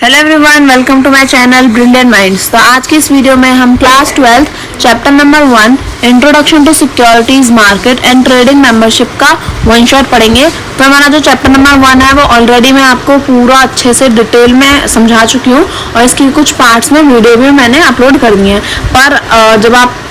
Hello everyone, welcome to my channel brilliant minds. तो आज की इस वीडियो में हम class 12 chapter number 1 introduction to securities market and trading membership का वन शॉट पढ़ेंगे। तो हमारा जो चैप्टर नंबर 1 है वो ऑलरेडी मैं आपको पूरा अच्छे से डिटेल में समझा चुकी हूँ और इसकी कुछ पार्ट्स में वीडियो भी मैंने अपलोड कर दी है। पर जब आप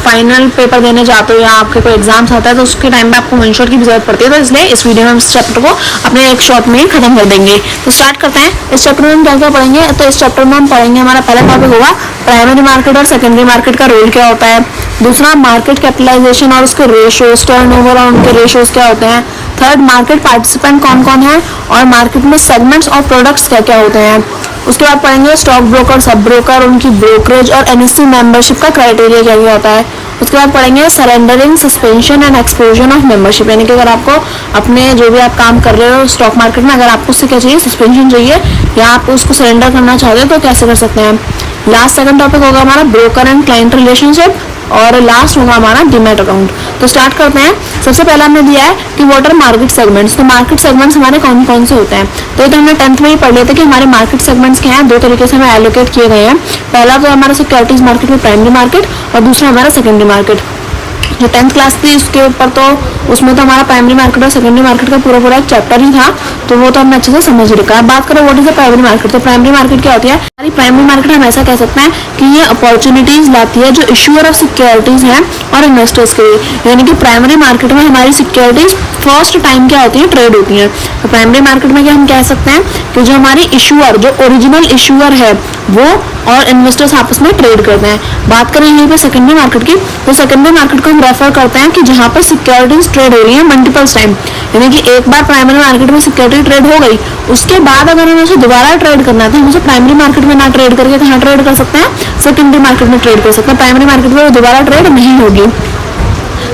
फाइनल पेपर देने जाते हो या आपके कोई एग्जाम्स आता है तो उसके टाइम पे आपको वन शॉट की जरूरत पड़ती है। तो इसलिए इस वीडियो में हम इस चैप्टर को अपने एक शॉट में ही खत्म कर देंगे। तो स्टार्ट करते हैं। इस चैप्टर में हम क्या क्या पढ़ेंगे। तो इस चैप्टर में हम पढ़ेंगे, हमारा पहला टॉपिक होगा प्राइमरी मार्केट और सेकेंडरी मार्केट का रोल क्या होता है। दूसरा, मार्केट कैपिटलाइजेशन और उसके रेशियोज, टर्नओवर और उनके रेशियोज क्या होते हैं। थर्ड, मार्केट पार्टिसिपेंट कौन कौन है और मार्केट में सेगमेंट्स और प्रोडक्ट्स क्या क्या होते हैं। उसके बाद पढ़ेंगे स्टॉक ब्रोकर, सब ब्रोकर, उनकी ब्रोकरेज और एनएससी मेंबरशिप का क्राइटेरिया क्या क्या होता है। उसके बाद पढ़ेंगे surrendering, suspension and exclusion of membership, यानी कि अगर आपको अपने जो भी आप काम कर रहे हो स्टॉक मार्केट में, अगर आपको उससे क्या चाहिए, सस्पेंशन चाहिए या आप उसको सरेंडर करना चाहते हो तो कैसे कर सकते हैं। लास्ट सेकंड टॉपिक होगा हमारा ब्रोकर एंड क्लाइंट रिलेशनशिप और लास्ट होगा हमारा डीमैट अकाउंट। तो स्टार्ट करते हैं। सबसे पहला हमने दिया है कि व्हाट आर मार्केट सेगमेंट्स। तो मार्केट सेगमेंट्स हमारे कौन कौन से होते हैं। तो ये तो हमने 10th में ही पढ़ लिया था कि हमारे मार्केट सेगमेंट्स क्या हैं। दो तरीके से हमें एलोकेट किए गए हैं। पहला तो हमारा सिक्योरिटीज मार्केट में प्राइमरी मार्केट और दूसरा हमारा सेकेंडरी मार्केट। जो 10th क्लास थी उसके ऊपर तो उसमें तो हमारा प्राइमरी मार्केट और सेकेंडरी मार्केट का पूरा एक चैप्टर ही था, तो वो तो हमने अच्छे से समझ रखा है। बात करें what is the primary market. तो प्राइमरी मार्केट क्या होती है। हमारी प्राइमरी मार्केट हम ऐसा कह सकते हैं कि ये अपॉर्चुनिटीज लाती है जो इश्यूअर ऑफ सिक्योरिटीज हैं और इन्वेस्टर्स के लिए। यानी कि प्राइमरी मार्केट में हमारी सिक्योरिटीज फर्स्ट टाइम क्या होती है, ट्रेड होती है। तो प्राइमरी मार्केट में क्या हम कह सकते हैं कि जो हमारी इश्यूअर, जो ओरिजिनल इश्यूअर है वो और इन्वेस्टर्स आपस में ट्रेड करते हैं। बात करें यहीं पे सेकेंडरी मार्केट की, तो सेकेंडरी मार्केट को हम रेफर करते हैं कि जहाँ पर सिक्योरिटीज ट्रेड हो रही है मल्टीपल्स टाइम। यानी कि एक बार प्राइमरी मार्केट में सिक्योरिटी ट्रेड हो गई, उसके बाद अगर हमें उसे दोबारा ट्रेड करना है तो हम उसे प्राइमरी मार्केट में ना ट्रेड करके कहाँ ट्रेड कर सकते हैं, सेकेंडरी मार्केट में ट्रेड कर सकते हैं। प्राइमरी मार्केट में दोबारा ट्रेड नहीं होगी।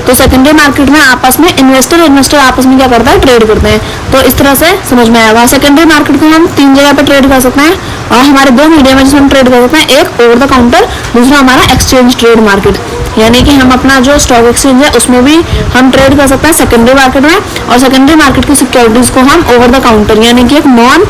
तो सेकेंडरी मार्केट में आपस में इन्वेस्टर आपस में क्या करता है, ट्रेड करते हैं। तो इस तरह से समझ में आएगा। सेकेंडरी मार्केट को हम 3 जगह पे ट्रेड कर सकते हैं और हमारे 2 मीडियम है जिसमें हम ट्रेड कर सकते हैं। एक ओवर द काउंटर, दूसरा हमारा एक्सचेंज ट्रेड मार्केट। यानी कि हम अपना जो स्टॉक एक्सचेंज है उसमें भी हम ट्रेड कर सकते हैं सेकेंडरी मार्केट में, और सेकेंडरी मार्केट की सिक्योरिटीज को हम ओवर द काउंटर यानी कि एक नॉन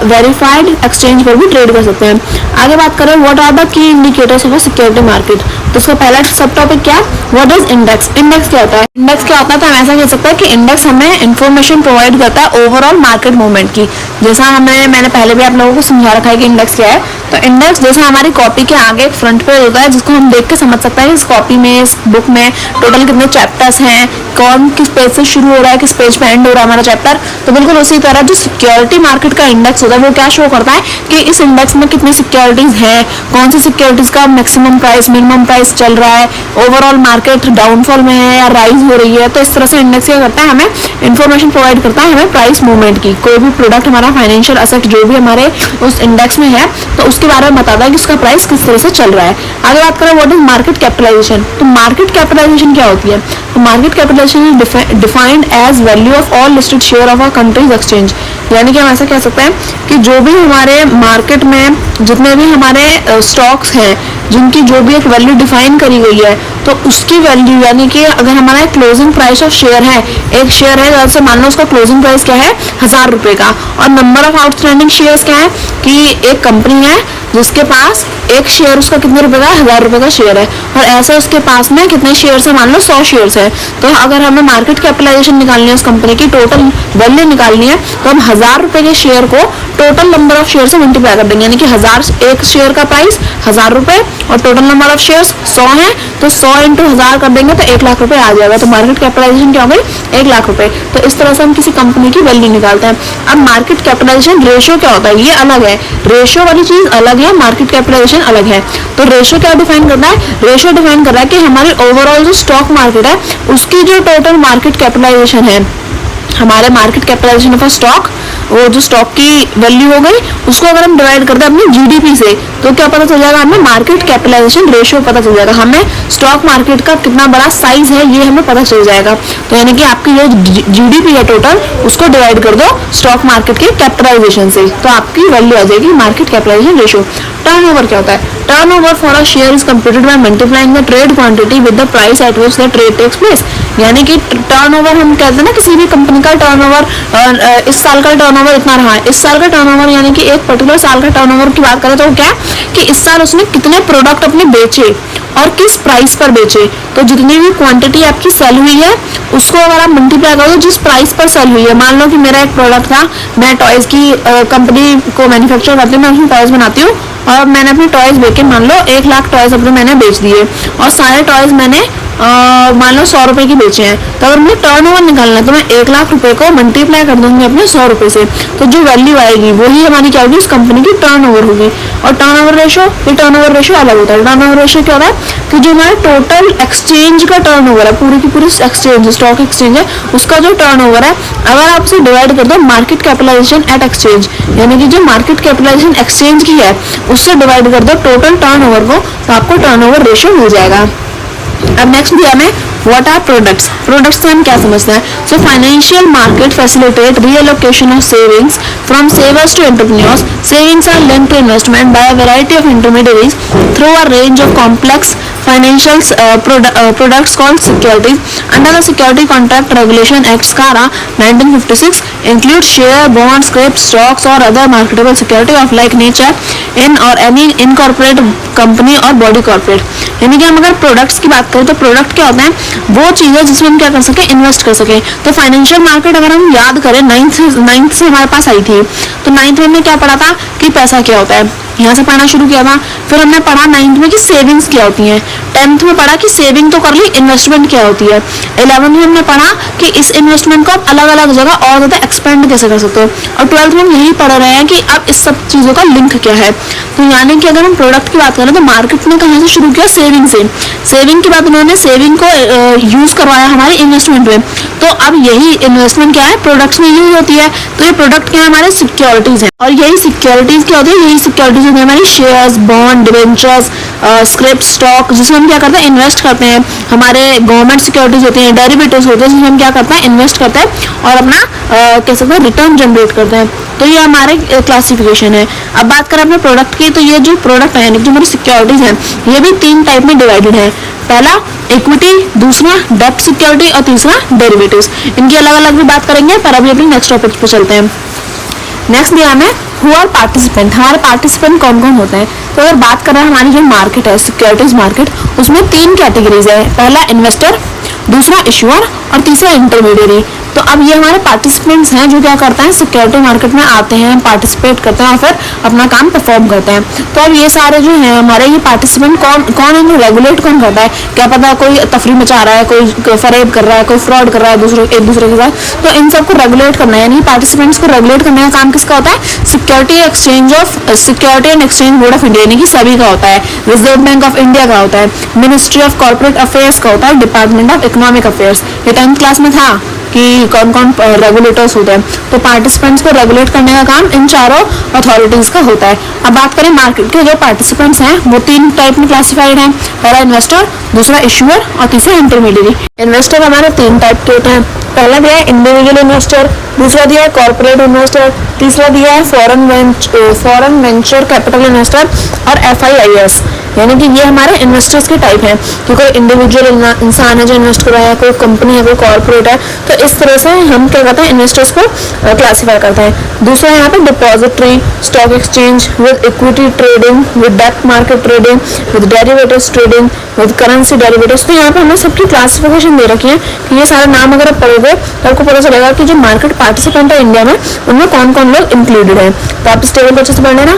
वेरीफाइड एक्सचेंज पर भी ट्रेड कर सकते हैं। आगे बात करें what are the key indicators of security market. तो उसका पहला सब टॉपिक क्या, व्हाट इज इंडेक्स। इंडेक्स क्या होता है। इंडेक्स क्या होता है, तो हम ऐसा कह सकते हैं कि इंडेक्स हमें इंफॉर्मेशन प्रोवाइड करता है ओवरऑल मार्केट मूवमेंट की। जैसा मैंने पहले भी आप लोगों को समझा रखा है कि इंडेक्स क्या है। तो इंडेक्स जैसा हमारी कॉपी के आगे एक फ्रंट पेज होता है जिसको हम देख के समझ सकते हैं इस कॉपी में, इस बुक में टोटल कितने चैप्टर्स हैं, कौन किस पेज से शुरू हो रहा है, किस पेज पे एंड हो रहा है हमारा चैप्टर। तो बिल्कुल उसी तरह जो सिक्योरिटी मार्केट का इंडेक्स होता है वो क्या शो करता है कि इस इंडेक्स में कितनी सिक्योरिटीज हैं, कौन सी सिक्योरिटीज का मैक्सिमम प्राइस, मिनिमम प्राइस चल रहा है, ओवरऑल मार्केट डाउनफॉल में है या राइज हो रही है। तो इस तरह से इंडेक्स क्या करता है, हमें इन्फॉर्मेशन प्रोवाइड करता है हमें प्राइस मूवमेंट की। कोई भी प्रोडक्ट हमारा फाइनेंशियल असेट जो भी हमारे उस इंडेक्स में है तो उसके बारे में बताता है कि उसका प्राइस किस तरह से चल रहा है। आगे बात करें व्हाट इज मार्केट कैपिटलाइजेशन। तो मार्केट कैपिटलाइजेशन क्या होती है। तो market capitalisation is defined as value of all listed share of a country's exchange. यानी कि हम ऐसा कह सकते हैं कि जो भी हमारे मार्केट में जितने भी हमारे स्टॉक्स हैं जिनकी जो भी एक वैल्यू डिफाइन करी गई है तो उसकी वैल्यू, यानी कि अगर हमारा क्लोजिंग प्राइस ऑफ शेयर है, एक शेयर है जैसे मान लो उसका क्लोजिंग प्राइस क्या है 1000 रुपए का, और नंबर ऑफ आउटस्टैंडिंग शेयर्स क्या है कि एक कंपनी है जिसके पास एक शेयर उसका कितने रुपए का, 1000 रुपए का शेयर है, और ऐसे उसके पास में कितने शेयर्स है, मान लो 100 शेयर्स है। तो अगर हमें मार्केट कैपिटलाइजेशन निकालनी है उस कंपनी की, टोटल वैल्यू निकालनी है, तो हम 1000 रुपए के शेयर को टोटल नंबर ऑफ शेयर से मल्टीप्लाई कर देंगे। यानी कि 1000 एक शेयर का प्राइस 1000 रुपए और टोटल नंबर ऑफ शेयर्स 100 है, तो 100 इंटू 1000 कर देंगे तो 1 लाख रुपए आ जाएगा। तो मार्केट कैपिटलाइजेशन क्या हो गई, 1 लाख रुपए। तो इस तरह से हम किसी कंपनी की वैल्यू निकालते हैं। अब मार्केट कैपिटलाइजेशन रेशियो क्या होता है, ये अलग है। रेशियो वाली चीज अलग है, मार्केट कैपिटलाइजेशन अलग है। तो रेशियो क्या डिफाइन करता है, रेशियो डिफाइन कर रहा है कि हमारी ओवरऑल जो स्टॉक मार्केट है उसकी जो टोटल मार्केट कैपिटलाइजेशन है, हमारे मार्केट कैपिटलाइजेशन ऑफ स्टॉक, वो जो स्टॉक की वैल्यू हो गई उसको अगर हम डिवाइड करते हैं अपनी जीडीपी से तो क्या पता चल जाएगा, हमें मार्केट कैपिटलाइजेशन रेशियो पता चल जाएगा। हमें स्टॉक मार्केट का कितना बड़ा साइज है ये हमें पता चल जाएगा। तो यानी कि आपकी जो जीडीपी है टोटल उसको डिवाइड कर दो स्टॉक मार्केट के कैपिटलाइजेशन से तो आपकी वैल्यू आ जाएगी मार्केट कैपिटलाइजेशन रेशियो। टर्नओवर क्या होता है, turnover for a share is computed by multiplying the trade quantity with the price at which the trade takes place. यानी कि टर्नओवर हम कहते हैं ना, किसी भी कंपनी का टर्नओवर, इस साल का टर्नओवर इतना रहा है, इस साल का टर्नओवर यानी कि एक पर्टिकुलर साल का टर्नओवर की बात करें तो क्या कि इस साल उसने कितने प्रोडक्ट अपने बेचे और किस प्राइस पर बेचे। तो जितनी भी क्वांटिटी आपकी सेल हुई है उसको अगर आप मल्टीप्लाई करो जिस प्राइस पर सेल हुई है। मान लो कि मेरा एक प्रोडक्ट था, मैं टॉयज की कंपनी को मैन्युफैक्चर करती हूँ, मैं उसमें टॉयज बनाती हूँ और मैंने अपने टॉयज बेचे, मान लो 1 लाख टॉयज अपने मैंने बेच दिए और सारे टॉयज मैंने मान लो 100 रुपए की बेचे हैं। तो अगर मुझे टर्नओवर निकालना है तो मैं 1 लाख रुपए को मल्टीप्लाई कर दूंगी अपने 100 रुपए से, तो जो वैल्यू आएगी वही हमारी क्या होगी, उस कंपनी की टर्नओवर होगी। और टर्नओवर रेशो, ये टर्नओवर रेशो अलग होता है। टर्नओवर रेशो क्या होता है कि जो हमारा टोटल एक्सचेंज का टर्नओवर है, पूरी की पूरी एक्सचेंज, स्टॉक एक्सचेंज है, उसका जो टर्नओवर है अगर आप उसे डिवाइड कर दो मार्केट कैपिटलाइजेशन एट एक्सचेंज, यानी कि जो मार्केट कैपिटलाइजेशन एक्सचेंज की है उससे डिवाइड कर दो टोटल टर्नओवर को, तो आपको टर्नओवर रेशो मिल जाएगा। अब नेक्स्ट दिया में व्हाट आर प्रोडक्ट्स। प्रोडक्ट्स से हम क्या समझते हैं? So financial market facilitate reallocation of savings from savers to entrepreneurs. Savings are linked to investment by a variety of intermediaries through a range of complex financial products called securities. Under the Security Contract Regulation Act (SCARA) 1956 includes share, bonds, scrip, stocks or other marketable security of like nature in or any incorporated company or body corporate। यानी कि हम अगर products की बात करें तो product क्या होता है, वो चीज़ है जिसमें हम क्या कर सके, इन्वेस्ट कर सके। तो फाइनेंशियल मार्केट अगर हम याद करें, नाइन्थ से हमारे पास आई थी, तो नाइन्थ में हमने क्या पढ़ा था कि पैसा क्या होता है, यहाँ से पढ़ना शुरू किया था। फिर हमने पढ़ा नाइन्थ में कि सेविंग्स क्या होती हैं, 10th में पढ़ा कि सेविंग तो कर ली, इन्वेस्टमेंट क्या होती है। 11th में हमने पढ़ा कि इस इन्वेस्टमेंट को आप अलग अलग जगह और ज़्यादा एक्सपेंड कैसे कर सकते हो। और 12th में हम यही पढ़ रहे हैं कि अब इस सब चीज़ों का लिंक क्या है। तो यानी कि अगर हम प्रोडक्ट की बात करें तो मार्केट ने कहाँ से शुरू किया, सेविंग से। सेविंग के बाद उन्होंने सेविंग को यूज़ करवाया हमारे इन्वेस्टमेंट में। तो अब यही इन्वेस्टमेंट क्या है, प्रोडक्ट्स में यूज होती है। तो ये प्रोडक्ट क्या है, हमारे सिक्योरिटीज़ है। और यही सिक्योरिटीज़ क्या होती है, यही सिक्योरिटीज़ होती है हमारी shares, bond, debentures, script, stock, जिसमें हम क्या करते हैं, इन्वेस्ट करते हैं। हमारे गवर्नमेंट सिक्योरिटीज होती हैं, डेरिवेटिव्स होते हैं, जिसमें हम क्या करते हैं, इन्वेस्ट करते हैं और अपना कह सकते हैं रिटर्न जनरेट करते हैं। तो ये हमारे क्लासिफिकेशन है। अब बात करें अपने प्रोडक्ट की, तो ये जो प्रोडक्ट है यानी जो हमारी सिक्योरिटीज हैं, ये भी 3 टाइप में डिवाइडेड है। पहला इक्विटी, दूसरा डेब्ट सिक्योरिटी और तीसरा डेरिवेटिव्स। इनकी अलग अलग भी बात करेंगे, पर अभी अपनी नेक्स्ट टॉपिक पे चलते हैं। नेक्स्ट दिया हमें हु आर पार्टिसिपेंट। हमारे पार्टिसिपेंट कौन कौन होते हैं? तो अगर बात करें हमारी जो मार्केट है, सिक्योरिटीज मार्केट, उसमें 3 कैटेगरीज है। पहला इन्वेस्टर, दूसरा इशुअर और तीसरा इंटरमीडियरी। तो अब ये हमारे पार्टिसिपेंट्स हैं जो क्या करते हैं, सिक्योरिटी मार्केट में आते हैं, पार्टिसिपेट करते हैं और फिर अपना काम परफॉर्म करते हैं। तो अब ये सारे जो हैं हमारे ये पार्टिसिपेंट कौन इन्हें रेगुलेट कौन करता है? क्या पता कोई तफरी मचा रहा है, कोई फरेब कर रहा है, कोई फ्रॉड कर रहा है एक दूसरे के साथ, तो इन सबको रेगुलेट करना है। यानी पार्टिसिपेंट्स को रेगुलेट करने का काम किसका होता है? Security and exchange board of India यानी कि सभी का होता है। रिजर्व बैंक ऑफ इंडिया का होता है, मिनिस्ट्री ऑफ कॉर्पोरेट अफेयर्स का होता है, डिपार्टमेंट ऑफ इकोनॉमिक अफेयर्स। ये 10th क्लास में था कि कौन कौन रेगुलेटर्स होते हैं। तो पार्टिसिपेंट्स को रेगुलेट करने का काम इन चारों अथॉरिटीज का होता है। अब बात करें मार्केट के जो पार्टिसिपेंट्स हैं वो 3 टाइप में क्लासिफाइड हैं। पहला इन्वेस्टर, दूसरा इशुअर और तीसरा इंटरमीडियरी। इन्वेस्टर हमारे 3 टाइप के होते हैं। पहला दिया है इंडिविजुअल इन्वेस्टर, दूसरा दिया है कॉर्पोरेट इन्वेस्टर, तीसरा दिया है फॉरेन वेंचर कैपिटल इन्वेस्टर और FIIs। यानी कि ये हमारे इन्वेस्टर्स के टाइप हैं कि कोई इंडिविजुअल इंसान है जो इन्वेस्ट कर रहा है, कोई कंपनी है, कोई कॉर्पोरेट है। तो इस तरह से हम क्या करते हैं, इन्वेस्टर्स को क्लासीफाई करते हैं। दूसरा यहाँ पे depository, stock exchange with equity trading, with debt market trading, with derivatives trading, with currency derivatives. तो यहाँ पे हमने सबकी क्लासिफिकेशन दे रखी है कि ये सारे नाम अगर आप पढ़ोगे तो आपको पता चलेगा कि जो मार्केट पार्टिसिपेंट है इंडिया में उनमें कौन कौन लोग इंक्लूडेड है। तो आप इस टेबल को अच्छे से पढ़ लेना।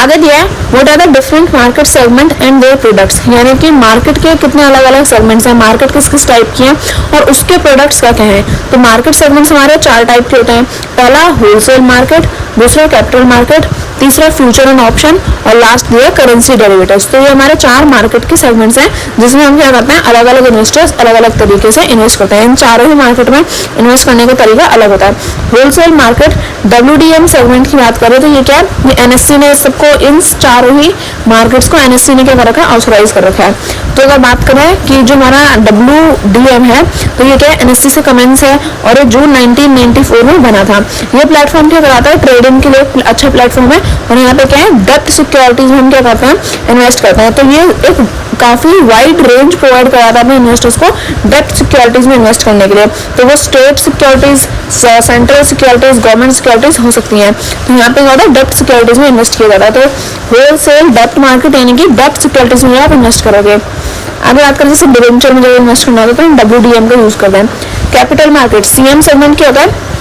आगे दिया है what are the different market segment and their products. यानी कि मार्केट के कितने अलग अलग सेगमेंट्स हैं, मार्केट किस किस टाइप की हैं और उसके प्रोडक्ट्स क्या क्या हैं। तो मार्केट सेगमेंट्स हमारे 4 टाइप के होते हैं। पहला होलसेल मार्केट, दूसरा कैपिटल मार्केट, तीसरा फ्यूचर एंड ऑप्शन और लास्ट दिया करेंसी डेरिवेटिव्स। तो ये हमारे 4 मार्केट के सेगमेंट्स हैं जिसमें हम क्या करते हैं, अलग अलग इन्वेस्टर्स अलग अलग तरीके से इन्वेस्ट करते हैं। इन चारों ही मार्केट में इन्वेस्ट करने का तरीका अलग होता है। होलसेल मार्केट WDM सेगमेंट की बात करें तो ये क्या है, ये NSE ने सबको, इन चारों ही मार्केट्स को NSE ने क्या कर रखा है, ऑथराइज कर रखा है। तो अगर बात करें कि जो हमारा WDM है तो ये क्या है, NSE से कमेंस है और ये जून 1994 में बना था। ये प्लेटफॉर्म क्या कराता है, ट्रेडिंग के लिए अच्छा प्लेटफॉर्म है और यहाँ पे क्या है, डेब्ट सिक्योरिटीज में हम क्या करते हैं, इन्वेस्ट करते हैं। तो ये एक काफी वाइड रेंज प्रोवाइड कराता है अपने इन्वेस्टर्स को डेब्ट सिक्योरिटीज में इन्वेस्ट करने के लिए। तो वो state securities, central securities, government securities हो सकती हैं। तो यहाँ पे क्या होता है, डेब्ट सिक्योरिटीज में इन्वेस्ट किया जाता है। तो होलसेल डेब्ट मार्केट यानी कि डेब्ट सिक्योरिटीज में आप इन्वेस्ट करोगे। अगर बात करें जैसे डिवेंचर में जब इन्वेस्ट करना होता है तो हम WDM का यूज करते हैं। कैपिटल मार्केट CM सेगमेंट क्या होता है,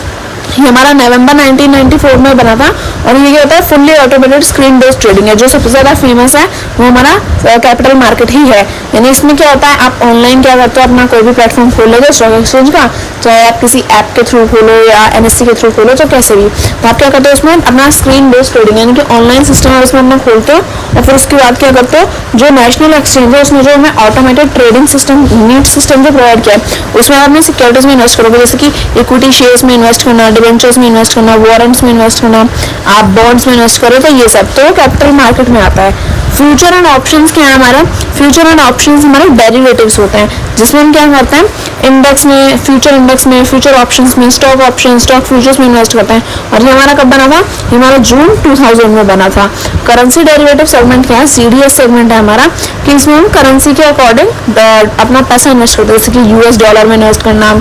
ये हमारा नवंबर 1994 में बना था और ये क्या होता है, fully automated screen based trading है। जो सबसे ज्यादा फेमस है वो हमारा कैपिटल मार्केट ही है। यानी इसमें क्या होता है, आप ऑनलाइन क्या करते हो, अपना कोई भी प्लेटफॉर्म खोल लेते स्टॉक एक्सचेंज का, चाहे आप किसी ऐप के थ्रू खोलो या NSE के थ्रू खोलो, तो कैसे भी, तो आप क्या करते हो उसमें अपना स्क्रीन बेस्ड ट्रेडिंग यानी कि ऑनलाइन सिस्टम है उसमें अपना खोलते हो और फिर उसके बाद क्या करते हो, जो नेशनल एक्सचेंज है उसमें जो हमें automated trading system, NEAT system जो प्रोवाइड किया है उसमें आप अपने सिक्योरिटीज में इन्वेस्ट करोगे। जैसे कि इक्विटी शेयर्स में इन्वेस्ट करना, डिवेंचर्स में इन्वेस्ट करना, वारंट्स में इन्वेस्ट करना, आप बॉन्ड्स में इन्वेस्ट करो, तो ये सब तो कैपिटल मार्केट में आता है। फ्यूचर एंड ऑप्शंस क्या है हमारा, फ्यूचर एंड ऑप्शंस हमारे डेरिवेटिव्स होते हैं जिसमें हम क्या करते हैं, इंडेक्स में, फ्यूचर इंडेक्स में, फ्यूचर ऑप्शंस में, स्टॉक ऑप्शन, स्टॉक फ्यूचर्स में इन्वेस्ट करते हैं। और ये हमारा कब बना था, ये हमारा जून 2000 में बना था। करेंसी डेरिवेटिव सेगमेंट क्या है, CDS सेगमेंट है हमारा, कि इसमें हम करेंसी के अकॉर्डिंग अपना पैसा इन्वेस्ट करते हैं। जैसे कि US डॉलर में इन्वेस्ट करना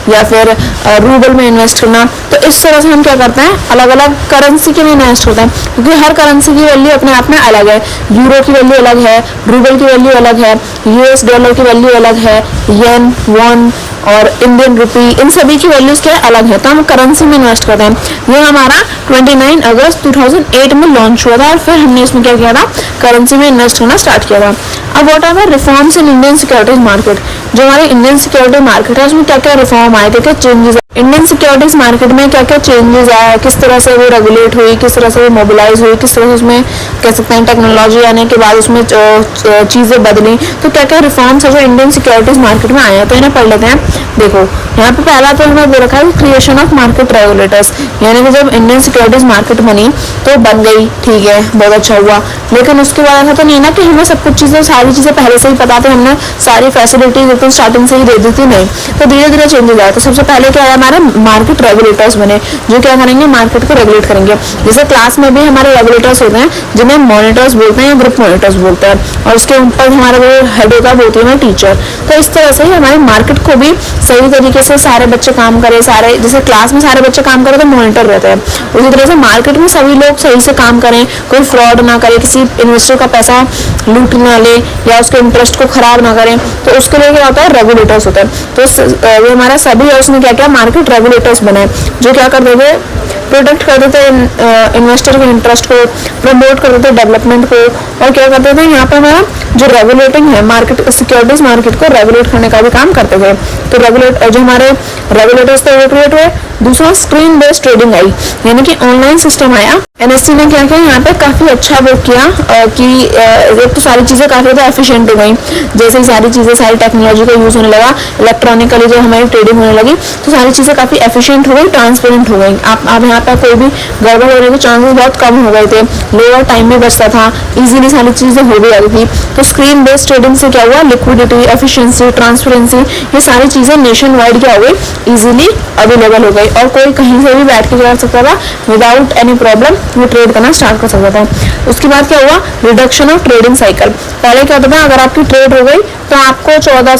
या फिर रूबल में इन्वेस्ट करना। तो इस तरह से हम क्या करते हैं, अलग अलग करेंसी के में इन्वेस्ट करते हैं, क्योंकि हर करेंसी की वैल्यू अपने आप में अलग है। यूरो की वैल्यू अलग है, रूबल की वैल्यू अलग है, US डॉलर की वैल्यू अलग है, येन, वॉन और इंडियन रुपी, इन सभी की वैल्यूज क्या अलग है। तो हम करेंसी में इन्वेस्ट करते हैं। ये हमारा 29 अगस्त 2008 में लॉन्च हुआ था और फिर हमने इसमें क्या किया था, करेंसी में इन्वेस्ट करना स्टार्ट किया था। अब what are the reforms in Indian securities market, जो हमारे इंडियन सिक्योरिटी मार्केट है उसमें क्या क्या रिफॉर्म आए थे, क्या चेंजेस, इंडियन सिक्योरिटीज मार्केट में क्या क्या चेंजेस आया, किस तरह से वो रेगुलेट हुई, किस तरह से वो मोबिलाइज हुई, किस तरह से उसमें कह सकते हैं टेक्नोलॉजी आने के बाद उसमें चीज़ें बदली। तो क्या क्या रिफॉर्म्स है जो इंडियन सिक्योरिटीज मार्केट में आए हैं, तो इन्हें पढ़ लेते हैं। देखो यहाँ पे पहला तो हमें दे रखा है क्रिएशन ऑफ मार्केट रेगुलेटर्स, यानी कि जब इंडियन सिक्योरिटीज मार्केट बनी तो बन गई, ठीक है, बहुत अच्छा हुआ, लेकिन उसके बाद ऐसा तो नहीं ना कि हमें सब कुछ चीज़ें, सारी चीज़ें पहले से ही पता थी, हमने सारी फैसिलिटीज तो स्टार्टिंग से ही दे दी थी, नहीं। तो धीरे धीरे चेंजेस आए। तो सबसे पहले क्या है, हमारे मार्केट रेगुलेटर्स बने जो क्या करेंगे, मार्केट को रेगुलेट करेंगे। जैसे क्लास में भी हमारे रेगुलेटर्स होते हैं जिन्हें मॉनिटर्स बोलते हैं या ग्रुप मॉनिटर्स बोलते हैं, और उसके ऊपर हमारा वो हेड होता है, वो होती है हमारी टीचर। तो इस तरह से हमारे मार्केट को भी सही तरीके से सारे बच्चे काम करें, सारे जैसे क्लास में सारे बच्चे काम करें तो मॉनिटर रहते हैं, उसी तरह से मार्केट में सभी लोग सही से काम करें, कोई फ्रॉड ना करे, किसी इन्वेस्टर का पैसा लूट ना ले या उसके इंटरेस्ट को खराब ना करें, तो उसके लिए क्या होता है, रेगुलेटर्स होते हैं। तो ये हमारा सभी है उसमें क्या क्या मार्केट रेगुलेटर्स बने जो क्या कर देते, प्रोटेक्ट कर देते इन्वेस्टर के इंटरेस्ट को, प्रमोट कर देते डेवलपमेंट को, और क्या करते थे यहाँ पे हमारा जो रेगुलेटिंग है मार्केट, सिक्योरिटीज मार्केट को रेगुलेट करने का भी काम करते थे। तो रेगुलेट जो हमारे रेगुलेटर्स थे वो क्रिएट हुए। दूसरा स्क्रीन बेस्ड ट्रेडिंग आई, यानी कि ऑनलाइन सिस्टम आया। NSE ने क्या किया, यहाँ पे काफी अच्छा वो किया कि एक तो सारी चीजें काफी ज्यादा एफिशिएंट हो गई, जैसे ही सारी चीजें, सारी टेक्नोलॉजी का यूज होने लगा, इलेक्ट्रॉनिकली जो हमारी ट्रेडिंग होने लगी, तो सारी चीजें काफी एफिशिएंट हो गई, ट्रांसपेरेंट हो गई। आप यहाँ पे कोई भी गड़बड़ होने के चांसेस बहुत कम हो गए थे, लोअर टाइम भी बचता था, इजीली सारी चीजें हो भी जाती थी। तो स्क्रीन बेस्ड ट्रेडिंग से क्या हुआ, लिक्विडिटी, एफिशिएंसी, ट्रांसपेरेंसी, ये सारी चीजें नेशन वाइड क्या हो गई, इजीली अवेलेबल हो गई, और कोई कहीं से भी बैठ के कर सकता था विदाउट एनी प्रॉब्लम, वो ट्रेड करना स्टार्ट कर सकता था। उसके बाद क्या हुआ, रिडक्शन ऑफ ट्रेडिंग साइकिल। पहले क्या होता था, अगर आपकी ट्रेड हो गई तो आपको 14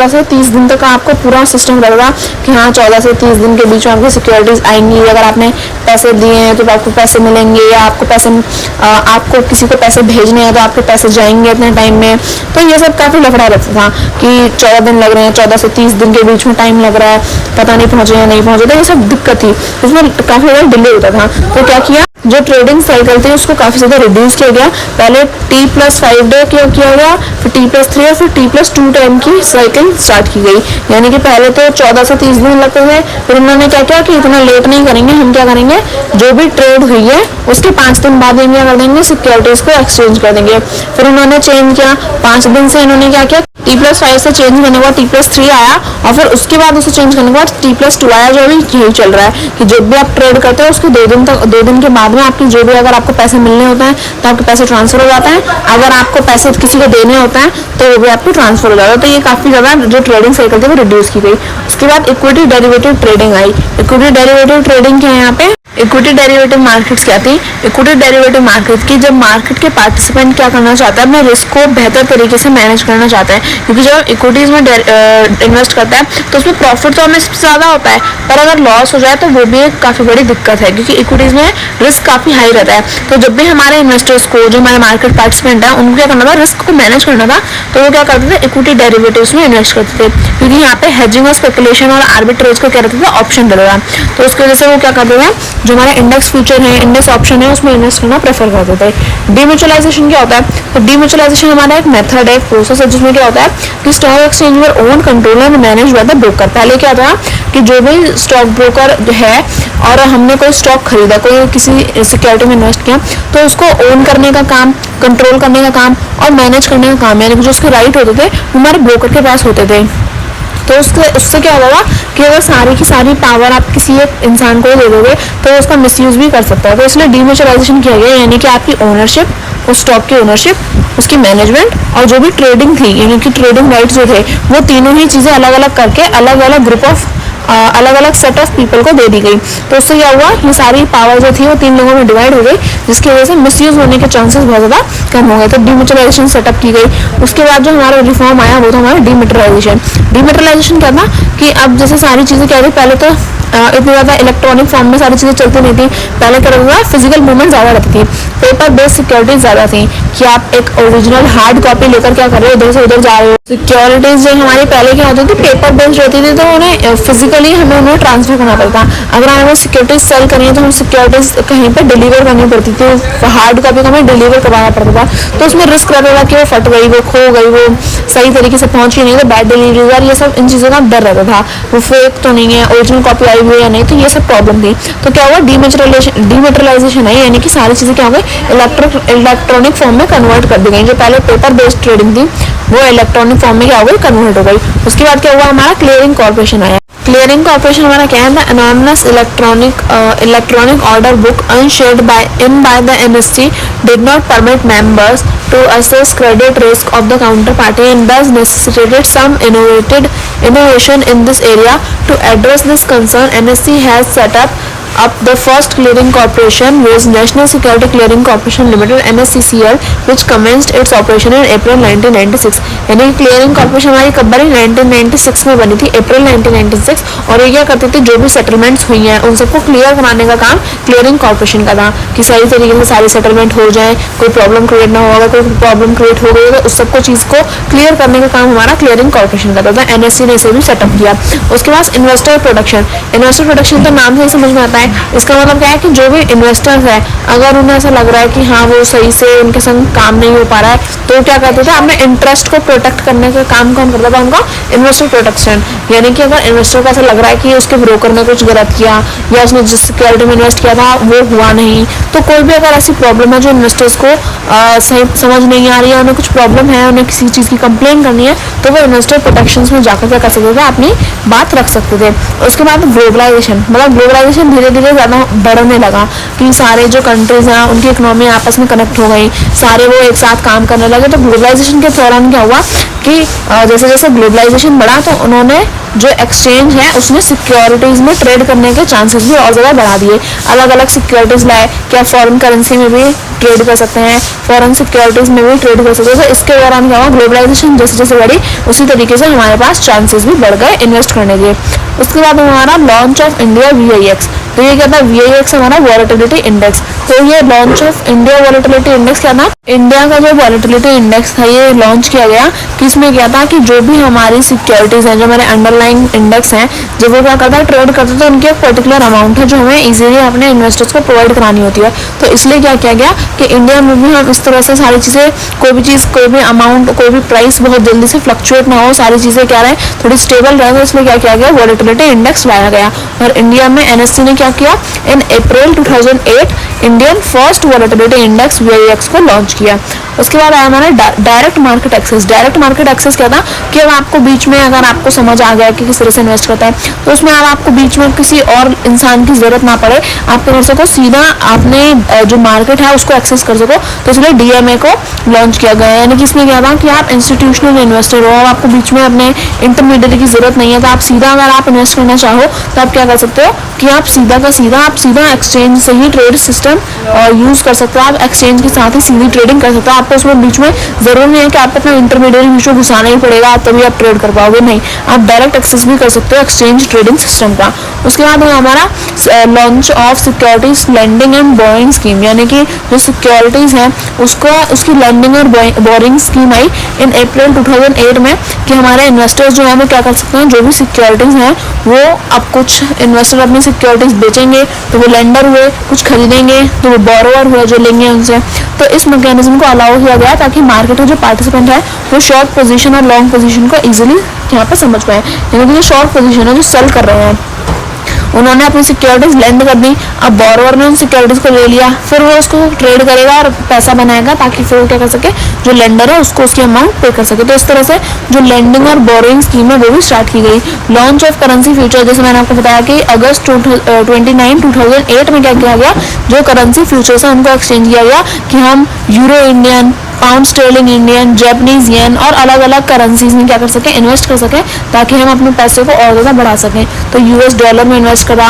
से 30 दिन तक आपको पूरा सिस्टम रहेगा कि हाँ 14 से 30 दिन के बीच में आपकी सिक्योरिटीज आएंगी, अगर आपने पैसे दिए हैं तो आपको पैसे मिलेंगे, या आपको किसी को पैसे भेजने हैं तो आपके पैसे जाएंगे इतने टाइम में। तो ये सब काफी लफड़ा रहता था कि 14 दिन लग रहे हैं, 14 से 30 दिन के बीच में टाइम लग रहा है, पता नहीं पहुंचे या नहीं पहुंचे, तो ये सब दिक्कत थी, इसमें काफी ज्यादा डिले होता था। तो क्या किया, जो ट्रेडिंग साइकिल थी उसको काफी ज्यादा रिड्यूस किया गया। पहले T+5 डे किया गया, फिर T+3 और फिर T+2 टाइम की साइकिल स्टार्ट की गई। यानी कि पहले तो 14 से 30 दिन लगते थे, फिर उन्होंने क्या किया कि इतना लेट नहीं करेंगे, हम क्या करेंगे, जो भी ट्रेड हुई है उसके 5 दिन बाद हम क्या कर देंगे, सिक्योरिटीज को एक्सचेंज कर देंगे। फिर उन्होंने चेंज किया, 5 दिन से इन्होंने क्या किया, T+5 से चेंज करने के बाद T+3 आया, और फिर उसके बाद उसे चेंज करने के बाद T+2 आया, जो अभी यही चल रहा है कि जब भी आप ट्रेड करते हो उसके 2 दिन के बाद में आपकी जो भी, अगर आपको पैसे मिलने होते हैं तो आपके पैसे ट्रांसफर हो जाते हैं, अगर आपको पैसे किसी को देने होते हैं तो वो भी आपको ट्रांसफर हो जाता है। तो ये काफी ज्यादा जो ट्रेडिंग साइकिल थी वो रिड्यूस की गई। उसके बाद equity derivative trading I. Equity derivative trading क्या है, यहाँ पे इक्विटी डेरिवेटिव मार्केट्स क्या थी? इक्विटी डेरिवेटिव मार्केट की जब मार्केट के पार्टिसिपेंट क्या करना चाहता है, अपने रिस्क को बेहतर तरीके से मैनेज करना चाहता है, क्योंकि जब इक्विटीज में इन्वेस्ट करता है तो उसमें प्रॉफिट तो हमें सबसे ज़्यादा होता है, पर अगर लॉस हो जाए तो वो भी एक काफ़ी बड़ी दिक्कत है, क्योंकि इक्विटीज़ में रिस्क काफ़ी हाई रहता है। तो जब भी हमारे इन्वेस्टर्स को, जो हमारे मार्केट पार्टिसिपेंट है, उनको क्या करना था, रिस्क को मैनेज करना था, तो वो क्या करते थे, इक्विटी डेरिवेटिव्स में इन्वेस्ट करते थे, क्योंकि यहाँ पे हेजिंग और स्पेकुलेशन और आर्बिट्रेज का क्या रहता था, ऑप्शन रहता था। तो उसकी वजह से वो क्या करते थे, जो हमारे इंडेक्स फ्यूचर है, इंडेक्स ऑप्शन है, उसमें इन्वेस्ट करना प्रेफर करते थे। डीम्यूचुअलाइजेशन क्या होता है? तो डीम्यूचुअलाइजेशन हमारा एक मेथड है, एक प्रोसेस है, जिसमें क्या होता है कि स्टॉक एक्सचेंज में own, control and manage by the broker. पहले क्या था कि जो भी स्टॉक ब्रोकर है और हमने कोई स्टॉक खरीदा, कोई किसी सिक्योरिटी में इन्वेस्ट किया, तो उसको ओन करने का काम, कंट्रोल करने का काम और मैनेज करने का काम, यानी कि जो उसके राइट होते थे वो हमारे ब्रोकर के पास होते थे। तो उससे क्या होगा कि अगर सारी की सारी पावर आप किसी एक इंसान को दे दोगे तो उसका मिसयूज भी कर सकता है। तो इसलिए डीम्यूचुअलाइजेशन किया गया, यानी कि आपकी ओनरशिप, उस स्टॉक की ओनरशिप, उसकी मैनेजमेंट और जो भी ट्रेडिंग थी, यानी कि ट्रेडिंग राइट्स जो थे, वो तीनों ही चीज़ें अलग अलग करके अलग अलग ग्रुप ऑफ अलग अलग सेट ऑफ पीपल को दे दी गई। तो उससे क्या हुआ, ये सारी पावर जो थी वो 3 लोगों में डिवाइड हो गई, जिसकी वजह से मिसयूज होने के चांसेस बहुत ज़्यादा कम हो गए। तो डीम्यूचुअलाइजेशन सेटअप की गई। उसके बाद जो हमारा रिफॉर्म आया वो था हमारा डीमेटेरियलाइजेशन। डीमेटेरियलाइजेशन क्या था कि अब जैसे सारी चीज़ें क्या थी, पहले तो इतनी ज़्यादा इलेक्ट्रॉनिक फॉर्म में सारी चीज़ें चलती नहीं थी। पहले क्या रहता था, फिजिकल मूवमेंट ज़्यादा रहती थी, पेपर बेस्ड सिक्योरिटीज ज़्यादा थी, कि आप एक ओरिजिनल हार्ड कॉपी लेकर क्या कर रहे हो, इधर से उधर जा रहे हो। सिक्योरिटीज जो हमारी पहले क्या होती थी, पेपर बेस्ड रहती थी, तो उन्हें फिजिकली हमें उन्हें ट्रांसफर करना पड़ता था। अगर हमें सिक्योरिटीज सेल करनी है तो हम सिक्योरिटीज कहीं पर डिलीवर करनी पड़ती थी, हार्ड कॉपी को हमें डिलीवर करवाना पड़ता था। तो उसमें रिस्क रहता था कि वो फट गई, वो खो गई, वो सही तरीके से पहुंची नहीं, तो बैड डिलीवरी और ये सब इन चीज़ों का डर रहता था, वो फेक तो नहीं है, ओरिजिनल कॉपी आई हुई है या नहीं, तो ये सब प्रॉब्लम थी। तो क्या हुआ, डीमेटेरियलाइजेशन है, यानी कि सारी चीज़ें क्या हो गई, इलेक्ट्रॉनिक फॉर्म में कन्वर्ट कर दी गई। जो पहले पेपर बेस्ड ट्रेडिंग थी वो इलेक्ट्रॉनिक फॉर्म में क्या हो गई, कन्वर्ट हो गई। उसके बाद क्या हुआ, हमारा क्लियरिंग कॉर्पोरेशन आया। क्लियरिंग कॉर्पोरेशन हमारा क्या है, anonymous electronic order book unshared by the NSE did not permit members to assess credit risk of the counterparty and thus necessitated some innovation in this area. To address this concern, NSE has set up the first clearing corporation, was National Security Clearing Corporation Limited (NSCCL), which commenced its operation in April 1996। यानी कि clearing corporation हमारी कब बनी, 1996 में बनी थी, अप्रैल 1996। और ये क्या करती थी, जो भी सेटलमेंट्स हुई हैं उन सबको क्लियर कराने का काम क्लियरिंग कॉर्पोरेशन का था, कि सही तरीके से सारी सेटलमेंट हो जाए, कोई प्रॉब्लम क्रिएट ना होगा। कोई प्रॉब्लम क्रिएट हो गई तो उस सबको चीज़ को क्लियर करने का काम हमारा क्लियरिंग कॉर्पोरेशन का था। NSE ने इसे भी सेटअप किया। उसके बाद इन्वेस्टर प्रोटेक्शन। इन्वेस्टर प्रोटेक्शन तो नाम से ही समझ में आता है, इसका मतलब क्या है कि जो भी इन्वेस्टर्स है, अगर उन्हें ऐसा लग रहा है कि हाँ वो सही से उनके संग काम नहीं हो पा रहा है, तो क्या करते थे, अपने इंटरेस्ट को प्रोटेक्ट करने का काम कौन करता था, उनका इन्वेस्टर प्रोटेक्शन। यानी कि अगर इन्वेस्टर को ऐसा लग रहा है कि उसके ब्रोकर ने कुछ गलत किया या उसने जिस सिक्योरिटी में इन्वेस्ट किया था वो हुआ नहीं, तो कोई भी अगर ऐसी प्रॉब्लम है जो इन्वेस्टर्स को सही समझ नहीं आ रही है, उन्हें कुछ प्रॉब्लम है, उन्हें किसी चीज़ की कंप्लेन करनी है, तो वो इन्वेस्टर प्रोटेक्शन में जाकर क्या कर सकते थे, अपनी बात रख सकते थे। उसके बाद ग्लोबलाइजेशन, मतलब ग्लोबलाइजेशन धीरे धीरे ज़्यादा बढ़ने लगा, कि सारे जो कंट्रीज हैं उनकी इकोनॉमी आपस में कनेक्ट हो गई, सारे वो एक साथ काम करने लगे। तो ग्लोबलाइजेशन के दौरान क्या हुआ कि जैसे जैसे ग्लोबलाइजेशन बढ़ा तो उन्होंने जो एक्सचेंज है उसने सिक्योरिटीज़ में ट्रेड करने के चांसेस भी और ज़्यादा बढ़ा दिए। अलग अलग सिक्योरिटीज़ लाए, क्या फॉरेन करेंसी में भी ट्रेड कर सकते हैं, फॉरेन सिक्योरिटीज़ में भी ट्रेड कर सकते हैं। तो इसके दौरान क्या हुआ, ग्लोबलाइजेशन जैसे जैसे बढ़ी उसी तरीके से हमारे पास चांसेस भी बढ़ गए इन्वेस्ट करने के। उसके बाद हमारा लॉन्च ऑफ इंडिया VIX। तो ये क्या था, VIX हमारा वॉलेटिलिटी इंडेक्स। तो ये launch of India volatility index क्या था, इंडिया का जो वॉलेटिलिटी इंडेक्स था ये लॉन्च किया गया, कि इसमें क्या था कि जो भी हमारी सिक्योरिटीज़ हैं, जो हमारे अंडरलाइंग इंडेक्स हैं, जब वो क्या करता है ट्रेड करते हैं तो उनकी एक पर्टिकुलर अमाउंट है जो हमें इजीली अपने इन्वेस्टर्स को प्रोवाइड करानी होती है। तो इसलिए क्या किया गया कि इंडिया में भी हम इस तरह से सारी चीज़ें, कोई भी चीज़, कोई भी अमाउंट, कोई भी प्राइस बहुत जल्दी से फ्लक्चुएट ना हो, सारी चीज़ें क्या रहे, थोड़ी स्टेबल रहे। तो इसलिए क्या किया गया, वॉलेटिलिटी इंडेक्स लाया गया। और इंडिया में NSE ने क्या किया, in April 2008 Indian first volatility index VIX को लॉन्च किया। उसके बाद आया हमारा direct market access. Direct market access क्या था कि अब आपको बीच में अगर आपको समझ आ गया कि किस तरह से इन्वेस्ट करता है तो उसमें अब आपको बीच में किसी और इंसान की जरूरत ना पड़े, आप कर सको सीधा आपने जो मार्केट है उसको एक्सेस कर सको। तो इसलिए DMA को लॉन्च किया गया, यानी कि इसमें क्या था कि आप इंस्टीट्यूशनल इन्वेस्टर हो और आपको बीच में अपने इंटरमीडिएट की जरूरत नहीं है। तो आप सीधा अगर आप इन्वेस्ट करना चाहो तो आप क्या कर सकते हो कि आप सीधा एक्सचेंज से ही ट्रेड सिस्टम यूज कर सकते हो। आप एक्सचेंज के साथ ही सीधी ट्रेडिंग कर सकते हो। आपको उसमें बीच में जरूर नहीं है कि आपको अपना इंटरमीडिएट बीच में घुसाना ही पड़ेगा तभी आप ट्रेड कर पाओगे, नहीं, आप डायरेक्ट एक्सेस भी कर सकते हो एक्सचेंज ट्रेडिंग सिस्टम का। उसके बाद है हमारा launch of securities lending and boring scheme, यानी कि जो सिक्योरिटीज हैं उसकी लेंडिंग और बोरिंग स्कीम आई इन अप्रैल 2008 में कि हमारे इन्वेस्टर्स जो है वो क्या कर सकते हैं, जो भी सिक्योरिटीज हैं वो अब कुछ इन्वेस्टर अपनी सिक्योरिटीज बेचेंगे तो वो लेंडर हुए, कुछ खरीदेंगे तो वो बोरोवर हुए जो लेंगे उनसे। तो इस मैकेनिज्म को अलाउ किया गया ताकि मार्केट में जो पार्टिसिपेंट है वो शॉर्ट पोजीशन और लॉन्ग पोजीशन को इजीली यहाँ पर समझ पाए। यानी कि जो शॉर्ट पोजीशन है जो सेल कर रहे हैं उन्होंने अपनी सिक्योरिटीज लेंड कर दी, अब बोरोवर ने उन सिक्योरिटीज को ले लिया, फिर वो उसको ट्रेड करेगा और पैसा बनाएगा ताकि फिर वो क्या कर सके, जो लेंडर है उसको उसकी अमाउंट पे कर सके। तो इस तरह से जो लेंडिंग और बोरोइंग स्कीम है वो भी स्टार्ट की गई। लॉन्च ऑफ करेंसी फ्यूचर, जैसे मैंने आपको बताया कि अगस्त 29 2008 में क्या किया गया, जो करेंसी फ्यूचर्स है उनको एक्सचेंज किया गया कि हम euro Indian, pound sterling Indian, Japanese yen और अलग अलग करेंसीज में क्या कर सकें, इन्वेस्ट कर सकें ताकि हम अपने पैसे को और ज़्यादा बढ़ा सकें। तो US डॉलर में इन्वेस्ट करा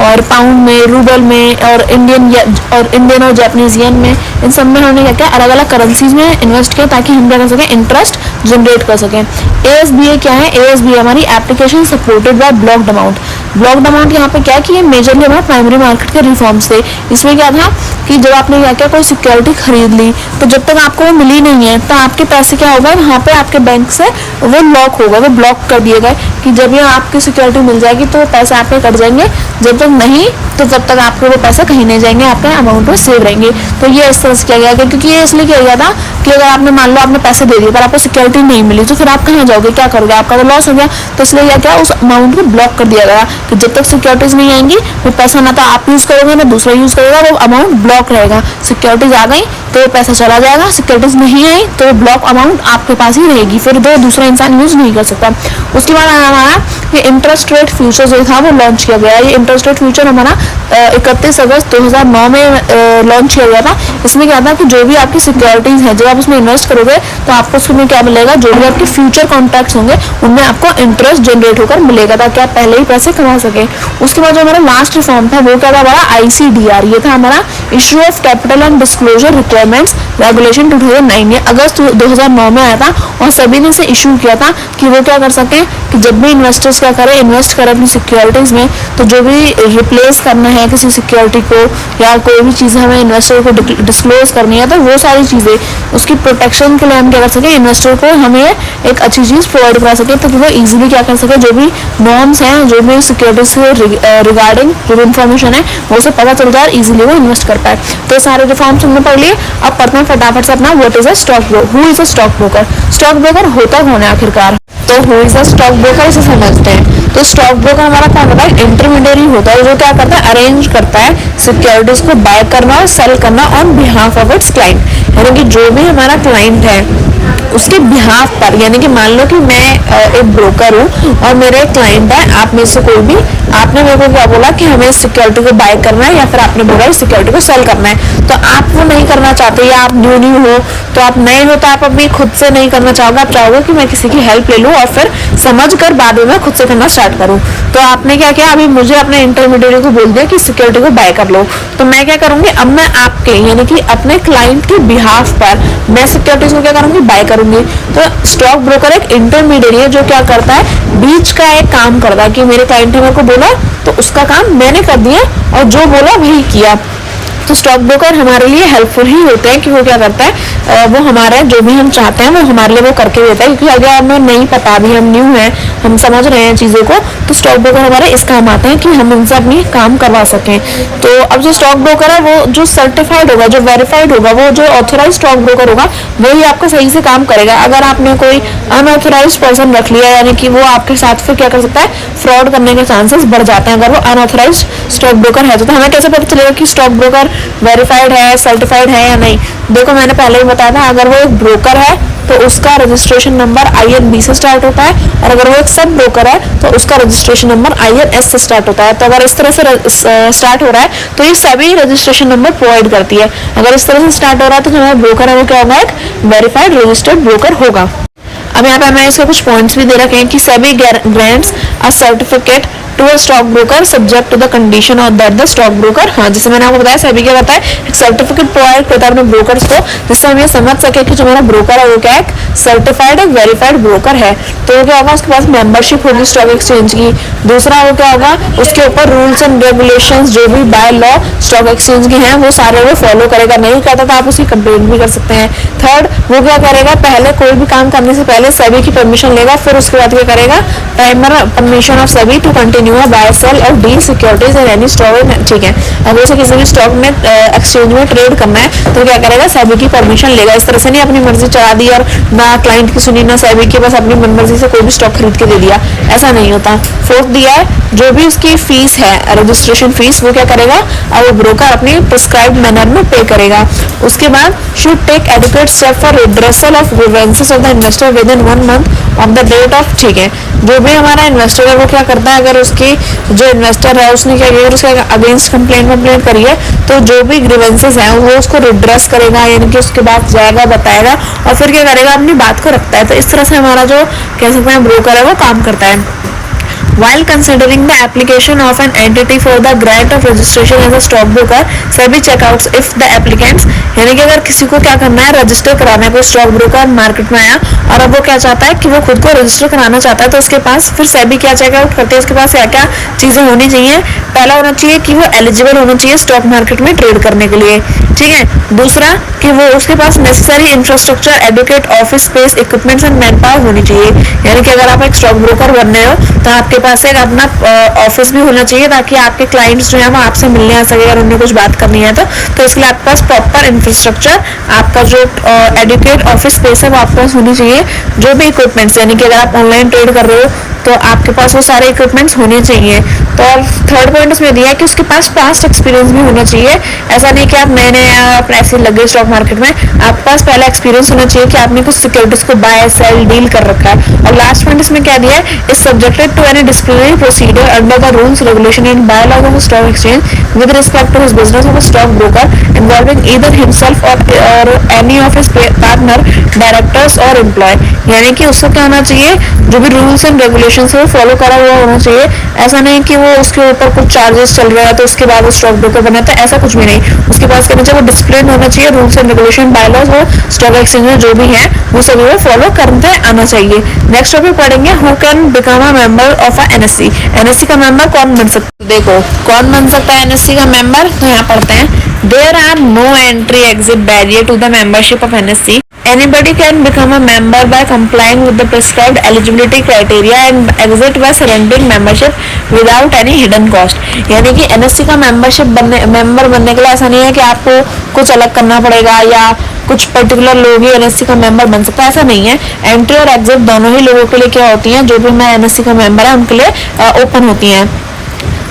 और पाउंड में, रूबल में और इंडियन और जापानीज येन में, इन सब में हमने क्या किया, अलग अलग करेंसीज में इन्वेस्ट किया ताकि हम क्या कर सकें, इंटरेस्ट जनरेट कर सकें। ASBA क्या है, ASBA हमारी application supported by blocked amount. Blocked amount यहाँ पे क्या है कि ये मेजरली हमारा प्राइमरी मार्केट के रिफॉर्म्स थे। इसमें क्या था कि जब आपने क्या किया, कोई सिक्योरिटी खरीद ली तो जब तक आपको वो मिली नहीं है तो आपके पैसे क्या होगा, वहाँ पे आपके बैंक से वो लॉक होगा, वो ब्लॉक कर दिए गए कि जब ये आपकी सिक्योरिटी मिल जाएगी तो पैसे आपके कट जाएंगे, जब तक नहीं तो तब तक आपके वो पैसे कहीं नहीं जाएंगे, आपके अमाउंट में सेव रहेंगे। तो ये इस तरह से किया गया क्योंकि ये इसलिए किया गया था कि अगर आपने मान लो आपने पैसे दे दिए पर आपको सिक्योरिटी नहीं मिली तो फिर आप कहाँ जाओगे, क्या करोगे, आपका तो लॉस हो गया। तो इसलिए क्या उस अमाउंट को ब्लॉक कर दिया गया कि जब तक सिक्योरिटीज नहीं आएंगी वो पैसा ना तो आप यूज करोगे ना दूसरा यूज करेगा, वो अमाउंट ब्लॉक रहेगा। सिक्योरिटीज आ गई तो पैसा चला जाएगा, सिक्योरिटीज नहीं आई तो ब्लॉक अमाउंट आपके पास ही रहेगी, फिर दूसरा इंसान यूज नहीं कर सकता। उसके बाद हमारा ये इंटरेस्ट रेट फ्यूचर जो था वो लॉन्च किया गया। ये इंटरेस्ट रेट फ्यूचर हमारा 31 अगस्त 2009 में लॉन्च किया गया था। इसमें क्या था कि जो भी आपकी सिक्योरिटीज है, जब आप उसमें इन्वेस्ट करोगे तो आपको उसमें क्या मिलेगा, जो भी आपके फ्यूचर कॉन्ट्रैक्ट्स होंगे उनमें आपको इंटरेस्ट जनरेट होकर मिलेगा ताकि आप पहले ही पैसे कमा सके। उसके बाद जो हमारा लास्ट रिफॉर्म था वो क्या था, हमारा ICDR, ये था हमारा issue of capital and disclosure requirements regulation 2009। ये अगस्त 2009 में आया था और सभी ने इसे इशू किया था कि वो क्या कर सकें कि जब भी इन्वेस्टर्स क्या करें, इन्वेस्ट करें अपनी सिक्योरिटीज में तो जो भी रिप्लेस करना है किसी सिक्योरिटी को या कोई भी चीज़ हमें इन्वेस्टर को डिस्क्लोज करनी है तो वो सारी चीज़ें उसकी प्रोटेक्शन के लिए हम क्या कर सकें, इन्वेस्टर को हमें एक अच्छी चीज़ प्रोवाइड करा सके ताकि वो इजीली क्या कर सके, जो भी नॉर्म्स हैं, जो भी सिक्योरिटी से रिगार्डिंग जो भी इंफॉर्मेशन है वो उसे पता चल जाए, इजीली वो इन्वेस्ट कर पाए। तो सारे रिफॉर्म्स हमने पढ़ लिए। अब पढ़ते हैं फटाफट से अपना what is a stock broker, who is a stock broker. Stock broker होता कौन है आखिरकार, तो who is a stock broker इसे समझते हैं। तो स्टॉक ब्रोकर हमारा क्या होता है, इंटरमीडियरी होता है जो क्या करता है, अरेंज करता है सिक्योरिटीज को बाय करना और सेल करना on behalf of its client, यानी कि जो भी हमारा क्लाइंट है उसके बिहाफ पर, यानी कि मान लो कि मैं एक ब्रोकर हूँ और मेरा एक क्लाइंट है, आप में से कोई भी, आपने मेरे को क्या बोला कि हमें सिक्योरिटी को बाय करना है या फिर आपने बोला सिक्योरिटी को सेल करना है, तो आप वो नहीं करना चाहते या आप न्यू हो, तो आप नए हो तो आप अभी खुद से नहीं करना चाहोगे, आप चाहोगे कि मैं किसी की हेल्प ले लूँ और फिर समझ कर बाद में मैं खुद से करना स्टार्ट करूँ। तो आपने क्या किया, अभी मुझे अपने इंटरमीडिएट को बोल दिया कि सिक्योरिटी को बाय कर लो, तो मैं क्या करूँगी, अब मैं आपके यानी कि अपने क्लाइंट के बिहाफ पर मैं सिक्योरिटीज को क्या करूँगी, बाय करूँगी। तो स्टॉक ब्रोकर एक इंटरमीडिएट है जो क्या करता है, बीच का एक काम करता है कि मेरे क्लाइंट ने मेरे को बोला तो उसका काम मैंने कर दिया और जो बोला वही किया। तो स्टॉक ब्रोकर हमारे लिए हेल्पफुल ही होते हैं कि वो क्या करता है, वो हमारे जो भी हम चाहते हैं वो हमारे लिए वो करके देता है, क्योंकि अगर हमें नहीं पता, अभी हम न्यू हैं, हम समझ रहे हैं चीज़ों को, तो स्टॉक ब्रोकर हमारे इस काम आते हैं कि हम इनसे अपनी काम करवा सकें। तो अब जो स्टॉक ब्रोकर है वो जो सर्टिफाइड होगा, जो वेरीफाइड होगा, वो जो ऑथोराइज स्टॉक ब्रोकर होगा वही आपका सही से काम करेगा। अगर आपने कोई अनऑथोराइज पर्सन रख लिया, यानी कि वो आपके साथ फिर क्या कर सकता है, फ्रॉड करने के चांसेस बढ़ जाते हैं अगर वो अनऑथोराइज स्टॉक ब्रोकर है। तो हमें कैसे पता चलेगा कि स्टॉक ब्रोकर वेरीफाइड है, सर्टिफाइड है या नहीं? देखो, मैंने पहले ही बताया था, अगर वो एक ब्रोकर है तो उसका रजिस्ट्रेशन नंबर INB से स्टार्ट होता है, और अगर वो एक सब ब्रोकर है तो उसका रजिस्ट्रेशन नंबर INS से स्टार्ट होता है। तो अगर इस तरह से स्टार्ट हो रहा है तो ये सभी रजिस्ट्रेशन नंबर प्रोवाइड करती है। अगर इस तरह से स्टार्ट हो रहा है तो जो हमारा ब्रोकर है वो क्या होगा, एक वेरीफाइड रजिस्टर्ड ब्रोकर होगा। अब यहाँ पे हमें इसके कुछ पॉइंट्स भी दे रखे हैं कि सभी grants a certificate to a stock broker subject to the condition of that the stock broker. हाँ, जैसे मैंने आपको बताया, सभी क्या बताया, एक सर्टिफिकेट प्रोवाइड करता है अपने ब्रोकर्स को, जिससे हम ये समझ सके कि जो हमारा ब्रोकर है वो क्या एक सर्टिफाइड, एक वेरीफाइड ब्रोकर है। तो वो क्या होगा, उसके पास मेंबरशिप होगी स्टॉक एक्सचेंज की। दूसरा वो क्या होगा, उसके ऊपर रूल्स एंड रेगुलेशंस जो भी बाय लॉ स्टॉक एक्सचेंज के हैं वो सारे वो फॉलो करेगा। नहीं करता तो आप उसकी कंप्लेंट भी कर सकते हैं। थर्ड, वो क्या करेगा, पहले कोई भी काम करने से पहले सभी की परमिशन लेगा, फिर उसके बाद क्या करेगा, प्राइमर परमिशन ऑफ सभी टू कंटिन्यू बाय सेल और डील सिक्योरिटीज इन एनी स्टॉक। ठीक है, अगर उसे किसी भी स्टॉक में एक्सचेंज में ट्रेड करना है तो क्या करेगा, सभी की परमिशन लेगा। इस तरह से नहीं अपनी मर्जी चला दी और ना क्लाइंट की सुनी ना सभी की, बस अपनी मनमर्जी से कोई भी स्टॉक खरीद के दे दिया, ऐसा नहीं होता। फोर्थ दिया है, जो भी उसकी फीस है, रजिस्ट्रेशन फीस, वो क्या करेगा, और वो ब्रोकर अपनी प्रिस्क्राइब्ड मैनर में पे करेगा। उसके बाद should take adequate step for redressal of grievances of the investor with in 1 month of the date of. ठीक है, जो भी हमारा इन्वेस्टर है वो क्या करता है, अगर उसकी जो इन्वेस्टर है उसने क्या किया, उसके अगेंस्ट कंप्लेंट करी है, तो जो भी ग्रीवेंसेस हैं वो उसको रिड्रेस करेगा, यानी कि उसके बाद जाएगा, बताएगा और फिर क्या करेगा, अपनी बात को रखता है। तो इस तरह से हमारा जो कह सकते हैं ब्रोकर है वो काम करता है। While considering the application of an entity for the grant of registration as a stockbroker, सभी checkouts if the applicants, यानी कि अगर किसी को क्या करना है, रजिस्टर कराना है, कोई स्टॉक ब्रोकर मार्केट में आया और अब वो क्या चाहता है कि वो खुद को रजिस्टर कराना चाहता है, तो उसके पास फिर सभी क्या चेकआउट करते हैं, उसके पास क्या क्या चीज़ें होनी चाहिए। पहला होना चाहिए कि वो एलिजिबल होना चाहिए स्टॉक मार्केट में ट्रेड करने के लिए। ठीक है, दूसरा कि वो उसके पास necessary infrastructure, adequate, office space, equipments and man power होनी चाहिए। यानी कि अगर आप एक स्टॉक ब्रोकर बन रहे हो तो आपके पास एक अपना ऑफिस भी होना चाहिए, ताकि आपके क्लाइंट्स जो है वो आपसे मिलने आ सके अगर उन्हें कुछ बात करनी है तो इसके लिए आपके पास प्रॉपर इंफ्रास्ट्रक्चर, आपका जो एडुकेट ऑफिस स्पेस है वो आपके पास होनी चाहिए। जो भी इक्विपमेंट्स, यानी कि अगर आप ऑनलाइन ट्रेड कर रहे हो तो आपके पास वो सारे इक्विपमेंट्स होने चाहिए। तो और थर्ड पॉइंट उसमें दिया है कि उसके पास पास्ट एक्सपीरियंस भी होना चाहिए। ऐसा नहीं कि आप नए नए आप ऐसे लग गए स्टॉक मार्केट में, आपके पास पहला एक्सपीरियंस होना चाहिए कि आपने कुछ सिक्योरिटीज को बाय सेल डील कर रखा है। और लास्ट पॉइंट इसमें क्या दिया है, is subjected to any disciplinary procedure under the rules, regulation and bylaws of stock exchange with respect to his business of stock broker involving either himself और any of his partner, directors और employee. यानी कि उसको क्या होना चाहिए, जो भी रूल्स एंड रेगुलेशन है वो फॉलो करा हुआ होना चाहिए। ऐसा नहीं कि वो उसके ऊपर कुछ चार्जेस चल रहा है तो उसके बाद वो स्टॉक ब्रोकर बना, तो ऐसा कुछ भी नहीं। उसके पास क्या चाहिए, वो डिसिप्लिन होना चाहिए, रूल्स एंड रेगुलेशन बायलॉज वो स्टॉक एक्सचेंज में जो भी है वो सभी वो फॉलो करते आना चाहिए। नेक्स्ट टॉपिक पढ़ेंगे, who can become a member of a NSE। NSE का मेंबर कौन बन सकता है? देखो कौन बन सकता है NSE का मेंबर, तो यहाँ पढ़ते हैं, there are no entry exit barrier to the membership of NSE। Anybody can become a member by complying with the prescribed eligibility criteria and exit by surrendering membership without any hidden cost। यानी कि NSE का member बनने के लिए ऐसा नहीं है कि आपको कुछ अलग करना पड़ेगा या कुछ पर्टिकुलर लोग ही NSE का मेंबर बन सकता है, ऐसा नहीं है। एंट्री और एग्जिट दोनों ही लोगों के लिए क्या होती हैं, जो भी मैं NSE का मेंबर है उनके लिए ओपन होती हैं।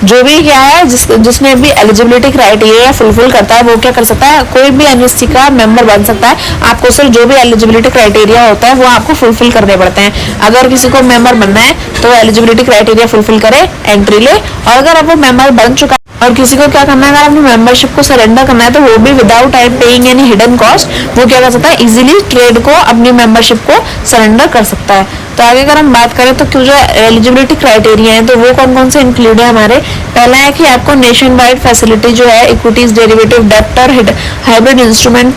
जो भी क्या है जिसने भी एलिजिबिलिटी क्राइटेरिया फुलफिल करता है वो क्या कर सकता है, कोई भी NSE का मेंबर बन सकता है। आपको सिर्फ जो भी एलिजिबिलिटी क्राइटेरिया होता है वो आपको फुलफिल करने पड़ते हैं। अगर किसी को मेंबर बनना है तो एलिजिबिलिटी क्राइटेरिया फुलफिल करे, एंट्री ले, और अगर अब वो मेंबर बन चुका है और किसी को क्या करना है, अगर अपनी मेंबरशिप को सरेंडर करना है तो वो भी without paying any hidden cost वो क्या कर सकता है, इजीली ट्रेड को अपनी मेंबरशिप को सरेंडर कर सकता है। तो आगे अगर हम बात करें तो जो एलिजिबिलिटी क्राइटेरिया है तो वो कौन कौन से इंक्लूड है हमारे। पहला है कि आपको नेशन वाइड फैसिलिटी जो है इक्विटीज, डेरिवेटिव, डेब्ट और हाइब्रिड इंस्ट्रूमेंट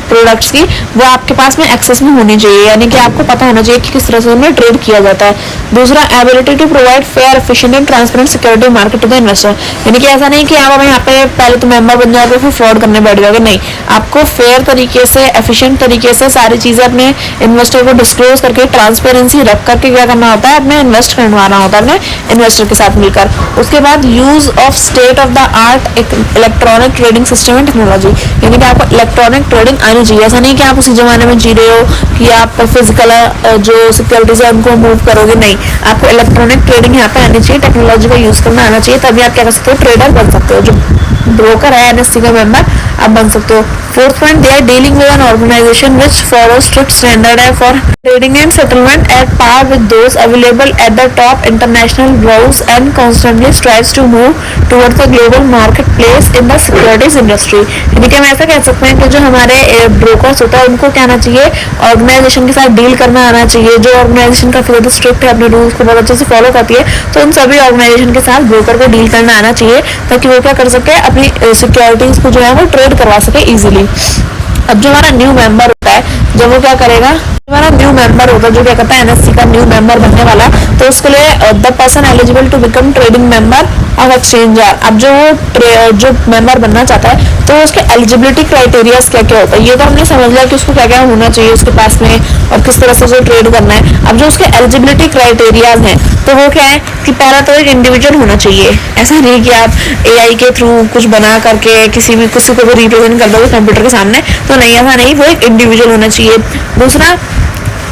प्रोडक्ट्स की वो आपके पास में एक्सेस में होनी चाहिए, यानी कि आपको पता होना चाहिए कि किस तरह से उनमें ट्रेड किया जाता है। दूसरा, ability to provide fair, efficient and transparent security market to the investor, यानी कि ऐसा नहीं कि आप हमें यहाँ पे पहले तो मेंबर बन जाओगे फिर फ्रॉड करने बैठ जाओगे, नहीं, आपको फेयर तरीके से, एफिशिएंट तरीके से सारी चीजें अपने इन्वेस्टर को डिस्क्लोज करके, ट्रांसपेरेंसी रख करके क्या करना होता है, अपने इन्वेस्ट करवाना होता है अपने इन्वेस्टर के साथ मिलकर। उसके बाद use of state of the art electronic trading system and technology, यानी कि आपको इलेक्ट्रॉनिक ट्रेडिंग आनी चाहिए। ऐसा नहीं कि आप उसी जमाने में जी रहे हो कि आप फिजिकल जो सिक्योरिटीज है उनको मूव करोगे, नहीं, आपको इलेक्ट्रॉनिक ट्रेडिंग यहाँ पे आनी चाहिए, टेक्नोलॉजी का यूज करना आना चाहिए, तभी आप क्या कर सकते हो, ट्रेडर बन सकते हो, जो ब्रोकर है एनएससी का मेंबर आप बन सकते हो। Fourth point, they are dealing with an organisation which follow strict standard है for trading and settlement at par with those available at the top international boards and constantly strives to move towards the global market place in the securities industry, यानी कि हम ऐसा कह सकते हैं कि जो हमारे ब्रोकर्स होता है उनको क्या आना चाहिए, ऑर्गेनाइजेशन के साथ डील करना आना चाहिए, जो ऑर्गेनाइजेशन काफी ज्यादा स्ट्रिक्ट है, अपने रूल्स को बहुत अच्छे से फॉलो करती है, तो उन सभी ऑर्गेनाइजेशन के साथ ब्रोकर को डील करना आना चाहिए ताकि वो क्या कर सके, अपनी सिक्योरिटीज को जो है वो ट्रेड करवा सके इजीली। अब जो हमारा न्यू मेंबर होता है, जब वो क्या करेगा, हमारा न्यू मेंबर होता है जो क्या करता है, एनएससी का न्यू मेंबर बनने वाला, तो उसके लिए the person eligible to become trading member of exchanger, अब जो मेंबर बनना चाहता है तो उसके एलिजिबिलिटी क्राइटेरियाज क्या क्या होता है, ये तो हमने समझ लिया कि उसको क्या क्या होना चाहिए उसके पास में और किस तरह से जो ट्रेड करना है। अब जो उसके एलिजिबिलिटी क्राइटेरियाज हैं तो वो क्या है कि पहला तो एक इंडिविजुअल होना चाहिए, ऐसा नहीं कि आप एआई के थ्रू कुछ बना करके किसी को भी रिप्रेजेंट कर दोगे कंप्यूटर के सामने, तो नहीं, ऐसा नहीं, वो एक इंडिविजुअल होना चाहिए। दूसरा,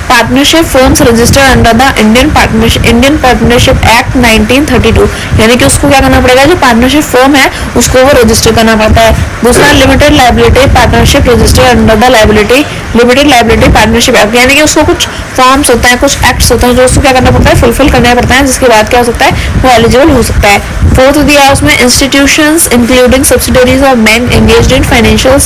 partnership firms registered under the Indian partnership act 1932, यानी कि उसको क्या करना पड़ेगा, जो पार्टनरशिप फर्म है उसको वो रजिस्टर करना पड़ता है। दूसरा, limited liability partnership registered under the limited liability partnership act, यानी कि उसको कुछ फॉर्म्स होता है, कुछ एक्ट्स होते हैं जो उसको क्या करना पड़ता है, फुलफिल करना पड़ता है, जिसके बाद क्या हो सकता है, वो एलिजिबल हो सकता है। फोर्थ दिया है उसमें, institutions including subsidiaries of bank engaged in financial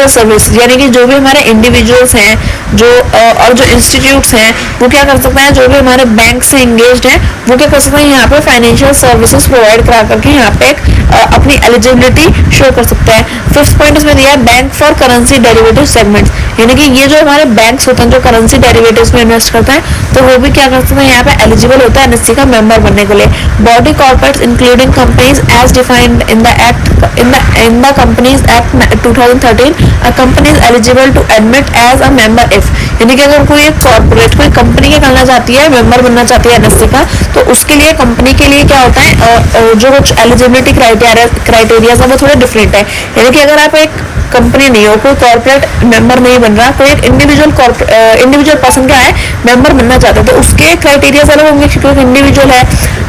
service, यानी कि जो भी हमारे इंडिविजुअल्स हैं जो और जो इंस्टीट्यूट्स हैं वो क्या कर सकते हैं, जो भी हमारे बैंक से एंगेज्ड हैं वो क्या कर सकते हैं, यहाँ पे फाइनेंशियल सर्विसेज प्रोवाइड करा करके यहाँ पे अपनी एलिजिबिलिटी शो कर सकते हैं। फिफ्थ पॉइंट इसमें दिया है, bank for currency derivative segments, यानी कि ये जो हमारे बैंक्स होते हैं जो करेंसी डेरिवेटिव्स में इन्वेस्ट करते हैं तो वो भी क्या कर सकते हैं, यहाँ पे एलिजिबल होता है एनएससी का मेंबर बनने के लिए। Body corporates including companies as defined in the companies act 2013, a company is eligible to admit as a member if, यानी कि अगर कोई एक कॉर्पोरेट कोई कंपनी क्या करना चाहती है, मेंबर बनना चाहती है एनएससी का, तो उसके लिए कंपनी के लिए क्या होता है, जो कुछ एलिजिबिलिटी क्राइटेरिया है वो थोड़े डिफरेंट है, यानी कि अगर आप एक कंपनी नहीं हो, कोई कॉर्पोरेट मेंबर नहीं बन रहा, कोई एक इंडिविजुअल पर्सन क्या है मेंबर बनना चाहता है, तो उसके क्राइटेरिया अलग होंगे क्योंकि एक इंडिविजुअल है।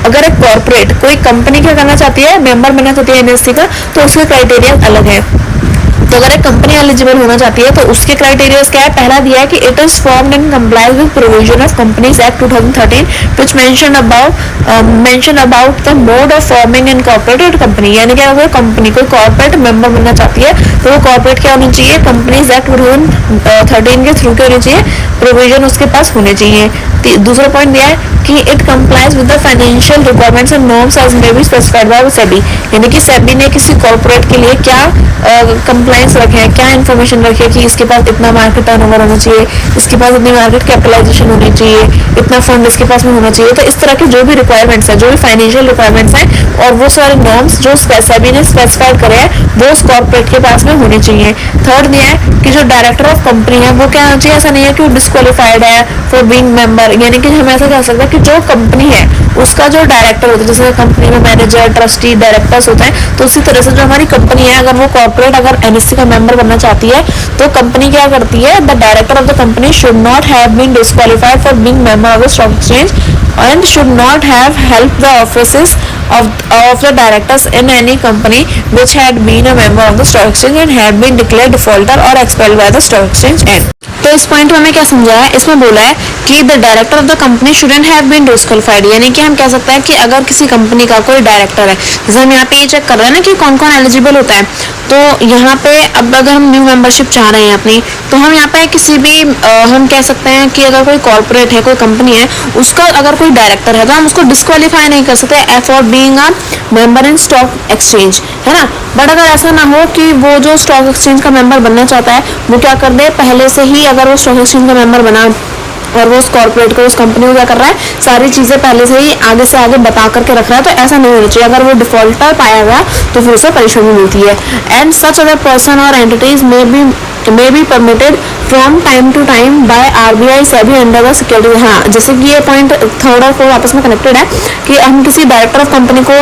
अगर एक कॉर्पोरेट कोई कंपनी क्या करना चाहती है, मेंबर बनना चाहती है एनएससी का, तो उसके क्राइटेरिया अलग है। तो अगर एक कंपनी एलिजिबल होना चाहती है तो उसके क्राइटेरियाज क्या है, पहला दिया है कि it is formed in complies with provision of companies act 2013 which mention about the mode of forming incorporated company, यानी कि अगर कंपनी कोई कॉर्पोरेट मेंबर बनना चाहती है तो वो कॉर्पोरेट क्या होनी चाहिए, कंपनीज एक्ट 2013 के थ्रू क्या होनी चाहिए, प्रोविजन उसके पास होने चाहिए। दूसरा पॉइंट दिया है कि it complies with the financial requirements and norms as may be specified by SEBI, यानी कि सेबी ने किसी कॉर्पोरेट के लिए क्या कंप्लाइंस रखे हैं, क्या इन्फॉर्मेशन रखी है कि इसके पास इतना मार्केट टर्नओवर होना चाहिए, इसके पास इतनी मार्केट कैपिटलाइजेशन होनी चाहिए, इतना फंड इसके पास में होना चाहिए, तो इस तरह के जो भी रिक्वायरमेंट्स है, जो भी फाइनेंशियल रिक्वायरमेंट्स हैं और वो सारे नॉर्म्स जो सेबी ने स्पेसिफाइड करे हैं वो उस कॉर्पोरेट के पास में होने चाहिए। थर्ड दिया है कि जो डायरेक्टर ऑफ कंपनी है वो क्या होना चाहिए, ऐसा नहीं है कि वो डिस्क्वालीफाइड है फॉर बीइंग मेंबर, यानी कि हम ऐसा कह सकते हैं कि जो कंपनी है उसका जो डायरेक्टर होता है, जैसे कंपनी में मैनेजर, ट्रस्टी, डायरेक्टर्स होते हैं, तो उसी तरह से जो हमारी कंपनी है अगर वो कॉर्पोरेट अगर एनएससी का मेंबर बनना चाहती है तो कंपनी क्या करती है, the director of the company should not have been disqualified for being member of the stock exchange and should not have helped the offices of the directors in any company which had been a member of the stock exchange and had been declared defaulter or expelled by the stock exchange act। तो इस point में हमें क्या समझा है, इसमें बोला है कि the director of the company shouldn't have been disqualified, यानी कि हम कह सकते हैं कि अगर किसी कंपनी का कोई डायरेक्टर है, जैसे हम यहाँ पे ये चेक कर रहे हैं ना कि कौन कौन एलिजिबल होता है, तो यहाँ पे अब अगर हम न्यू मेंबरशिप चाह रहे हैं अपनी, तो हम यहाँ पे किसी भी हम कह सकते हैं कि अगर कोई कॉर्पोरेट है, कोई कंपनी है, उसका अगर कोई डायरेक्टर है तो हम उसको डिस्क्वालीफाई नहीं कर सकते for being a member in stock exchange, है ना। बट अगर ऐसा ना हो कि वो जो स्टॉक एक्सचेंज का मेंबर बनना चाहता है वो क्या कर दे, पहले से ही अगर वो स्टॉक एक्सचेंज का मेंबर बना और वो उस कॉर्पोरेट को, उस कंपनी को क्या कर रहा है, सारी चीज़ें पहले से ही आगे से आगे बता करके रख रहा है, तो ऐसा नहीं होना चाहिए। अगर वो डिफॉल्टर पाया गया तो फिर उसे परेशानी मिलती है। And such other person or entities may be permitted from time to time by RBI SEBI under the security. हाँ, जैसे कि ये पॉइंट 3rd और 4th आपस में कनेक्टेड है कि हम किसी डायरेक्टर ऑफ कंपनी को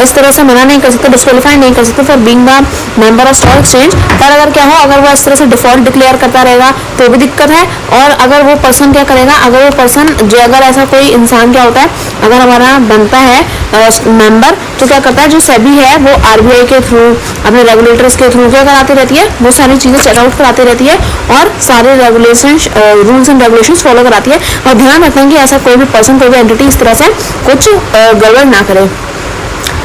इस तरह से मना नहीं कर सकते, डिस्क्वालीफाई नहीं कर सकते for being the member of stock exchange. पर अगर क्या हो, अगर वो इस तरह से डिफॉल्ट डिक्लेयर करता रहेगा तो भी दिक्कत है। और अगर वो पर्सन क्या करेगा, अगर वो पर्सन जो, अगर ऐसा कोई इंसान क्या होता है, अगर हमारा बनता है मेंबर, तो क्या करता है, जो सेबी है वो आरबीआई के थ्रू, अपने रेगुलेटर्स के थ्रू क्या कराती रहती है, वो सारी चीज़ें चेकआउट कराती रहती है और सारे regulation, rules and regulations follow कराती है। और ध्यान रखना कि ऐसा कोई भी पर्सन, कोई भी एंटिटी इस तरह से कुछ गड़बड़ ना करे।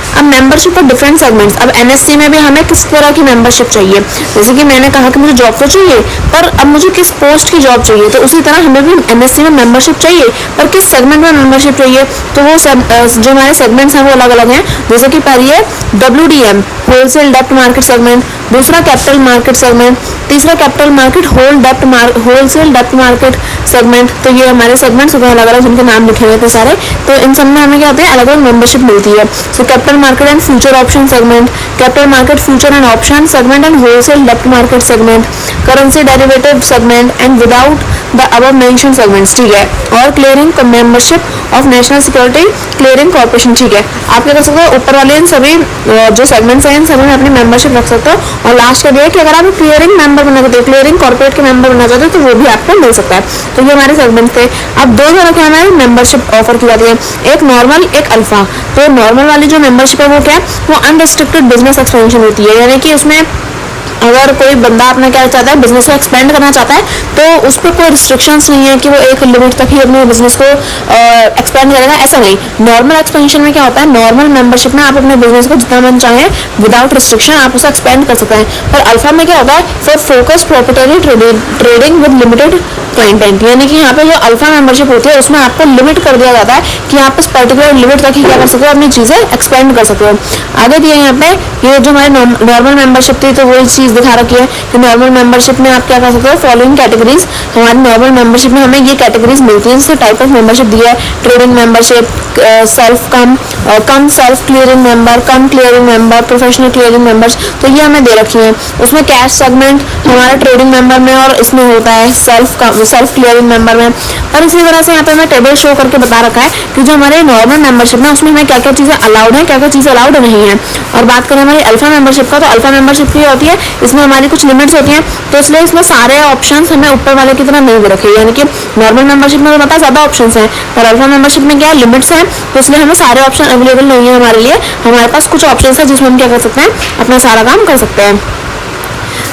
अब मेंबरशिप फॉर डिफरेंट सेगमेंट्स। अब एनएससी में भी हमें किस तरह की मेंबरशिप चाहिए, जैसे कि मैंने कहा कि मुझे जॉब तो चाहिए, पर अब मुझे किस पोस्ट की जॉब चाहिए, तो उसी तरह हमें भी एनएससी में मेंबरशिप चाहिए, पर किस सेगमेंट में मेंबरशिप चाहिए, तो वो जो हमारे सेगमेंट्स हैं वो अलग अलग हैं। जैसे कि पहली है WDM, होलसेल डेप्ट मार्केट सेगमेंट, दूसरा कैपिटल मार्केट सेगमेंट, तीसरा कैपिटल मार्केट होलसेल डेप्ट मार्केट सेगमेंट। तो ये हमारे सेगमेंट्स होते हैं अलग अलग, जिनके नाम लिखे हुए थे सारे, तो इन सब में हमें क्या होते हैं, अलग अलग मेंबरशिप मिलती है। So capital market and future option segment, capital market future and option segment and wholesale डेप्ट market segment, currency derivative segment and without the above mention segments, ठीक है। और clearing membership of national security clearing corporation, ठीक है। आप क्या कर सकते हो, ऊपर वाले इन सभी जो सेगमेंट्स हैं इन सभी में अपनी मेंबरशिप रख सकते हो। और लास्ट का ये है कि अगर आप क्लियरिंग मेंबर बनना चाहते हो, क्लियरिंग कॉर्पोरेट के मेंबर बनना चाहते हो, तो वो भी आपको मिल सकता है। तो ये हमारे सेगमेंट थे। अब दो तरह के हमें मेंबरशिप ऑफर की जाती है, एक नॉर्मल, एक अल्फा। तो नॉर्मल वाली जो मेंबरशिप है वो क्या है, वो अनरिस्ट्रिक्टेड बिजनेस एक्सपेंशन होती है, यानी कि उसमें अगर कोई बंदा अपना क्या चाहता है, बिजनेस को एक्सपेंड करना चाहता है, तो उस पर कोई रिस्ट्रिक्शंस नहीं है कि वो एक लिमिट तक ही अपने बिजनेस को एक्सपेंड करेगा, ऐसा नहीं। नॉर्मल एक्सपेंशन में क्या होता है, नॉर्मल मेंबरशिप में आप अपने बिजनेस को जितना मन चाहें विदाउट रिस्ट्रिक्शन आप उसे एक्सपेंड कर सकते हैं। पर अल्फा में क्या होता है, for focus property trading with limited content, यानी कि यहाँ पे जो अल्फा मेंबरशिप होती है उसमें आपको लिमिट कर दिया जाता है कि आप इस पर्टिकुलर लिमिट तक ही क्या कर सकते हो, अपनी चीज़ें एक्सपेंड कर सकते हो। आगे दिए यहाँ पे ये जो हमारी नॉर्मल मेंबरशिप थी, तो वही चीज़ दिखा रखी है कि नॉर्मल मेंबरशिप में आप क्या कर सकते हो, फॉलोइंग कैटेगरीज। हमारी नॉर्मल मेंबरशिप में हमें ये कैटेगरीज मिलती हैं, जैसे टाइप ऑफ मेंबरशिप दिया है, trading membership, cum self clearing member, cum clearing member, professional clearing members, तो ये हमें दे रखी है। उसमें कैश सेगमेंट हमारा ट्रेडिंग मेंबर में और इसमें होता है सेल्फ क्लियरिंग मेंबर में। और इसी तरह से यहाँ पे हमें टेबल शो करके बता रखा है कि जो हमारे नॉर्मल मेंबरशिप है उसमें हमें क्या क्या चीज़ें अलाउड है, क्या क्या चीज़ें अलाउड नहीं है। और बात करें हमारी अल्फा मेंबरशिप का, तो अल्फा मेंबरशिप की होती है, इसमें हमारी कुछ लिमिट्स होती हैं, तो इसलिए इसमें सारे ऑप्शंस हमें ऊपर वाले की तरह नहीं दे रखे, यानी कि नॉर्मल मेंबरशिप में तो पता ज़्यादा ऑप्शंस हैं, पर अल्फा मेंबरशिप में क्या लिमिट्स हैं, तो इसलिए हमें सारे ऑप्शन अवेलेबल नहीं है हमारे लिए। हमारे पास कुछ ऑप्शन है जिसमें हम क्या कर सकते हैं, अपना सारा काम कर सकते हैं।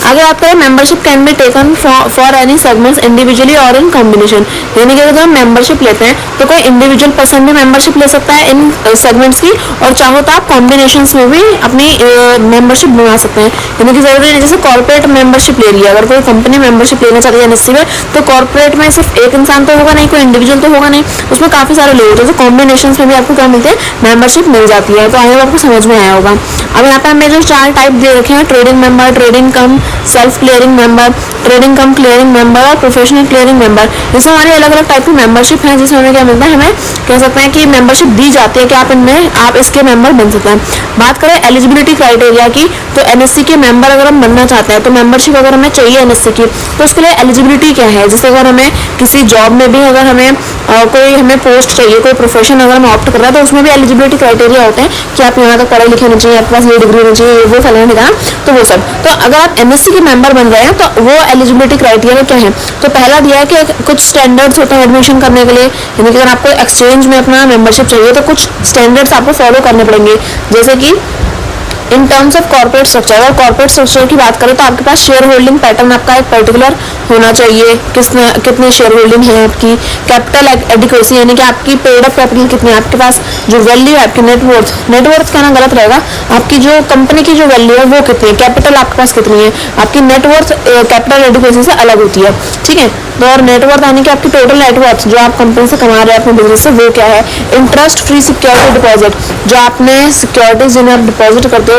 आगे बात करें, membership can be taken for any segments individually और इन कॉम्बिनेशन, यानी कि अगर हम मेंबरशिप लेते हैं तो कोई इंडिविजुअल पर्सन भी मेंबरशिप ले सकता है इन सेगमेंट्स की, और चाहो तो आप कॉम्बिनेशंस में भी अपनी मेंबरशिप बना सकते हैं। यानी कि जरूरी नहीं, जैसे कॉर्पोरेट मेंबरशिप ले लिया, अगर कोई कंपनी मेंबरशिप लेना चाहती है एनएससी में, तो कॉर्पोरेट में सिर्फ एक इंसान तो होगा नहीं, कोई इंडिविजुअल तो होगा नहीं, उसमें काफ़ी सारे लोग होते हैं, तो कॉम्बिनेशन में भी आपको क्या मिलते हैं, मेंबरशिप मिल जाती है। तो आगे आपको समझ में आया होगा। अब यहाँ पे हमें जो 4 टाइप दे रखे हैं, ट्रेडिंग मेंबर, ट्रेडिंग कम सेल्फ क्लियरिंग मेंबर, ट्रेडिंग कम क्लियरिंग मेंबर और प्रोफेशनल क्लियरिंग मेंबर, जैसे हमारी अलग अलग टाइप की मेंबरशिप है, जिसमें हमें क्या मिलता है, हमें कह सकते हैं कि मेंबरशिप दी जाती है कि आप इसके मेंबर बन सकते हैं। बात करें एलिजिबिलिटी क्राइटेरिया की, तो एनएससी के मेंबर अगर हम बनना चाहते हैं, तो मेंबरशिप अगर हमें चाहिए एनएससी की, तो उसके लिए एलिजिबिलिटी क्या है, जैसे अगर हमें किसी जॉब में भी अगर कोई हमें पोस्ट चाहिए, कोई प्रोफेशन अगर हम ऑप्ट कर रहे हैं, तो उसमें भी एलिजिबिलिटी क्राइटेरिया होते हैं कि आप यहाँ तक पढ़े लिखे होने चाहिए, आपके पास ये डिग्री होनी चाहिए, वो फलाना निकाल, तो वो सब। तो अगर आप एनएससी के मेंबर बन रहे हैं तो वो एलिजिबिलिटी क्राइटेरिया क्या है, तो पहला दिया है कि कुछ स्टैंडर्ड्स होते हैं एडमिशन करने के लिए, यानी कि अगर आपको एक्सचेंज में अपना मेंबरशिप चाहिए तो कुछ स्टैंडर्ड्स आपको फॉलो करने पड़ेंगे, जैसे कि in terms of corporate structure, अगर कॉर्पोरेट स्ट्रक्चर की बात करें तो आपके पास शेयर होल्डिंग पैटर्न आपका एक पर्टिकुलर होना चाहिए, कितने शेयर होल्डिंग है आपकी, कैपिटल एडिक्वेसी यानी कि आपकी पेड अप कैपिटल कितनी है, आपके पास जो वैल्यू है आपकी नेटवर्थ कहना गलत रहेगा, आपकी जो कंपनी की जो वैल्यू है वो कितनी है, कैपिटल आपके पास कितनी है, आपकी नेटवर्थ कैपिटल एडिक्वेसी से अलग होती है, ठीक है। तो और नेटवर्थ यानी कि आपकी टोटल नेटवर्थ जो आप कंपनी से कमा रहे हैं अपने बिजनेस से वो क्या है। इंटरेस्ट फ्री सिक्योरिटी डिपॉजिट, जो आपने सिक्योरिटीज जिन्हें आप डिपॉजिट करते हो,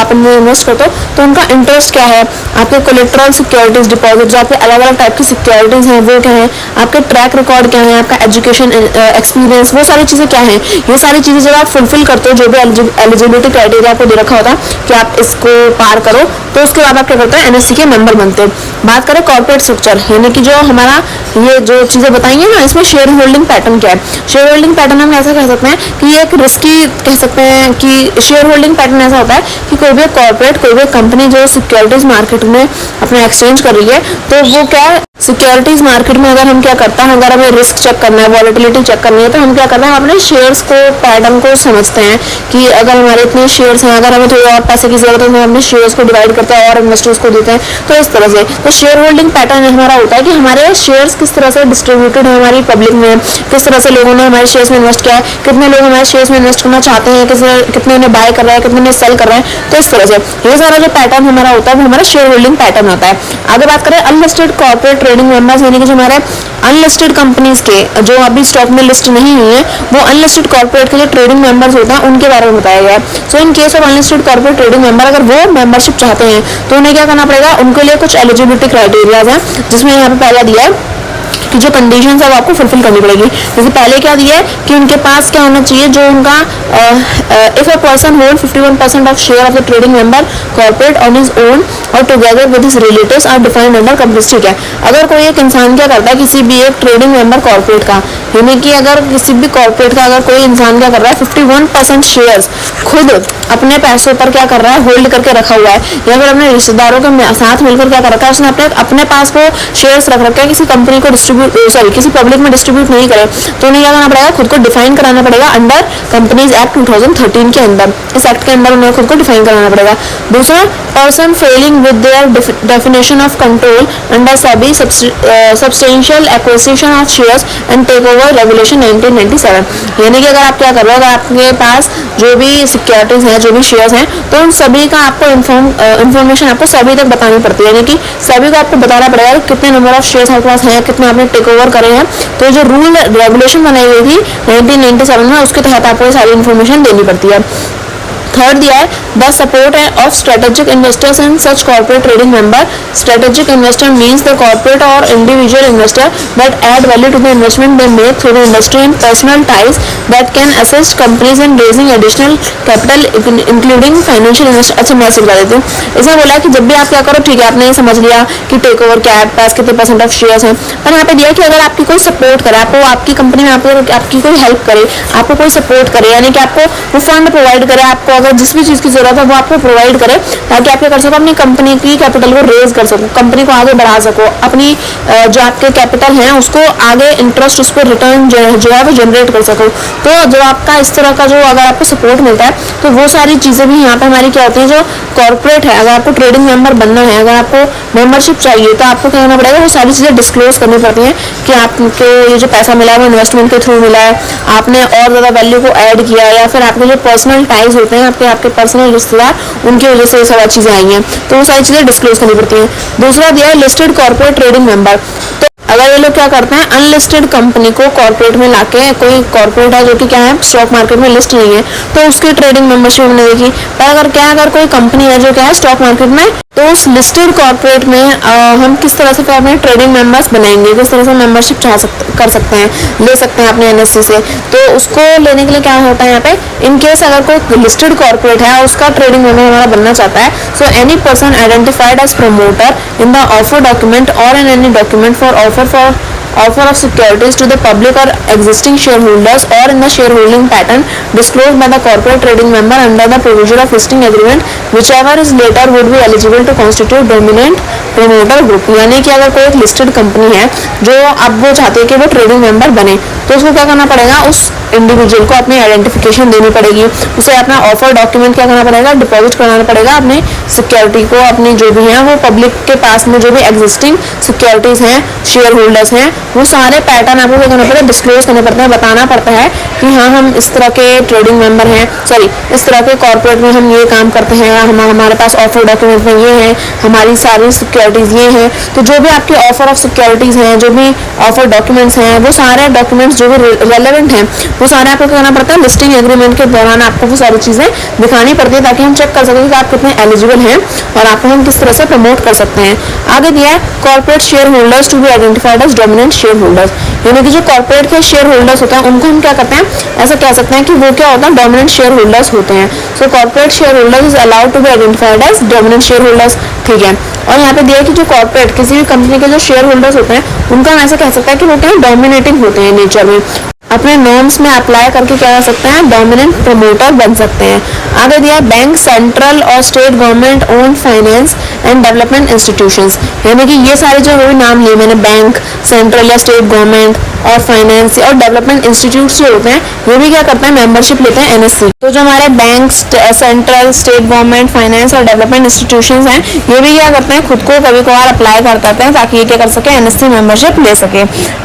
आप इनमें इन्वेस्ट करते हो तो उनका इंटरेस्ट क्या है। आपके कोलेट्रल सिक्योरिटीज डिपॉजिट, जो आपके अलग अलग टाइप की सिक्योरिटीज हैं वो क्या है, आपके ट्रैक रिकॉर्ड क्या है, आपका एजुकेशन एक्सपीरियंस, वो सारी चीज़ें क्या है। ये सारी चीज़ें जब आप फुलफिल करते हो, जो भी एलिजिबिलिटी क्राइटेरिया आपको दे रखा होता है कि आप इसको पार करो, तो उसके बाद आप क्या करते हैं, एनएससी के मेंबर बनते हैं। बात करें कॉर्पोरेट स्ट्रक्चर यानी कि जो हमारा ये जो चीज़ें बताएंगे ना, इसमें शेयर होल्डिंग पैटर्न क्या है। शेयर होल्डिंग पैटर्न हम ऐसा कह सकते हैं कि ये एक रिस्की कह सकते हैं कि शेयर होल्डिंग पैटर्न ऐसा होता है कि कोई भी कॉर्पोरेट, कोई भी कंपनी जो सिक्योरिटीज मार्केट में अपना एक्सचेंज कर रही है, तो वो क्या सिक्योरिटीज मार्केट में अगर हम क्या करते हैं, अगर हमें रिस्क चेक करना है, वॉलेटिलिटी चेक करनी है, तो हम क्या करते हैं, अपने शेयर्स को पैटर्न को समझते हैं कि अगर हमारे इतने शेयर्स हैं, अगर हमें थोड़ी और पैसे की जरूरत है तो हम अपने शेयर्स को डिवाइड करते हैं और इन्वेस्टर्स को देते हैं। तो इस तरह से तो शेयर होल्डिंग पैटर्न हमारा होता है कि हमारे शेयर्स किस तरह से डिस्ट्रीब्यूटेड है हमारी पब्लिक में, किस तरह से लोगों ने हमारे शेयर्स में इन्वेस्ट किया है, कितने लोग हमारे शेयर्स में इन्वेस्ट करना चाहते हैं, कितने ने बाय कर रहा है, कितने ने सेल कर रहे हैं। तो इस तरह से ये सारा जो पैटर्न हमारा होता है वो हमारा शेयर होल्डिंग पैटर्न होता है। आगे बात करें अनलिस्टेड कॉर्पोरेट ट्रेडिंग मेंबर्स यानी कि जो हमारे अनलिस्टेड कंपनीज के जो अभी स्टॉक में लिस्ट नहीं हुई है, वो अनलिस्टेड कॉर्पोरेट के जो ट्रेडिंग मेंबर्स होते हैं उनके बारे में बताया गया है। So in case of unlisted corporate trading member, अगर वो मेंबरशिप चाहते हैं तो उन्हें क्या करना पड़ेगा, उनके लिए कुछ एलिजिबिलिटी क्राइटेरियाज हैं, जिसमें यहाँ पे पहला दिया है कि जो कंडीशंस है वो आपको फुलफिल करनी पड़ेगी। जैसे पहले क्या दिया है कि उनके पास क्या होना चाहिए, जो उनका if a person hold 51% of share of the trading member corporate on his own और together with his relatives are defined under companies. ठीक है, अगर कोई एक इंसान क्या करता है, किसी भी एक ट्रेडिंग मेंबर कॉर्पोरेट का, यानी कि अगर किसी भी कॉर्पोरेट का अगर कोई इंसान क्या कर रहा है, 51% शेयर्स खुद अपने पैसों पर क्या कर रहा है, होल्ड करके रखा हुआ है, या फिर अपने रिश्तेदारों के साथ मिलकर क्या कर रखा है, उसने अपने पास वो शेयर्स रख रखा है, किसी कंपनी को किसी पब्लिक में डिस्ट्रीब्यूट नहीं करे, तो उन्हें क्या करना पड़ेगा, खुद को डिफाइन कराना पड़ेगा अंडर कंपनीज एक्ट 2013 के अंदर। इस एक्ट के अंदर उन्हें खुद को डिफाइन कराना पड़ेगा। दूसरा, person falling with their definition of control under SEBI substantial acquisition of shares and take over regulation 1997। यानी कि अगर आप क्या कर रहे हो, अगर आपके पास जो भी सिक्योरिटीज हैं, जो भी शेयर्स हैं, तो उन सभी का आपको इन्फॉर्मेशन आपको सभी तक बतानी पड़ती है, यानी कि सभी को आपको बताना पड़ेगा कि कितने नंबर ऑफ शेयर्स आपके पास हैं, कितने आपने टेक ओवर करे हैं। तो जो रूल रेगुलेशन बनाई गई थी 1997 में, उसके तहत आपको ये सारी इन्फॉर्मेशन देनी पड़ती है। थर्ड दिया है the support of strategic investors and such corporate trading member. Strategic investor means the corporate और individual investor that add value to the investment they make through the industry and personal ties that can assist companies in raising additional capital including financial invest. अच्छा, मैं समझा देती हूँ। इसमें बोला है कि जब भी आप क्या करो, ठीक है, आपने ये समझ लिया कि टेक ओवर क्या है, पास कितने परसेंट ऑफ शेयर्स हैं, पर यहाँ पे दिया कि अगर आपकी कोई सपोर्ट करे, आपको आपकी कंपनी में आपकी कोई हेल्प करे, आपको कोई सपोर्ट करे, यानी कि आपको वो फंड प्रोवाइड करे, आपको अगर जिस भी चीज़ की जरूरत है वो आपको प्रोवाइड करे, ताकि आप क्या कर सको, अपनी कंपनी की कैपिटल को रेज कर सको, कंपनी को आगे बढ़ा सको, अपनी जो आपके कैपिटल है उसको आगे इंटरेस्ट, उस पर रिटर्न जो है वो जनरेट कर सको। तो जो आपका इस तरह का जो अगर आपको सपोर्ट मिलता है, तो वो सारी चीज़ें भी यहाँ पे हमारी क्या होती है, जो कॉर्पोरेट है, अगर आपको ट्रेडिंग मेंबर बनना है, अगर आपको मेंबरशिप चाहिए, तो आपको क्या करना पड़ेगा, वो सारी चीज़ें डिस्क्लोज करनी पड़ती हैं कि आपको ये जो पैसा मिला है वो इन्वेस्टमेंट के थ्रू मिला है, आपने और ज़्यादा वैल्यू को ऐड किया, या फिर आपके जो पर्सनल टाइज होते हैं, आपके पर्सनल रिश्तेदार, उनकी वजह से ये सब चीज़ें आई हैं, तो वो सारी चीज़ें डिस्क्लोज करनी पड़ती हैं। दूसरा दिया है लिस्टेड कॉर्पोरेट ट्रेडिंग मेंबर। तो अगर ये लोग क्या करते हैं, अनलिस्टेड कंपनी को कॉर्पोरेट में लाके, कोई कॉर्पोरेट है जो कि क्या है स्टॉक मार्केट में लिस्ट नहीं है, तो उसकी ट्रेडिंग मेंबरशिप हमने देखी। पर अगर कोई कंपनी है जो क्या है स्टॉक मार्केट में, तो उस लिस्टेड कॉर्पोरेट में हम किस तरह से अपने ट्रेडिंग मेंबर्स बनाएंगे, किस तरह से मेंबरशिप कर सकते हैं, ले सकते हैं अपने एनएससी से। तो उसको लेने के लिए क्या होता है यहाँ पे, इन केस अगर कोई लिस्टेड कॉर्पोरेट है, उसका ट्रेडिंग मेंबर हमारा बनना चाहता है, so any person identified as promoter in the offer document और in any document for offer of securities to the public or existing shareholders or in the shareholding pattern disclosed by the corporate trading member under the provision of listing agreement, whichever is later would be eligible to constitute dominant promoter group, यानी कि अगर कोई एक listed company है जो अब वो चाहते हैं कि वो ट्रेडिंग मेंबर बने, तो उसको क्या करना पड़ेगा, उस इंडिविजुअल को अपनी आइडेंटिफिकेशन देनी पड़ेगी, उसे अपना ऑफर डॉक्यूमेंट क्या करना पड़ेगा, डिपॉजिट कराना पड़ेगा, अपनी सिक्योरिटी को, अपनी जो भी है वो पब्लिक के पास में जो भी एग्जिस्टिंग सिक्योरिटीज हैं, शेयर होल्डर्स हैं, वो सारे पैटर्न आपको क्या करना पड़ेगा, डिस्क्लोज करने पड़ते हैं, बताना पड़ता है कि हाँ हम इस तरह के ट्रेडिंग मेंबर हैं, सॉरी इस तरह के कॉर्पोरेट में हम ये काम करते हैं, हमारे पास ऑफर डॉक्यूमेंट में ये है, हमारी सारी सिक्योरिटीज ये हैं। तो जो भी आपके ऑफर ऑफ सिक्योरिटीज हैं, जो भी ऑफर डॉक्यूमेंट्स हैं, वो सारे डॉक्यूमेंट्स जो भी रेलेवेंट हैं वो सारे आपको करना पड़ता है। लिस्टिंग एग्रीमेंट के दौरान आपको वो सारी चीज़ें दिखानी पड़ती है ताकि हम चेक कर सकें कि आप कितने एलिजिबल हैं और आपको हम किस तरह से प्रमोट कर सकते हैं। आगे दिया है corporate share holders to be identified as dominant share holders, यानी कि जो कॉर्पोरेट के शेयर होल्डर्स होते हैं उनको हम क्या करते हैं, ऐसा कह सकते हैं कि वो क्या होता है, डोमिनेंट शेयर होल्डर्स होते हैं। So corporate share holders is allowed to be identified as dominant share holders, ठीक है। और यहाँ पे दिया है कि जो कॉर्पोरेट किसी भी कंपनी के जो शेयर होल्डर्स होते हैं उनका हम ऐसा कह सकते हैं कि वो क्या डोमिनेटिंग होते हैं नेचर में, अपने नॉर्म्स में अप्लाई करके क्या कर सकते हैं, डोमिनेंट प्रमोटर बन सकते हैं। आगे दिया है बैंक, सेंट्रल और state government owned finance and development institutions, यानी कि ये सारे जो भी नाम लिए मैंने, बैंक, सेंट्रल या स्टेट गवर्नमेंट और फाइनेंस और डेवलपमेंट इंस्टीट्यूट्स जो होते हैं ये भी क्या करते हैं, मेंबरशिप लेते हैं एनएससी। तो जो हमारे bank, central, state government, finance और डेवलपमेंट इंस्टीट्यूशंस हैं ये भी क्या करते हैं, खुद को कभी कभार अप्लाई कर देते हैं ताकि ये क्या कर सके, एनएससी मेंबरशिप ले सके।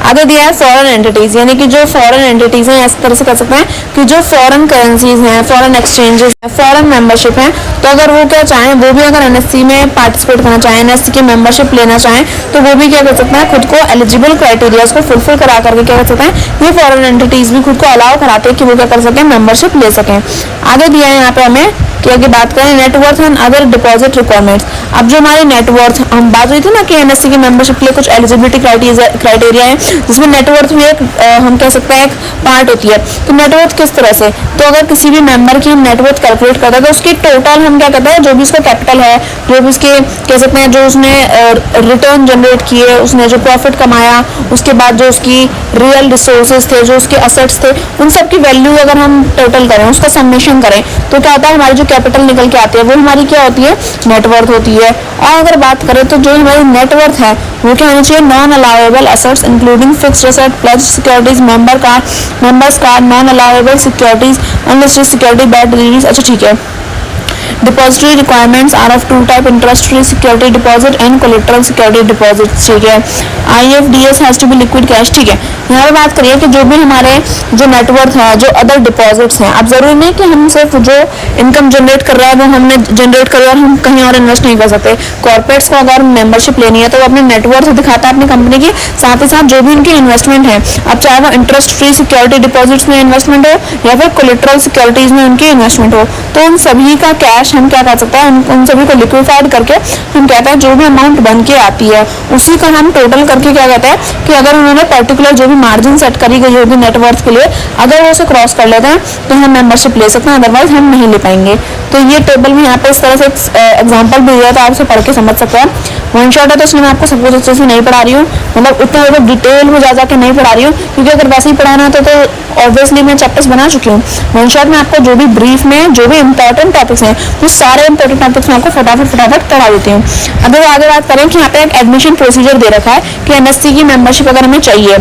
आगे दिया है फॉरेन एंटिटीज, यानी कि जो फॉरेन एंटिटीज हैं, इस तरह से कर सकते हैं कि जो फॉरेन करेंसीज हैं, फॉरेन एक्सचेंजेस, फॉरेन मेंबरशिप हैं, तो अगर वो क्या चाहें, वो भी अगर एनएससी में पार्टिसिपेट करना चाहें, एनएससी की मेंबरशिप लेना चाहें, तो वो भी क्या कर सकते हैं, खुद को एलिजिबल क्राइटेरियाज को फुलफिल करा करके क्या कर सकते हैं, ये फॉरेन एंटिटीज भी खुद को अलाउ कराते हैं कि वो क्या कर सकें, मेंबरशिप ले सकें। आगे दिया है यहाँ पे हमें कि आगे बात करें net worth and other deposit requirements. अब जो हमारी नेटवर्थ, हम बात हुई थी ना कि एनएससी की मेंबरशिप के लिए कुछ एलिजिबिलिटी क्राइटेरिया है, जिसमें नेटवर्थ भी एक हम कह सकते हैं एक पार्ट होती है। तो नेटवर्थ किस तरह से, तो अगर किसी भी मेंबर की हम नेटवर्थ कैलकुलेट करते हैं तो उसकी टोटल हम क्या कहते हैं, जो भी उसका कैपिटल है, जो भी उसके कह सकते हैं, जो उसने रिटर्न जनरेट किए, उसने जो प्रॉफिट कमाया, उसके बाद जो उसकी रियल रिसोर्सेज थे, जो उसके असेट्स थे, उन सब की वैल्यू अगर हम टोटल करें, उसका सबमिशन करें, तो क्या होता है, हमारी जो कैपिटल निकल के आती है वो हमारी क्या होती है, नेटवर्थ होती है। और अगर बात करें तो जो हमारी नेटवर्थ है वो क्या होनी चाहिए, non allowable assets including fixed asset, pledge securities, members card, non allowable securities, unlisted security, bad deliveries. अच्छा ठीक है। Depository requirements are of two type, interest free security deposit and collateral security deposit, ठीक है। IFDS has to be liquid cash, ठीक है। यहाँ पे बात करिए कि जो भी हमारे जो नेटवर्थ है, जो अदर डिपॉजिट्स हैं, अब जरूरी नहीं कि हम सिर्फ जो इनकम जनरेट कर रहा है वो हमने जनरेट करी और हम कहीं और इन्वेस्ट नहीं कर सकते। कॉर्पोरेट्स को अगर मेंबरशिप लेनी है तो वो अपने नेटवर्थ दिखाता है अपनी कंपनी की, साथ ही साथ जो भी उनकी इन्वेस्टमेंट है, अब चाहे वो इंटरेस्ट फ्री सिक्योरिटी डिपॉजिट्स में इन्वेस्टमेंट हो या फिर कोलेटरल सिक्योरिटीज में उनकी इन्वेस्टमेंट हो, तो उन सभी का कैश हम क्या कर सकते हैं, उन सभी को लिक्विफाइड करके हम कहते हैं जो भी अमाउंट बन के आती है उसी का हम टोटल करके क्या कहते हैं कि अगर उन्होंने पर्टिकुलर जो भी मार्जिन सेट करी गई होगी नेटवर्थ के लिए, अगर वो उसे क्रॉस कर लेते हैं तो हम मेंबरशिप ले सकते हैं, अदरवाइज हम नहीं ले पाएंगे। तो ये टेबल में यहाँ पे इस तरह से एग्जाम्पल भी दिया था, आप उसे पढ़ के समझ सकते हैं। वन शॉट है तो इसलिए मैं आपको सब कुछ अच्छे से नहीं पढ़ा रही हूँ, मतलब उतना ज़्यादा डिटेल में जा के नहीं पढ़ा रही हूँ, क्योंकि अगर वैसे ही पढ़ाना होता तो ऑब्वियसली मैं चैप्टर्स बना चुकी हूँ। वन शॉट में आपको जो भी ब्रीफ में जो भी इंपॉर्टेंट टॉपिक्स हैं वो सारे इंपॉर्टेंट टॉपिक्स में आपको फटाफट पढ़ा देती हूँ। अगर आगे बात करें कि यहाँ पे एक एडमिशन प्रोसीजर दे रखा है कि एनएससी की मेंबरशिप अगर हमें चाहिए,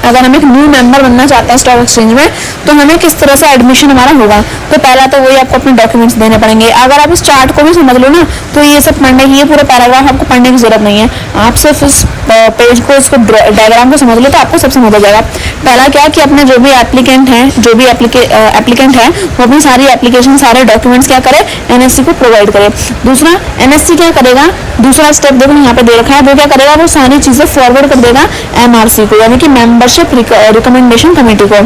अगर हम एक न्यू मेंबर बनना चाहते हैं स्टॉक एक्सचेंज में, तो हमें किस तरह से एडमिशन हमारा होगा। तो पहला तो वही आपको अपने डॉक्यूमेंट्स देने पड़ेंगे। अगर आप इस चार्ट को भी समझ लो ना तो ये सब पढ़ने की, ये पूरा पैराग्राफ आपको पढ़ने की जरूरत नहीं है, आप सिर्फ इस पेज को, इसको डायग्राम को समझ लो तो आपको सब समझ आ जाएगा। पहला क्या कि अपने जो भी एप्लीकेंट है, जो भी एप्लीकेंट है वो अपनी सारी एप्लीकेशन, सारे डॉक्यूमेंट्स क्या करे, एनएससी को प्रोवाइड करे। दूसरा, एनएससी क्या करेगा, दूसरा स्टेप देखो यहाँ पे दे रखा है, वो क्या करेगा, वो सारी चीजें फॉरवर्ड कर देगा एमआरसी को, यानी कि मेंबरशिप रिकमेंडेशन कमेटी को।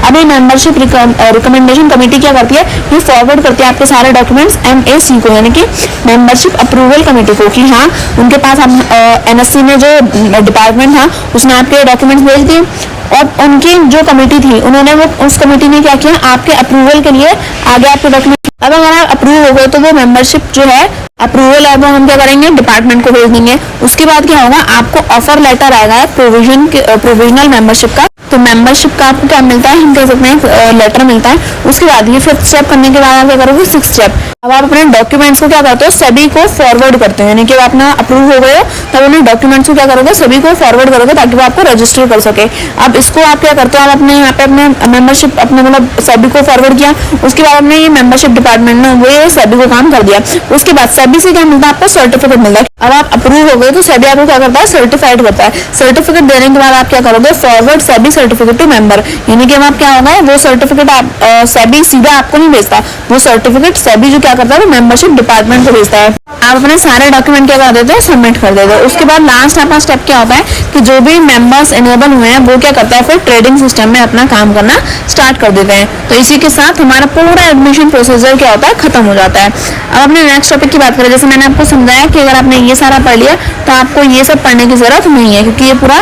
अब ये मेंबरशिप रिकमेंडेशन कमेटी क्या करती है, ये फॉरवर्ड करती है आपके सारे डॉक्यूमेंट्स एमएसी को, यानी कि मेंबरशिप अप्रूवल कमेटी को, कि हाँ उनके पास हम एनएससी में जो डिपार्टमेंट था उसने आपके डॉक्यूमेंट्स भेज दिए, और उनकी जो कमेटी थी उन्होंने वो, उस कमेटी ने क्या किया, आपके अप्रूवल के लिए आगे आपके डॉक्यूमेंट, अब अगर आप अप्रूव हो गए तो वो मेंबरशिप जो है अप्रूवल है वो हम क्या करेंगे, डिपार्टमेंट को भेज देंगे। उसके बाद क्या होगा, आपको ऑफर लेटर आएगा प्रोविजनल मेंबरशिप का, तो मेंबरशिप का आपको क्या मिलता है, हम कह सकते हैं लेटर मिलता है। उसके बाद ये 5th स्टेप करने के बाद आप क्या करोगे, 6th स्टेप, अब आप अपने डॉक्यूमेंट्स को क्या करते हो, सभी को फॉरवर्ड करते हैं, यानी कि अपना अप्रूव हो गए हो तब अपने डॉक्यूमेंट्स को क्या करोगे, सभी को फॉरवर्ड करोगे ताकि वो आपको रजिस्टर कर सके। अब इसको आप क्या करते हो, आप अपने यहाँ पे अपने मेंबरशिप अपने मतलब सभी को फॉरवर्ड किया, उसके बाद आपने ये मेंबरशिप डिपार्टमेंट ने वो सभी को काम कर दिया। उसके बाद सभी से क्या मिलता है, आपको सर्टिफिकेट मिलता है। अब आप अप्रूव हो गए तो सभी आपको क्या करता है, सर्टिफाइड करता है। सर्टिफिकेट देने के बाद आप क्या करोगे, फॉरवर्ड सभी सर्टिफिकेट टू मेंबर, यानी कि अब क्या होगा, वो सर्टिफिकेट आप सभी सीधा आपको नहीं भेजता, वो सर्टिफिकेट सभी जो क्या करता है, वो मेंबरशिप डिपार्टमेंट को भेजता है। आप अपने सारे डॉक्यूमेंट क्या कर देते हैं, सबमिट कर देते हैं। उसके बाद लास्ट आपका स्टेप क्या होता है कि जो भी मेंबर्स इनेबल हुए हैं वो क्या करता है, फिर ट्रेडिंग सिस्टम में अपना काम करना स्टार्ट कर देते हैं। तो इसी के साथ हमारा पूरा एडमिशन प्रोसीजर क्या होता है, खत्म हो जाता है। अब अपने नेक्स्ट टॉपिक की बात करें, जैसे मैंने आपको समझाया कि अगर आपने ये सारा पढ़ लिया तो आपको ये सब पढ़ने की जरूरत नहीं है, क्योंकि ये पूरा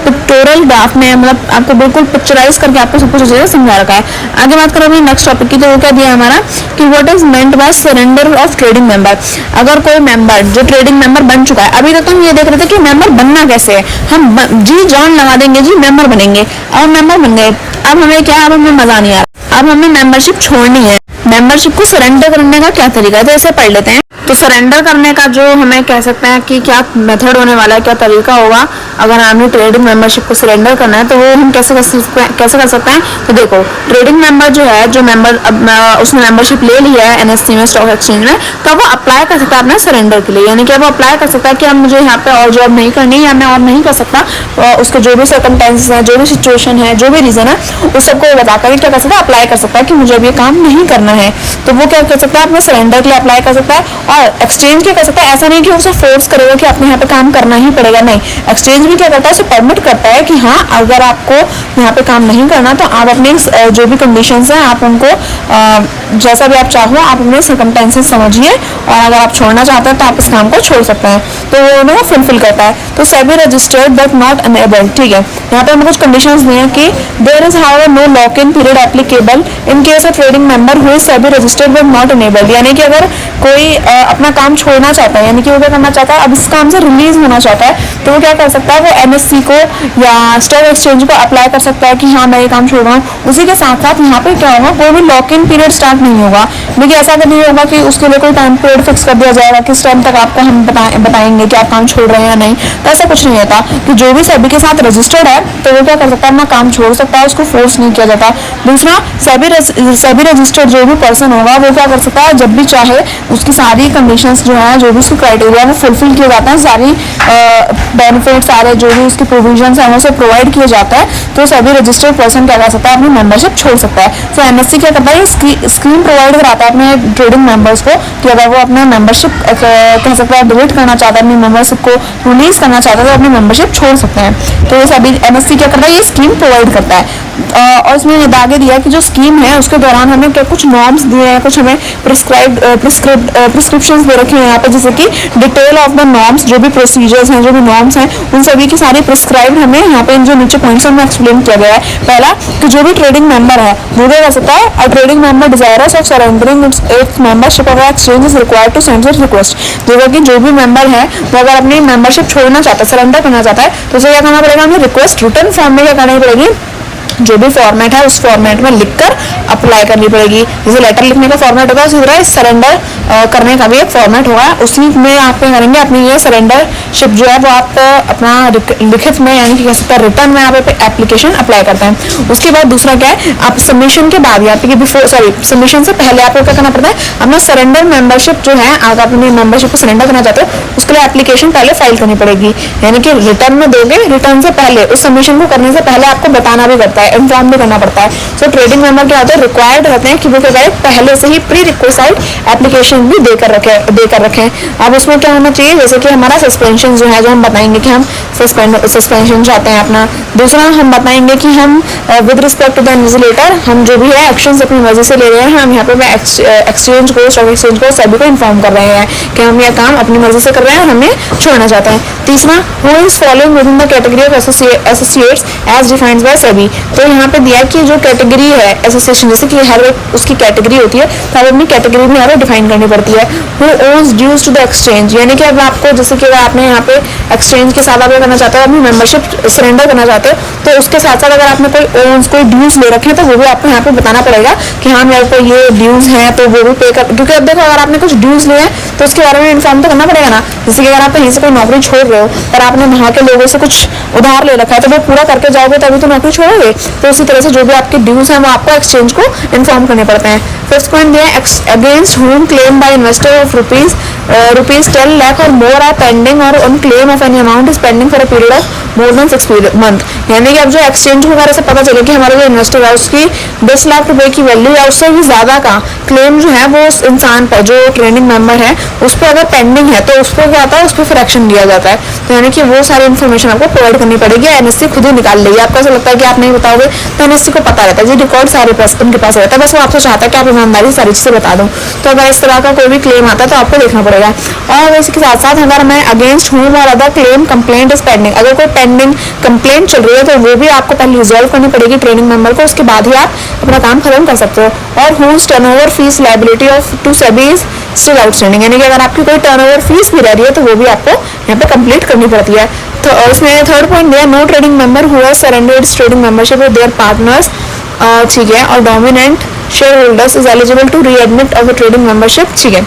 पिक्टोरियल ग्राफ में मतलब आपको बिल्कुल पिक्चराइज करके आपको सब कुछ समझा रखा है। आगे बात करें नेक्स्ट टॉपिक की, तो वो क्या दिया हमारा कि what is meant by surrender of trading member. अगर कोई मेंबर जो ट्रेडिंग मेंबर बन चुका है, अभी तक तो हम ये देख रहे थे कि मेंबर बनना कैसे है, हम जी जान लगा देंगे जी मेंबर बनेंगे, अब मेंबर बन गए, अब हमें क्या, अब हमें मजा नहीं आ रहा, अब हमें मेंबरशिप छोड़नी है। मेंबरशिप को सरेंडर करने का क्या तरीका है, तो इसे पढ़ लेते हैं। तो सरेंडर करने का जो हमें कह सकते हैं कि क्या मेथड होने वाला है, क्या तरीका होगा अगर हमें ट्रेडिंग मेंबरशिप को सरेंडर करना है, तो वो हम कैसे कर सकते हैं। तो देखो, ट्रेडिंग मेंबर जो है, जो मेंबर उसने मेंबरशिप ले लिया है एनएससी में, स्टॉक एक्सचेंज में, तो वो अप्लाई कर सकता है अपने सरेंडर के लिए, यानी कि वो अप्लाई कर सकता है कि अब मुझे यहाँ पे और जॉब नहीं करनी या मैं और नहीं कर सकता, उसके जो भी सर्कमस्टेंसेस है, जो भी सिचुएशन है, जो भी रीजन है, उस सबको बताकर क्या कर सकता है, अप्लाई कर सकता है कि मुझे अब ये काम नहीं करना है। तो वो क्या कर सकता है, अपने सरेंडर के लिए अप्लाई कर सकता है। और एक्सचेंज क्या कर सकता है, ऐसा नहीं कि उसे फोर्स करेगा कि आपने यहाँ पे काम करना ही पड़ेगा, नहीं, एक्सचेंज भी क्या करता है, उसे परमिट करता है कि हाँ अगर आपको यहाँ पे काम नहीं करना तो आप अपनी जो भी कंडीशंस हैं आप उनको जैसा भी आप चाहो आप अपने सर्कमस्टेंसेस समझिए, और अगर आप छोड़ना चाहते हैं तो आप इस काम को छोड़ सकते हैं। तो वो ना फुलफिल करता है। तो SEBI registered but not enabled, ठीक है, यहाँ पे हमें कुछ कंडीशंस दी हैं कि there is however no lock in period applicable in case of trading member who is SEBI registered but not enabled, यानी कि अगर कोई अपना काम छोड़ना चाहता है, यानी कि वो क्या करना चाहता है, अब इस काम से रिलीज होना चाहता है, तो वो क्या कर सकता है, वो एनएससी को या स्टॉक एक्सचेंज को अप्लाई कर सकता है कि हाँ मैं ये काम छोड़ रहा हूँ। उसी के साथ साथ यहाँ पे क्या होगा, कोई भी लॉक इन पीरियड स्टार्ट नहीं होगा, लेकिन ऐसा नहीं होगा कि उसके लिए कोई टाइम पीरियड फिक्स कर दिया जाएगा किस टाइम तक आपको हम बताएंगे कि आप काम छोड़ रहे हैं या नहीं, तो ऐसा कुछ नहीं होता। कि जो भी सेबी के साथ रजिस्टर्ड है तो वो क्या कर सकता है, अपना काम छोड़ सकता है, उसको फोर्स नहीं किया जाता। दूसरा, सेबी रजिस्टर्ड जो भी पर्सन होगा वो क्या कर सकता है, जब भी चाहे उसकी सारी कंडीशंस जो है, जो भी उसकी क्राइटेरिया वो फुलफिल किए जाते हैं, सारी बेनिफिट सारे जो भी उसके प्रोविजंस हैं उसे प्रोवाइड किया जाता है, तो सभी रजिस्टर्ड पर्सन क्या कर सकता है, अपनी मेंबरशिप छोड़ सकता है। तो एनएससी क्या करता है, स्कीम प्रोवाइड कराता है अपने ट्रेडिंग मेंबर्स को कि अगर वो अपने मेंबरशिप कह सकता है डिलीट करना चाहता है, अपनी मेंबरशिप को रिलीज करना चाहता है, तो अपनी मेंबरशिप छोड़ सकते हैं। तो ये सभी एनएससी क्या करता है, ये स्कीम प्रोवाइड करता है। और इसमें ये आगे दिया कि जो स्कीम है उसके दौरान हमें क्या कुछ नॉर्म्स दिए हैं, कुछ हमें प्रिस्क्रिप्शंस दे रखे हैं यहाँ पे, जैसे कि डिटेल ऑफ द नॉर्म्स, जो भी प्रोसीजर्स हैं, जो भी नॉर्म्स हैं, उन सभी की सारी प्रिस्क्राइब हमें यहाँ पे इन जो नीचे पॉइंट्स में एक्सप्लेन किया गया है। पहला कि जो भी ट्रेडिंग मेंबर है वो क्या कर सकता है, a trading member desirous of surrendering its membership of exchange is required to send its request. जैसे कि जो भी मेंबर है वो अगर अपनी मेंबरशिप छोड़ना चाहता है, सरेंडर करना चाहता है, तो उसे क्या करना पड़ेगा, हमें रिक्वेस्ट रिटर्न फॉर्म में क्या करनी पड़ेगी, जो भी फॉर्मेट है उस फॉर्मेट में लिखकर अप्लाई करनी पड़ेगी। जैसे लेटर लिखने का फॉर्मेट होगा उसी तरह सरेंडर करने का भी एक फॉर्मेट होगा, उसी में आप क्या करेंगे, अपनी ये सरेंडरशिप जो है वो आप अपना लिखित में यानी कि कह सकते हैं रिटर्न में आप एप्लीकेशन अप्लाई करते हैं। उसके बाद दूसरा क्या है, आप सबमिशन के बाद या सबमिशन से पहले आपको क्या करना पड़ता है, अपना सरेंडर मेंबरशिप जो है, अगर आप अपनी मेंबरशिप को सरेंडर करना चाहते हो उसके लिए एप्लीकेशन पहले फाइल करनी पड़ेगी, यानी कि रिटर्न में दोगे, रिटर्न से पहले उस सबमिशन को करने से पहले आपको बताना भी पड़ता है, इन्फॉर्म भी करना पड़ता है। सो ट्रेडिंग मेंबर क्या होते हैं, रिक्वायर्ड रहते हैं कि वो क्या करें, पहले से ही प्री रिक्वेस्ट एप्लीकेशन भी देकर रखें। अब उसमें क्या होना चाहिए, जैसे कि हमारा सस्पेंशन जो है, जो हम बताएंगे कि हम सस्पेंशन चाहते हैं अपना। दूसरा हम बताएंगे कि हम with respect to the invigilator हम जो भी है एक्शंस अपनी मर्जी से ले रहे हैं, हम यहाँ पे एक्सचेंज को, स्टॉक एक्सचेंज को, सभी को इन्फॉर्म कर रहे हैं कि हम यह काम अपनी मर्जी से कर रहे हैं, और हमें छोड़ना चाहते हैं। तीसरा, who is following within the category of associates as defined by SEBI. तो यहाँ पे दिया कि जो कैटेगरी है एसोसिएशन, जैसे कि हर एक उसकी कैटेगरी होती है, तो हमें अपनी कैटेगरी में हमें डिफाइन करनी पड़ती है। Who owns dues to the exchange, यानी कि अब आपको जैसे कि अगर आपने यहाँ पे एक्सचेंज के साथ आप करना चाहते हो, अपनी मेंबरशिप सरेंडर करना चाहते हो, तो उसके साथ साथ अगर आपने कोई ओन्स कोई ड्यूज ले रखे हैं तो वो भी आपको यहाँ पे बताना पड़ेगा कि हाँ मेरे को ये ड्यूज हैं, तो वो भी पे कर, क्योंकि अब देखो अगर आपने कुछ ड्यूज लिए हैं तो उसके बारे में इन्फॉर्म तो करना पड़ेगा ना। जैसे कि अगर आप कहीं से कोई नौकरी छोड़ रहे हो और आपने वहाँ के लोगों से कुछ उधार ले रखा है, तो वो पूरा करके जाओगे तभी तो नौकरी छोड़ोगे। तो उसी तरह से जो भी आपके ड्यूज हैं वो आपको एक्सचेंज को इन्फॉर्म करने पड़ते हैं। फिफ्थ पॉइंट दिया है, against whom claim bye investor of rupees 10 lakh और मोर आर पेंडिंग और on claim of any amount is pending for a period of more than 6 month. यानी कि अब जो एक्सचेंज वगैरह से पता चले कि हमारा जो इन्वेस्टर है उसकी 10 लाख रुपए की वैल्यू या उससे भी ज्यादा का क्लेम जो है वो उस इंसान पर, जो ट्रेडिंग मेंबर है, उस पर अगर पेंडिंग है तो उस पर क्या होता है, उस पर फिर एक्शन लिया जाता है। तो यानी कि वो सारी इन्फॉर्मेशन आपको प्रोवाइड करनी पड़ेगी। एनएससी खुद ही निकाल लेगी। आपको ऐसा लगता है कि आप नहीं बताओगे, तो एनएससी को पता रहता है, जी रिकॉर्ड सारे उनके पास रहता है, बस वो आपसे चाहता है कि आप ईमानदारी सारी चीजें बता दो। तो अगर इस तरह का कोई भी क्लेम आता है तो आपको देखना पड़ेगा। और इसके साथ साथ अगर मैं अगेंस्ट होम और other claim complaint is pending, अगर कोई पेंडिंग कंप्लेंट चल रही है तो वो भी आपको पहले रिजॉल्व करनी पड़ेगी ट्रेडिंग मेंबर को, उसके बाद ही आप अपना काम खत्म कर सकते हो। और whose turnover fees liability of to SEBI is still outstanding, यानी कि अगर आपकी कोई टर्नओवर फीस भी रह रही है तो वो भी आपको यहाँ पे कंप्लीट करनी पड़ती है। तो इसमें थर्ड पॉइंट दिया, no trading member who has surrendered trading membership with their partners, ठीक है, और dominant share holders is eligible to readmit of the trading membership. ठीक है,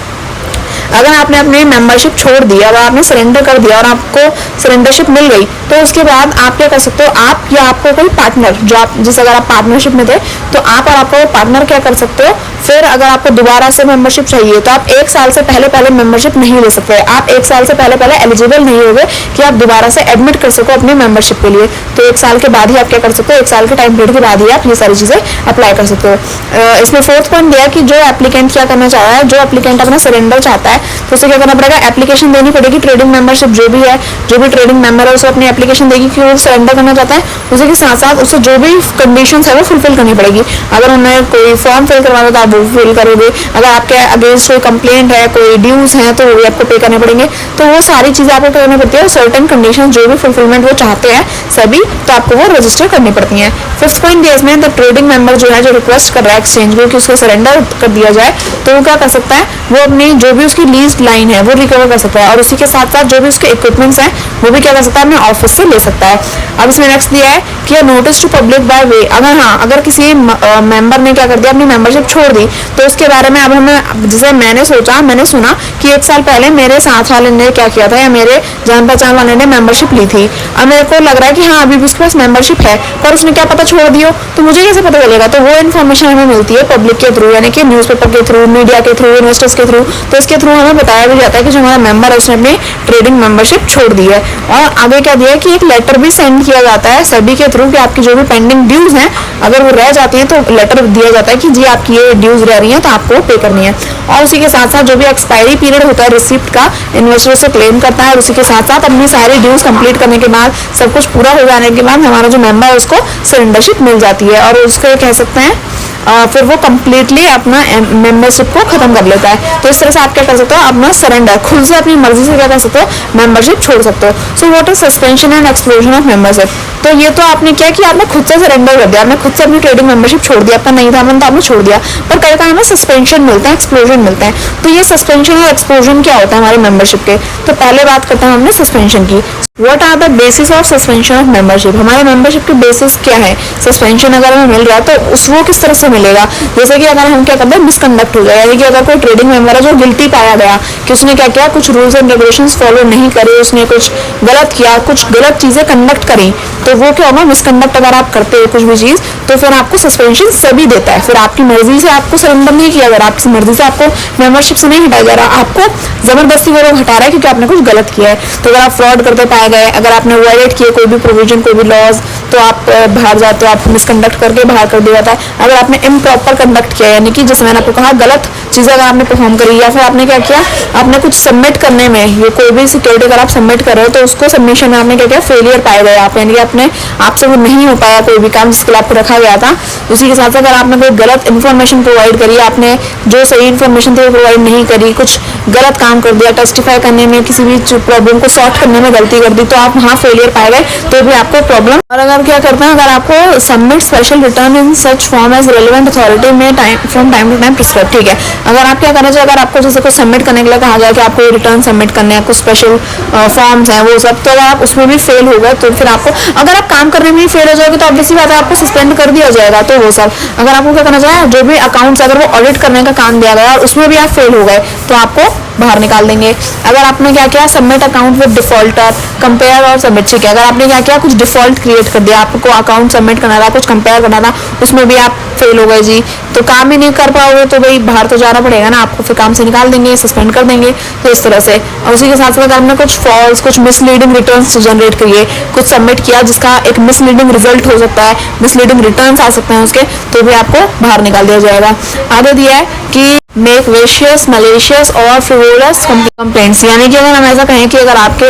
अगर आपने अपनी मेंबरशिप छोड़ दी, अब आपने सरेंडर कर दिया और आपको सरेंडरशिप मिल गई, तो उसके बाद आप क्या कर सकते हो, आप या आपको कोई पार्टनर, जो आप जिस अगर आप पार्टनरशिप में थे तो आप और आपका पार्टनर क्या कर सकते हो, फिर अगर आपको दोबारा से मेंबरशिप चाहिए तो आप 1 साल से पहले मेंबरशिप नहीं ले सकते। आप 1 साल से पहले एलिजिबल नहीं होगे कि आप दोबारा से एडमिट कर सको अपनी मेंबरशिप के लिए। तो 1 साल के बाद ही आप क्या कर सकते हो, 1 साल के टाइम पीरियड के बाद ही आप ये सारी चीजें अप्लाई कर सकते हो। इसमें फोर्थ पॉइंट दिया कि जो एप्लीकेंट क्या करना चाह रहा है, जो एप्लीकेंट अपना सरेंडर चाहता है तो उसे क्या करना पड़ेगा, एप्लीकेशन देनी पड़ेगी। ट्रेडिंग मेंबरशिप जो भी है, जो भी ट्रेडिंग मेंबर है उसे अपनी एप्लीकेशन देगी कि वो सरेंडर करना चाहता है। उसी के साथ साथ उसे जो भी कंडीशन है वो फुलफिल करनी पड़ेगी। अगर उन्हें कोई फॉर्म फिल करवाना तो आप वो फिल करोगे, अगर आपके अगेंस्ट कोई कंप्लेंट है, कोई ड्यूज है तो वो भी आपको पे करने पड़ेंगे। तो वो सारी चीजें आपको करनी पड़ती है। सर्टेन कंडीशन जो भी फुलफिलमेंट वो चाहते हैं सभी, तो आपको वो रजिस्टर करनी पड़ती है। फिफ्थ पॉइंट दिया इसमें, द ट्रेडिंग मेंबर जो है, जो रिक्वेस्ट कर रहा है एक्सचेंज को कि उसको सरेंडर कर दिया जाए, तो वो क्या कर सकता है, वो अपनी जो भी उसकी लीज लाइन है वो रिकवर कर सकता है और उसी के साथ साथ जो भी उसके इक्विपमेंट्स हैं वो भी क्या कर सकता है, अपने ऑफिस से ले सकता है। अब इसमें नेक्स्ट दिया है कि notice to public by way, अगर किसी मेंबर ने क्या कर दिया, अपनी मेंबरशिप छोड़ दी, तो उसके बारे में अब हमें, जैसे मैंने सुना कि 1 साल पहले मेरे साथ वाले ने क्या किया था या मेरे जान पहचान वाले ने मेंबरशिप ली थी। अब मेरे को लग रहा है कि हाँ अभी भी उसके पास मेंबरशिप है, पर उसने क्या पता छोड़ दियो, तो मुझे कैसे पता चलेगा। तो वो इन्फॉर्मेशन हमें मिलती है पब्लिक के थ्रू, यानी कि न्यूज़पेपर के थ्रू, मीडिया के थ्रू, इन्वेस्टर्स के थ्रू। तो इसके थ्रू हमें बताया भी जाता है कि जो हमारा मेंबर है उसने अपनी ट्रेडिंग मेंबरशिप छोड़ दी है। और आगे क्या दिया है कि एक लेटर भी सेंड किया जाता है सभी के थ्रू कि आपकी जो भी पेंडिंग ड्यूज हैं अगर वो रह जाती हैं तो लेटर दिया जाता है कि जी आपकी ये ड्यूज रह रही हैं तो आपको पे करनी है। और उसी के साथ साथ जो भी एक्सपायरी पीरियड होता है रिसिप्ट का, इन्वेस्टर से क्लेम करता है। उसी के साथ साथ अपनी सारी ड्यूज कंप्लीट करने के बाद, सब कुछ पूरा हो जाने के बाद हमारा जो मेंबर है उसको सरेंडरशिप मिल जाती है और उसको कह सकते हैं फिर वो कम्प्लीटली अपना मेंबरशिप को खत्म कर लेता है। तो इस तरह से आप क्या कर सकते हो, अपना सरेंडर खुद से अपनी मर्जी से क्या कर सकते हो, मेंबरशिप छोड़ सकते हो। सो what is suspension and exclusion of membership. तो ये तो आपने क्या किया, आपने खुद से सरेंडर कर दिया, आपने खुद से अपनी ट्रेडिंग मेंबरशिप छोड़ दिया, आपका नहीं था मन तो आपने छोड़ दिया। पर कई बार हमें सस्पेंशन मिलता है, एक्सक्लूजन मिलता है। तो ये सस्पेंशन और एक्सक्लूजन क्या होता है हमारे मेंबरशिप के, तो पहले बात करते हैं हमने सस्पेंशन की। What are the basis of suspension of membership, हमारे मेंबरशिप के बेसिस क्या है। सस्पेंशन अगर हमें मिल रहा है तो वो किस तरह से मिलेगा, जैसे कि अगर हम क्या करते हैं, मिसकंडक्ट हो गया, यानी कि अगर कोई ट्रेडिंग मेंबर है जो गिल्टी पाया गया कि उसने क्या किया, कुछ रूल्स एंड रेगुलेशंस फॉलो नहीं करे, उसने कुछ गलत किया, कुछ गलत चीजें कंडक्ट करी, तो वो क्या होगा, मिसकंडक्ट अगर आप करते हो कुछ भी चीज तो फिर आपको सस्पेंशन सभी देता है। फिर आपकी मर्जी से आपको सरेंडर नहीं किया जा रहा, आपकी मर्जी से आपको मेंबरशिप से नहीं हटाया जा रहा, आपको जबरदस्ती वो लोग हटा रहा है क्योंकि आपने कुछ गलत किया है। तो अगर आप फ्रॉड करते पाए गए, अगर आपने वायलेट किए कोई भी प्रोविजन, कोई भी लॉज, तो आप बाहर जाते हो, आपको मिसकंडक्ट करके बाहर कर दिया जाता है। अगर आपने इम्प्रॉपर कंडक्ट किया, यानी कि जैसे मैंने आपको कहा गलत चीज़ें अगर आपने परफॉर्म करी, या फिर आपने क्या किया, आपने कुछ सबमिट करने में, ये कोई भी सिक्योरिटी अगर आप सबमिट कर रहे हो तो उसको सबमिशन में आपने क्या किया, फेलियर पाए गए आप, यानी कि अपने आपसे वो नहीं हो पाया कोई भी काम जिसके लिए आपको रखा गया था। उसी के साथ साथ अगर आपने कोई गलत इन्फॉर्मेशन प्रोवाइड करी, आपने जो सही इन्फॉर्मेशन थी वो प्रोवाइड नहीं करी, कुछ गलत काम कर दिया, टेस्टिफाई करने में किसी भी प्रॉब्लम को सॉल्व करने में गलती कर दी, तो आप वहाँ फेलियर पाए गए, तो भी आपको प्रॉब्लम। और अगर क्या करते हैं, अगर आपको submit special return in such form as relevant authority में from time to time prescribe, ठीक है। अगर आप क्या करना चाहिए, अगर आपको जैसे कुछ सबमिट करने के लिए कहा जाए कि आपको रिटर्न सबमिट करने हैं, कुछ स्पेशल फॉर्म्स हैं वो सब, तो अगर आप उसमें भी फेल हो गए तो फिर आपको, अगर आप काम करने में भी फेल हो जाओगे तो ऑब्वियसली बात है आपको सस्पेंड कर दिया जाएगा। तो वो सब अगर आपको क्या करना चाहिए, जो भी अकाउंट्स अगर वो ऑडिट करने का काम दिया गया और उसमें भी आप फेल हो गए तो आपको बाहर निकाल देंगे। अगर आपने क्या किया, submit account with defaulter, compare और सबमिट, ठीक है। अगर आपने क्या किया, कुछ डिफॉल्ट क्रिएट कर दिया, आपको अकाउंट सबमिट करना था, कुछ कंपेयर करना था, उसमें भी आप फेल हो गए जी, तो काम ही नहीं कर पाओगे तो भाई बाहर तो जाना पड़ेगा ना आपको, फिर काम से निकाल देंगे, सस्पेंड कर देंगे। तो इस तरह से, और उसी के साथ साथ आपने कुछ फॉल्स, कुछ मिसलीडिंग रिटर्न्स जनरेट करिए, कुछ सबमिट किया जिसका एक मिसलीडिंग रिजल्ट हो सकता है, मिसलीडिंग रिटर्न्स आ सकते हैं उसके, तो भी आपको बाहर निकाल दिया जाएगा। आगे दिया है कि मेक वेशियस, मलेशियस और फ्रिवोलस कंप्लेंट्स, यानी कि अगर हम ऐसा कहें कि अगर आपके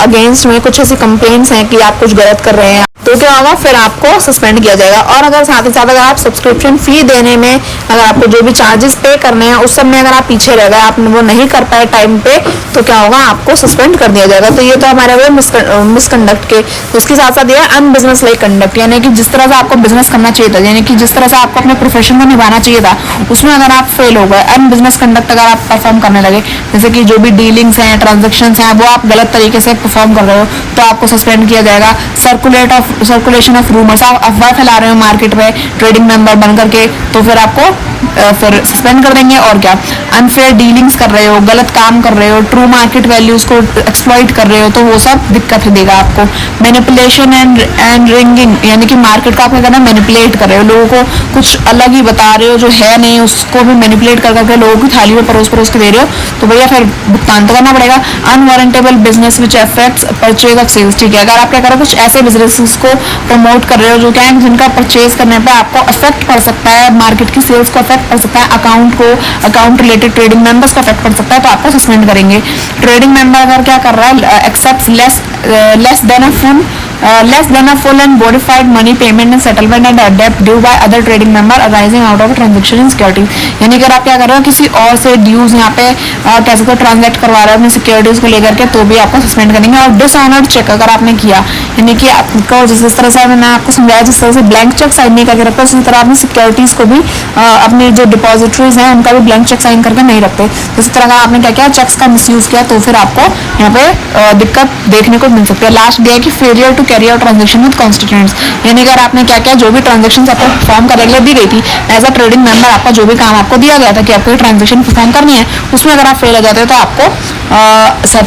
अगेंस्ट में कुछ ऐसी कंप्लेंट्स हैं कि आप कुछ गलत कर रहे हैं तो क्या होगा, फिर आपको सस्पेंड किया जाएगा। और अगर साथ ही साथ अगर आप सब्सक्रिप्शन फी देने में, अगर आपको जो भी चार्जेस पे करने हैं उस सब में अगर आप पीछे रह गए, आप वो नहीं कर पाए टाइम पे, तो क्या होगा, आपको सस्पेंड कर दिया जाएगा। तो ये तो हमारे हुए मिसकंडक्ट के। उसके साथ साथ ये अनबिजनेस लाइक कंडक्ट, यानी कि जिस तरह से आपको बिजनेस करना चाहिए था, यानी कि जिस तरह से आपको अपने प्रोफेशन को निभाना चाहिए था, उसमें अगर आप फेल हो गए, अनबिजनेस कंडक्ट अगर आप परफॉर्म करने लगे, जैसे कि जो भी डीलिंग्स हैं, ट्रांजेक्शन हैं, वो आप गलत तरीके से परफॉर्म कर रहे हो, तो आपको सस्पेंड किया जाएगा। सर्कुलेशन ऑफ रूमर्स, आप अफवाह फैला रहे हो मार्केट में ट्रेडिंग मेंबर बन करके, तो फिर आपको फिर सस्पेंड कर देंगे। और क्या, अनफेयर डीलिंग्स कर रहे हो, गलत काम कर रहे हो, ट्रू मार्केट वैल्यूज को एक्सप्लॉइट कर रहे हो, तो वो सब दिक्कत देगा आपको। मैनिपुलेशन एंड रिंगिंग, यानी कि मार्केट का आपको करना मैनिपुलेट कर रहे हो, लोगों को कुछ अलग ही बता रहे हो जो है नहीं, उसको भी मैनिपुलेट कर करके लोगों की थाली में परोस के दे रहे हो, तो भैया फिर भुगतान तो करना पड़ेगा। Unwarrantable business which affects purchase of sales, ठीक है। अगर आप क्या करो, कुछ ऐसे बिजनेसेस को प्रमोट कर रहे हो जो क्या है, जिनका परचेज करने पर आपको अफेक्ट पड़ सकता है, मार्केट की सेल्स को अफेक्ट पड़ सकता है, अकाउंट रिलेटेड ट्रेडिंग मेंबर्स को अफेक्ट पड़ सकता है, तो आपको सस्पेंड करेंगे। ट्रेडिंग मेंबर अगर क्या कर रहा है, except less than a full and bona fide money payment and settlement and डेब्ट due by other trading member arising out of transaction in securities, यानी कि आप क्या कर रहे हो, किसी और से ड्यूज यहाँ पे कैसे को ट्रांजैक्ट करवा रहे हो अपनी सिक्योरिटीज को लेकर के, तो भी आपको सस्पेंड करेंगे। और डिसऑनर्ड चेक अगर आपने किया, यानी कि आपको जिस तरह से मैंने आपको समझाया, जिस तरह से ब्लैंक चेक साइन नहीं करके रखते, उसी तरह आपने सिक्योरिटीज को भी अपनी जो डिपॉजिटरीज हैं उनका भी ब्लैंक चेक साइन करके नहीं रखते। इस तरह का आपने क्या किया, चेक्स का मिसयूज किया, तो फिर आपको यहाँ पे दिक्कत देखने को मिल सकती है। लास्ट दिया कि failure to carry out transaction with constituents, यानी कि आपने क्या किया, जो भी ट्रांजेक्शन आपको परफॉर्म करने के लिए दी गई थी एज अ ट्रेडिंग मेंबर, आपका जो भी काम आपको दिया गया था कि आपको ट्रांजेक्शन परफॉर्म करनी है, उसमें अगर आप फेल हो जाते हो तो आपको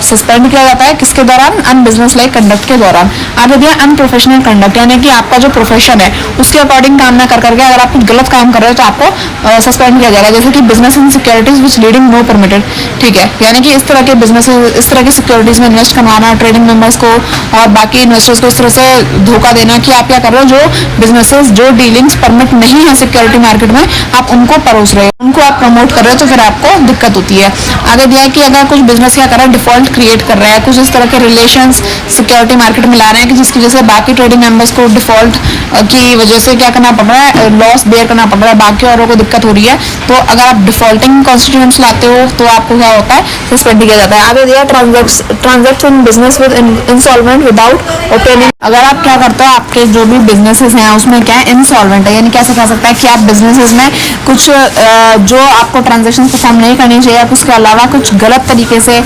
सस्पेंड किया जाता है। किसके दौरान, अनबिजनेस लाइक कंडक्ट के दौरान। आगे दिया अनप्रोफेशनल कंडक्ट, यानी कि आपका जो प्रोफेशन है उसके अकॉर्डिंग काम ना कर करके अगर आप कुछ गलत काम कर रहे हो तो आपको सस्पेंड किया जाएगा। जैसे कि business in securities which leading no permitted, ठीक है, यानी कि इस तरह के बिजनेस, इस तरह की सिक्योरिटीज में इन्वेस्ट करवाना, ट्रेडिंग मेंबर्स को और बाकी इन्वेस्टर्स को इस तरह से धोखा देना कि आप क्या कर रहे हो, जो बिजनेसेस, जो डीलिंग्स परमिट नहीं है सिक्योरिटी मार्केट में, आप उनको परोस रहे हो, उनको आप प्रमोट कर रहे हो, तो फिर आपको दिक्कत होती है। आगे दिया है कि अगर कुछ बिजनेस क्या कर रहा है, डिफॉल्ट क्रिएट कर रहा है, कुछ इस तरह के रिलेशंस सिक्योरिटी मार्केट में ला रहे हैं कि जिसकी वजह से बाकी ट्रेडिंग मेंबर्स को डिफॉल्ट की वजह से क्या करना पड़ रहा है, लॉस बेयर करना पड़ रहा है, बाकी औरों को दिक्कत हो रही है। तो अगर आप डिफॉल्टिंग कॉन्स्टिट्यूएंट्स लाते हो तो आपको क्या होता है, सस्पेंड किया जाता है। आगे दिया transact in business with insolvent without opening, अगर आप क्या करते हो, आपके जो भी बिजनेसेस हैं उसमें क्या है, इंसॉल्वेंट है, यानी कैसे कह सकता है कि आप बिजनेसेस में कुछ जो आपको ट्रांजेक्शन परफॉर्म नहीं करनी चाहिए, उसके अलावा कुछ गलत तरीके से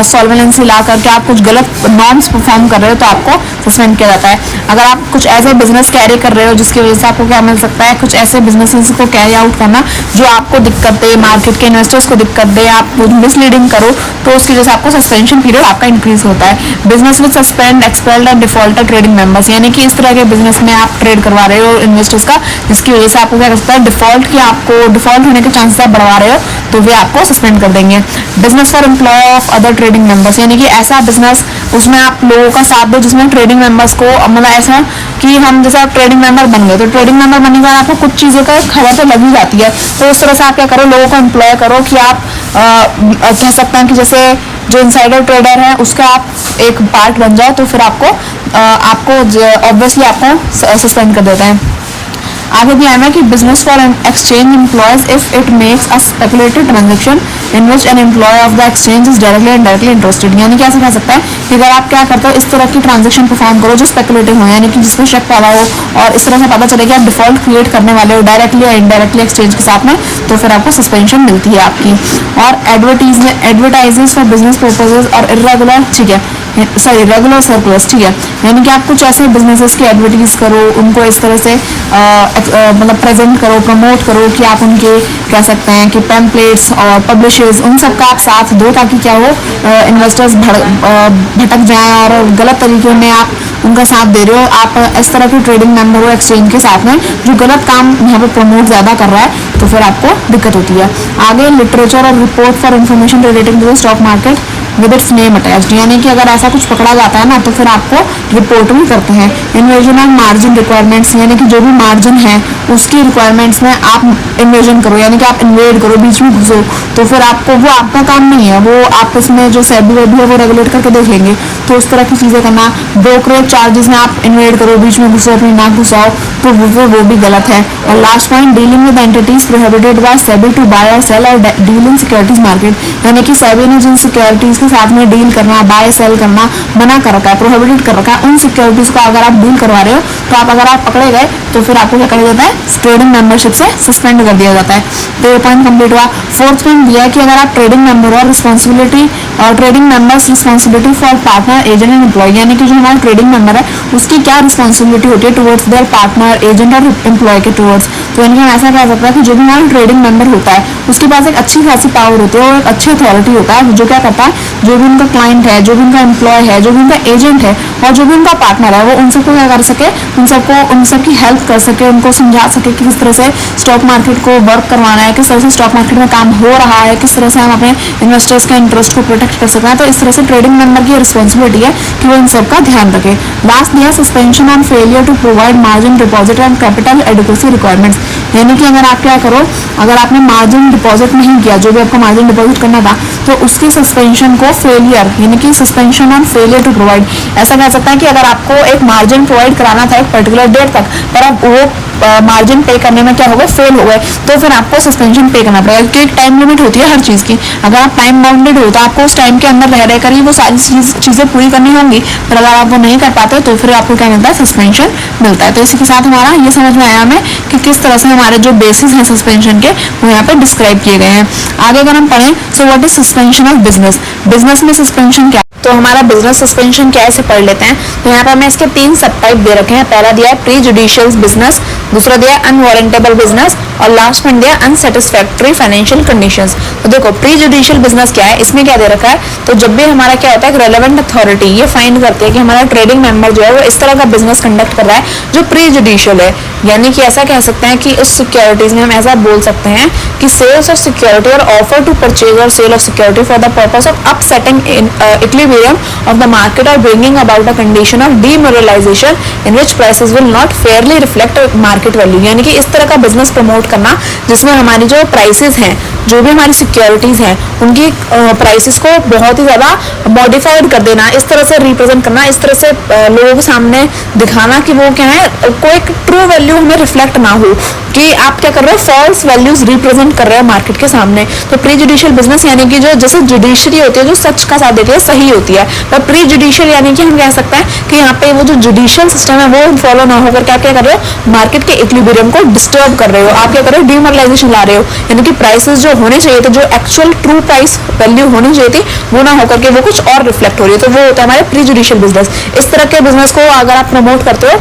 सॉल्वेंसी ला करके आप कुछ गलत नॉर्म्स परफॉर्म कर रहे हो तो आपको सस्पेंड किया जाता है। अगर आप कुछ ऐसे बिजनेस कैरी कर रहे हो जिसकी वजह से आपको क्या मिल सकता है, कुछ ऐसे बिजनेसेस को कैरी आउट करना जो आपको दिक्कत दे, मार्केट के इन्वेस्टर्स को दिक्कत दे, आप मिसलीडिंग करो, तो उसकी वजह से आपको सस्पेंशन पीरियड आपका इंक्रीज होता है। Business with suspend, expelled and defaulter trading members, यानी कि इस तरह के बिजनेस में आप ट्रेड करवा रहे हो इन्वेस्टर्स का, जिसकी वजह से आपको क्या कर सकता है, डिफॉल्ट की आपको डिफॉल्ट होने के चांसेस आप बढ़वा रहे हो, तो वे आपको सस्पेंड कर देंगे। Business for employ of other trading members, यानी कि ऐसा बिजनेस उसमें आप लोगों का साथ दो जिसमें ट्रेडिंग मेंबर्स को मतलब ऐसा कि हम जैसे आप ट्रेडिंग मेंबर बन गए, तो ट्रेडिंग मेंबर बनने के बाद आपको कुछ चीज़ों का खबर तो लग ही जाती है। तो उस तरह से आप क्या करो, लोगों को एम्प्लॉय करो कि आप कह सकते हैं कि जैसे जो इनसाइडर ट्रेडर है उसका आप एक पार्ट बन जाए, तो फिर आपको ऑब्वियसली आपको सस्पेंड कर देते हैं। आगे दिया है कि business for an exchange employees if it makes a speculated transaction in which an employ of the exchange is directly and directly interested. यानी क्या कह सकता है कि अगर आप क्या करते हो, इस तरह की ट्रांजेक्शन परफॉर्म करो जो स्पेकुलेटिव हो, यानी कि जिसमें शक पैदा हो और इस तरह से पता चले कि आप डिफॉल्ट क्रिएट करने वाले हो डायरेक्टली या इनडायरेक्टली एक्सचेंज के साथ में, तो फिर आपको सस्पेंशन मिलती है आपकी। और एडवर्टाइजेज फॉर बिजनेस पर्पजेज और इरेगुलर, ठीक है, सॉरी रेगुलर सर्कुलर्स, ठीक है, यानी कि आप कुछ ऐसे बिजनेसेस की एडवर्टीज करो, उनको इस तरह से मतलब प्रेजेंट करो, प्रमोट करो कि आप उनके कह सकते हैं कि पैम्पलेट्स और पब्लिशर्स उन सब का आप साथ दो, ताकि क्या हो, इन्वेस्टर्स भटक जाएं और गलत तरीके में आप उनका साथ दे रहे हो। आप इस तरह के ट्रेडिंग मेंबर हो एक्सचेंज के साथ में जो गलत काम यहाँ पे प्रमोट ज़्यादा कर रहा है, तो फिर आपको दिक्कत होती है। आगे literature or report for information relating to the stock market with its name attached, यानी कि अगर ऐसा कुछ पकड़ा जाता है ना, तो फिर आपको रिपोर्ट भी करते हैं। इन्वेजन ऑफ मार्जिन रिक्वायरमेंट्स, यानी कि जो भी मार्जिन है उसकी रिक्वायरमेंट्स में आप इन्वेजन करो, यानी कि आप इन्वेड करो, बीच में घुसो, तो फिर आपको वो आपका काम नहीं है, वो आपस में जो सेबी वेबी है वो रेगुलेट करके देखेंगे। तो उस तरह की चीज़ें करना, ब्रोकरेज चार्जेस में आप इन्वेड करो, बीच में घुसो, अपनी नाक घुसाओ, तो वो भी गलत है। और last point, dealing with entities prohibited by SEBI to buy or sell और डील इन सिक्योरिटीज मार्केट, यानी कि सेबी ने जिन सिक्योरिटीज के साथ में डील करना, बाय सेल करना मना कर रखा है, प्रोहिबिटेड कर रखा है, उन सिक्योरिटीज को अगर आप डील करवा रहे हो, तो आप अगर आप पकड़े गए तो फिर आपको क्या कर दिया जाता है, ट्रेडिंग मेंबरशिप से सस्पेंड कर दिया जाता है। तो ये पॉइंट कंप्लीट हुआ। फोर्थ पॉइंट दिया है कि अगर आप ट्रेडिंग मेंबर हो, रिस्पॉन्सिबिलिटी और trading members responsibility for partner agent and employ, यानी कि जो हमारा ट्रेडिंग मेंबर है उसकी क्या रिस्पॉन्सिबिलिटी होती है टुवर्ड्स देयर पार्टनर एजेंट और एम्प्लॉय के टुवर्ड्स। तो यानी कि हम ऐसा कह सकते हैं कि जो भी हमारा ट्रेडिंग मेंबर होता है उसके पास एक अच्छी खासी पावर होती है और एक अच्छी अथॉरिटी होता है, जो क्या करता है, जो भी उनका क्लाइंट है, जो भी उनका एम्प्लॉय है, जो भी उनका एजेंट है और जो भी उनका पार्टनर है, वो उन सबको क्या कर सके, उन सबकी हेल्प कर सके, उनको समझा सके कि किस तरह से स्टॉक मार्केट को वर्क करवाना है, किस तरह से स्टॉक मार्केट में काम हो रहा है, किस तरह से हम अपने इन्वेस्टर्स के इंटरेस्ट को प्रोटेक्ट कर सकते हैं। तो इस तरह से ट्रेडिंग मेंबर की रिस्पॉन्सिबिलिटी है कि वो इन सब का ध्यान रखे। लास्ट दिया suspension on failure to provide margin deposit and capital adequacy requirements, यानी कि अगर आप क्या करो, अगर आपने मार्जिन डिपॉजिट नहीं किया, जो भी आपको मार्जिन डिपॉजिट करना था, तो उसकी सस्पेंशन को फेलियर, यानी कि suspension on failure to provide, ऐसा कह सकता है कि अगर आपको एक मार्जिन प्रोवाइड कराना था एक पर्टिकुलर डेट तक, पर अब वो मार्जिन पे करने में क्या हो गए, फेल हो गए, तो फिर आपको सस्पेंशन पे करना पड़ेगा, क्योंकि एक टाइम लिमिट होती है हर चीज़ की। अगर आप टाइम बाउंडेड हो तो आपको उस टाइम के अंदर रह कर ही वो सारी चीज़ें पूरी करनी होंगी, पर अगर आप वो नहीं कर पाते तो फिर आपको क्या मिलता है, सस्पेंशन मिलता है। तो इसी के साथ हमारा ये समझ में आया हमें कि किस तरह से हमारे जो बेसिस हैं सस्पेंशन के वो यहाँ पे डिस्क्राइब किए गए हैं। आगे अगर हम पढ़ें, सो what is suspension of business, business में सस्पेंशन क्या, तो हमारा बिजनेस सस्पेंशन क्या है इसे पढ़ लेते हैं। तो यहाँ पर हमें इसके 3 सब टाइप दे रखे हैं। पहला दिया है प्री जुडिशियल बिजनेस, दूसरा दिया है अनवारंटेबल बिजनेस और लास्ट में दिया अनसेटिस्फैक्टरी फाइनेंशियल कंडीशंस। तो देखो प्री जुडिशियल बिजनेस क्या है, इसमें क्या दे रखा है, तो जब भी हमारा क्या होता है, रेलेवेंट अथॉरिटी ये फाइंड करती है कि हमारा ट्रेडिंग मेंबर जो है वो इस तरह का बिजनेस कंडक्ट कर रहा है जो प्री जुडिशियल है, यानी कि ऐसा कह सकते हैं कि उस सिक्योरिटीज में हम ऐसा बोल सकते हैं कि सेल्स ऑफ सिक्योरिटी और ऑफर टू परचेज और sale of security for the purpose of upsetting equilibrium of the market और bringing about a condition of demoralisation in which prices will not fairly reflect market value, यानी कि इस तरह का business promote करना जिसमें हमारी जो प्राइसेस हैं, जो भी हमारी सिक्योरिटीज हैं, उनकी प्राइसेस को बहुत ही ज़्यादा मॉडिफाइड कर देना, इस तरह से रिप्रेजेंट करना, इस तरह से लोगों के सामने दिखाना कि वो क्या है, कोई ट्रू वैल्यू हमें रिफ्लेक्ट ना हो, कि आप क्या कर रहे हो, फॉल्स वैल्यूज रिप्रेजेंट कर रहे हो मार्केट के सामने। तो प्री जुडिशियल बिजनेस यानी कि जो जैसे जुडिशरी होती है जो सच का साथ देती है, सही होती है, पर प्री जुडिशियल यानी कि हम कह सकते हैं कि यहाँ पे वो जो जुडिशियल सिस्टम है वो फॉलो ना होकर क्या क्या कर रहे हो, मार्केट के इक्विलिब्रियम को डिस्टर्ब कर रहे हो, आप क्या कर रहे हो, डीमोरलाइजेशन ला रहे हो, यानी कि प्राइसेस जो होने चाहिए थे, जो एक्चुअल ट्रू प्राइस वैल्यू होनी चाहिए थी, वो ना होकर के वो कुछ और रिफ्लेक्ट हो रही है, तो वो होता है हमारे प्री जुडिशियल बिजनेस। इस तरह के बिजनेस को अगर आप प्रमोट करते हो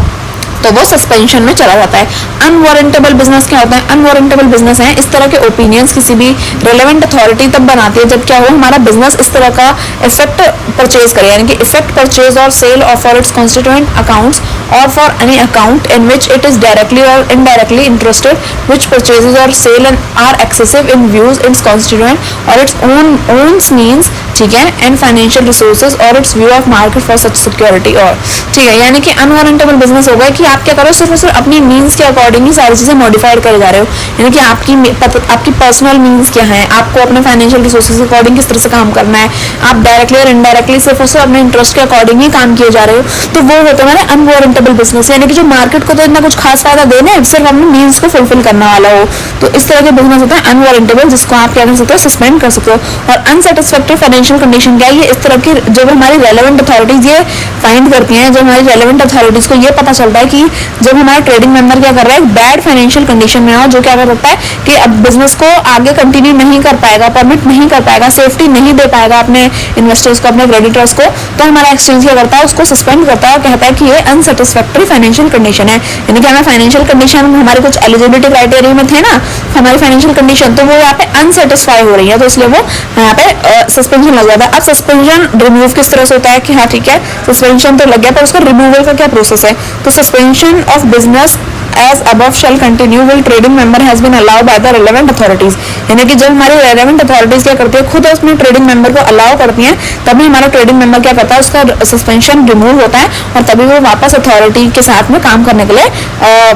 तो वो सस्पेंशन में चला जाता है। अनवारंटेबल बिजनेस क्या होता है, अनवारंटेबल बिजनेस है इस तरह के ओपिनियंस किसी भी रेलेवेंट अथॉरिटी तब बनाती है जब क्या हो, हमारा बिजनेस इस तरह का इफेक्ट परचेज करे, यानी कि इफेक्ट परचेज और sale of for its constituent accounts और for any account in which it is directly और इनडायरेक्टली इंटरेस्टेड विच परचेजेज और sale are excessive in views its constituent और इट्स ओन मीन्स, ठीक है, एंड फाइनेंशियल रिसोर्सेज और its view of market for such security और, ठीक है, यानी कि अनवारंटेबल बिजनेस होगा कि आप क्या करो, सिर्फ और सिर्फ अपनी मीन्स के अकॉर्डिंग ही सारी चीजें मॉडिफाइड करे जा रहे हो। यानी कि आपकी पर्सनल मीन्स क्या है, आपको अपने फाइनेंशियल रिसोर्सेज के अकॉर्डिंग किस तरह से काम करना है, आप डायरेक्टली और इनडायरेक्टली सिर्फ और सिर्फ अपने इंटरेस्ट के अकॉर्डिंग ही काम किए जा रहे हो, तो वो होता है हमारे अनवारंटेबल बिजनेस। यानी कि जो मार्केट को तो इतना कुछ खास फायदा देने, सिर्फ अपने मीन्स को फुलफिल करने वाला हो, तो इस तरह के बिजनेस होता है अनवारंटेबल, जिसको आप क्या कर सकते हो, सस्पेंड कर सकते हो। और अनसेटिस्फैक्टरी फाइनेंशियल कंडीशन क्या है, ये इस तरह की जब हमारी रेलेवेंट अथॉरिटीज ये फाइंड करती हैं, जब हमारी रेलेवेंट अथॉरिटीज को ये पता चलता है कि जब हमारा ट्रेडिंग मेंबर क्या कर रहा है, बैड फाइनेंशियल कंडीशन में हो, जो क्या कर सकता है कि अब बिजनेस को आगे कंटिन्यू नहीं कर पाएगा, परमिट नहीं कर पाएगा, सेफ्टी नहीं दे पाएगा अपने इन्वेस्टर्स को, अपने क्रेडिटर्स को, तो हमारा एक्सचेंज क्या करता है, उसको सस्पेंड करता है और कहता है कि ये अनसेटिस्फैक्टरी फाइनेंशियल कंडीशन है। यानी कि हमारे फाइनेंशियल कंडीशन हमारे कुछ एलिजिबिलिटी क्राइटेरिया में थे ना हमारी फाइनेंशियल कंडीशन, तो वो यहाँ पे अनसेटिस्फाई हो रही है, तो इसलिए वो यहाँ पे सस्पेंशन लग जाता है। अब सस्पेंशन रिमूव किस तरह से होता है कि हाँ ठीक है सस्पेंशन तो लग गया, पर उसका रिमूवल का क्या प्रोसेस है, तो suspension of business as above shall continue will trading member has been allowed by the relevant authorities। यानी कि जब हमारी relevant authorities क्या करती है, खुद अपने ट्रेडिंग मेंबर को अलाउ करती हैं, तभी हमारा ट्रेडिंग मेंबर क्या करता है, उसका सस्पेंशन रिमूव होता है और तभी वो वापस अथॉरिटी के साथ में काम करने के लिए